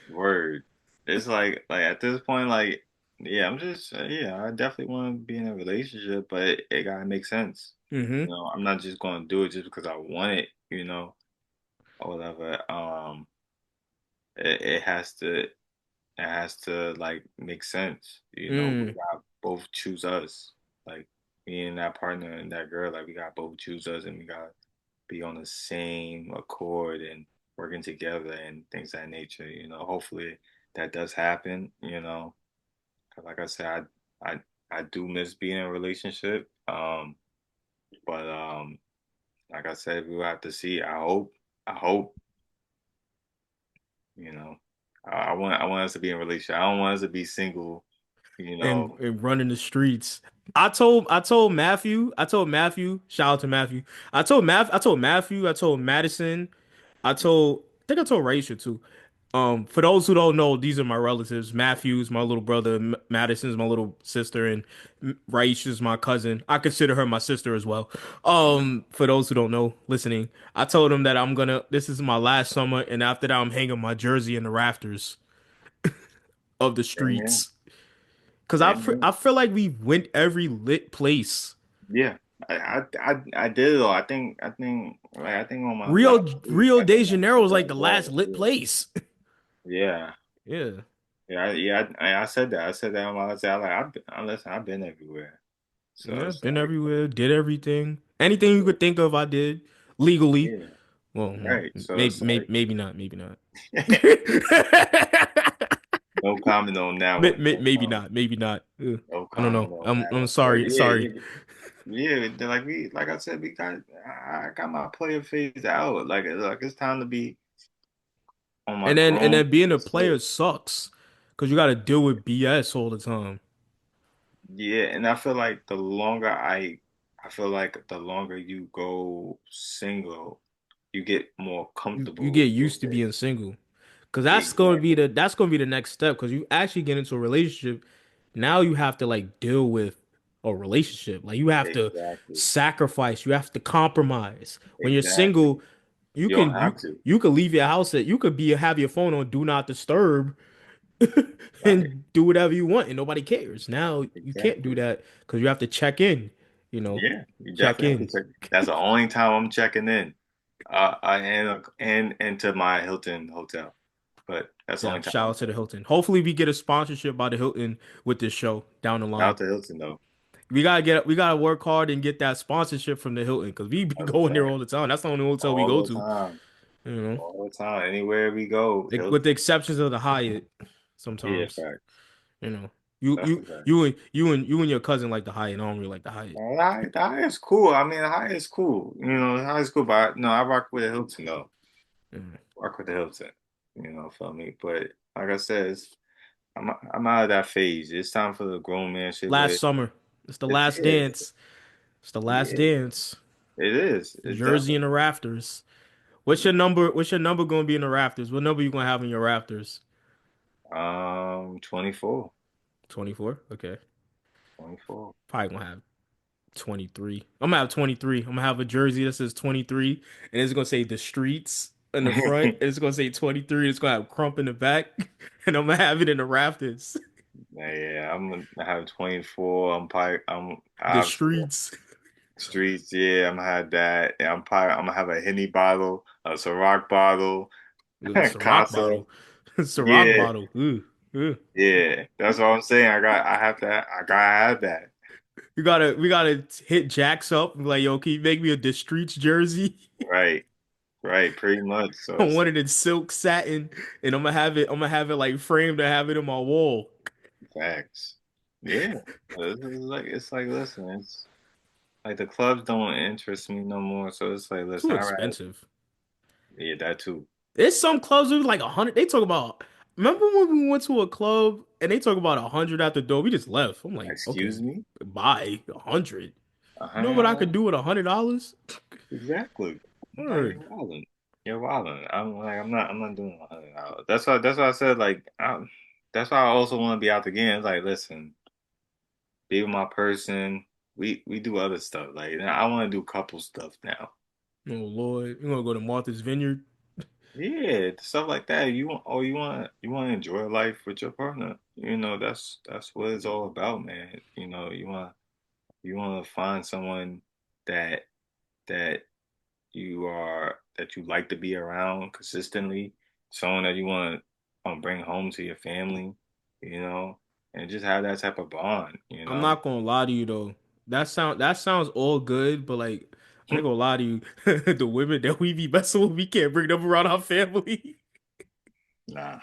word. it's like at this point, like yeah, I'm just yeah, I definitely want to be in a relationship, but it gotta make sense. Hmm. I'm not just gonna do it just because I want it, or whatever. It has to like make sense. We Mm. got both choose us. Like me and that partner and that girl, like we got both choose us and we got to be on the same accord and working together and things of that nature. Hopefully that does happen. 'Cause like I said, I do miss being in a relationship. But like I said, we will have to see. I hope, you know. I want us to be in a relationship. I don't want us to be single, you and know. and running the streets. I told Matthew, shout out to Matthew. I told Matthew, I told Madison, I think I told Raisha too. For those who don't know, these are my relatives. Matthew's my little brother, Madison's my little sister, and Raisha's my cousin. I consider her my sister as well. For those who don't know, listening, I told him that this is my last summer, and after that, I'm hanging my jersey in the rafters of the Amen. streets. Cause I Amen. feel like we went every lit place. Yeah, I did it all. I think on my Rio last week, Rio I think de I Janeiro did was like that the last all. lit Yeah, place. yeah, Yeah. yeah. I said that. I said that on my last. Listen, I've been everywhere. So Yeah, it's been like, everywhere, did everything. Anything you could think of, I did legally. yeah, Well, right. So maybe it's like, maybe not, maybe not. no comment on that one. No Maybe comment. not, maybe not. No I don't know. comment on I'm that I'm one. But sorry, sorry. yeah. Like I said, I got my player phase out. Like it's time to be on my And grown then being a shit. player sucks because you got to deal with BS all the time. Yeah, and I feel like the longer you go single, you get more You comfortable get used with to it. being single. Cause Exactly. that's gonna be the next step. Cause you actually get into a relationship, now you have to like deal with a relationship. Like you have to Exactly. sacrifice, you have to compromise. When you're Exactly. single, you You don't can have to. you could leave your house at you could be have your phone on do not disturb Right. and do whatever you want and nobody cares. Now you can't do Exactly. that because you have to check in, you know, Yeah, you check definitely have in. to check. That's the only time I'm checking in. And into my Hilton hotel. But that's the Yeah, only time shout I'm out to the checking. Hilton. Hopefully we get a sponsorship by the Hilton with this show down the Shout line. out to Hilton though. We gotta work hard and get that sponsorship from the Hilton because we be That's a going there all fact. the time. That's the only hotel we go All the to, time. you know. All the time. Anywhere we go, With Hilton. the exceptions of the Hyatt, Yeah, sometimes, fact. you know. That's a fact. You and your cousin like the Hyatt. I don't really like the Hyatt. The high is cool. I mean, the high is cool. The high is cool, but no, I rock with the Hilton though. Mm. Rock with the Hilton. Feel me? But like I said, I'm out of that phase. It's time for the grown man shit. Last But summer, it's the it's last yeah, dance. It's the last yeah, dance. it is. It Jersey in definitely the rafters. What's your is. number? What's your number gonna be in the rafters? What number you gonna have in your rafters? 24. 24. Okay. 24. Probably gonna have 23. I'm gonna have 23. I'm gonna have a jersey that says 23, and it's gonna say the streets in the front, and it's gonna say 23. It's gonna have Crump in the back, and I'm gonna have it in the rafters. Yeah, I'm gonna have 24. I'm The obviously streets. streets. Yeah, I'm gonna have that. And I'm gonna have a Henny bottle, a Ciroc bottle, It's a rock Casa. bottle. It's a rock Yeah, bottle. Ooh, ooh. yeah. That's what I'm saying. I have to. I gotta have that. We gotta hit Jax up. Like, yo, can you make me a the streets jersey? Right, right. Pretty much. So I it's want it in silk satin, and I'm gonna have it like framed to have it in my wall. facts. Yeah. It's like listen, it's like the clubs don't interest me no more. So it's like Too listen, I rather expensive. yeah that too. There's some clubs with like 100. They talk about. Remember when we went to a club and they talk about 100 at the door? We just left. I'm like, okay, Excuse me, bye. 100. You know what I could $100. do with $100? Exactly. Like you're Word. wilding. You're wilding. I'm not doing $100. That's why I said that's why I also want to be out the game. It's like, listen, be with my person. We do other stuff. Like I want to do couple stuff now. Oh Lord, you gonna go to Martha's Vineyard? Yeah, stuff like that. You want to enjoy life with your partner. That's what it's all about, man. You want to find someone that that that you like to be around consistently, someone that you want to bring home to your family, you know, and just have that type of bond, you I'm know. not gonna lie to you though. That sounds all good, but like I ain't gonna lie to you. The women that we be messing with, we can't bring them around our family. Nah,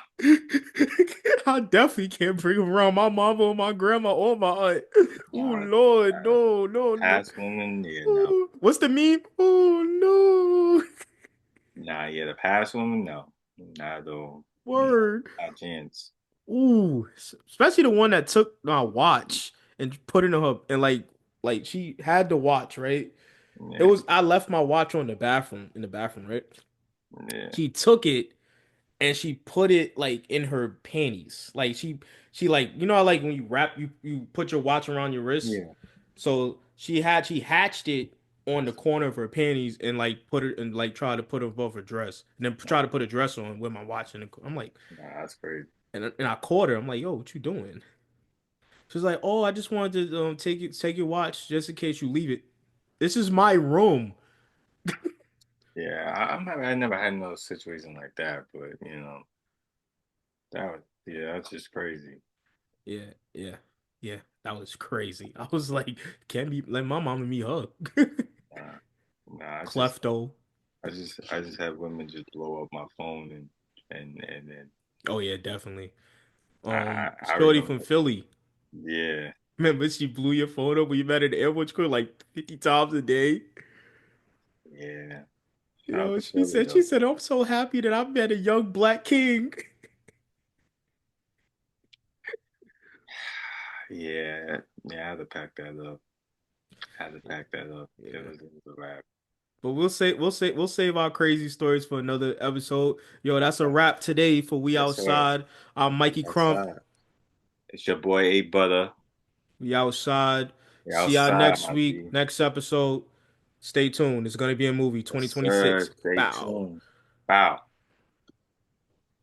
I definitely can't bring them around my mama or my grandma or my aunt. Oh nah, Lord, nah. no, no, no. Past women, yeah, no. Ooh, what's the meme? Oh no. Nah, yeah, the past women, no. Nah, though. No, Word. not a chance. Ooh, especially the one that took my watch and put it in her and like she had the watch, right? It Yeah, was I left my watch on the bathroom in the bathroom, right? yeah, She took it and she put it like in her panties. Like she like you know how like when you wrap you put your watch around your wrist. yeah. So she hatched it on the corner of her panties and like put it and like tried to put it above her dress and then try to put a dress on with my watch in the, I'm like Nah, that's crazy. and I caught her. I'm like, yo, what you doing? She's like, oh, I just wanted to take your watch just in case you leave it. This is my room. Yeah, I never had no situation like that, but that's just crazy. Yeah, yeah, yeah. That was crazy. I was like, can't be let my mom and me hug. Nah, nah, Clefto. I just have women just blow up my phone and then Oh yeah, definitely. I already Shorty know. from Philly. Yeah, Remember she blew your phone up when you met at the airport crew like 50 times a day. yeah. Shout out Yo, to Philly she though. said, I'm so happy that I met a young black king. Yeah, yeah. I had to pack that up. I had to Yeah, pack that up. yeah. It was a wrap. But we'll save our crazy stories for another episode. Yo, that's a Okay. wrap today for We Yes, sir. Outside. I'm We Mikey Crump. outside. It's your boy A Butter. We outside. We See y'all outside, next my week, G. next episode. Stay tuned. It's gonna be a movie Yes, sir. 2026. Stay Bow. tuned. Bow.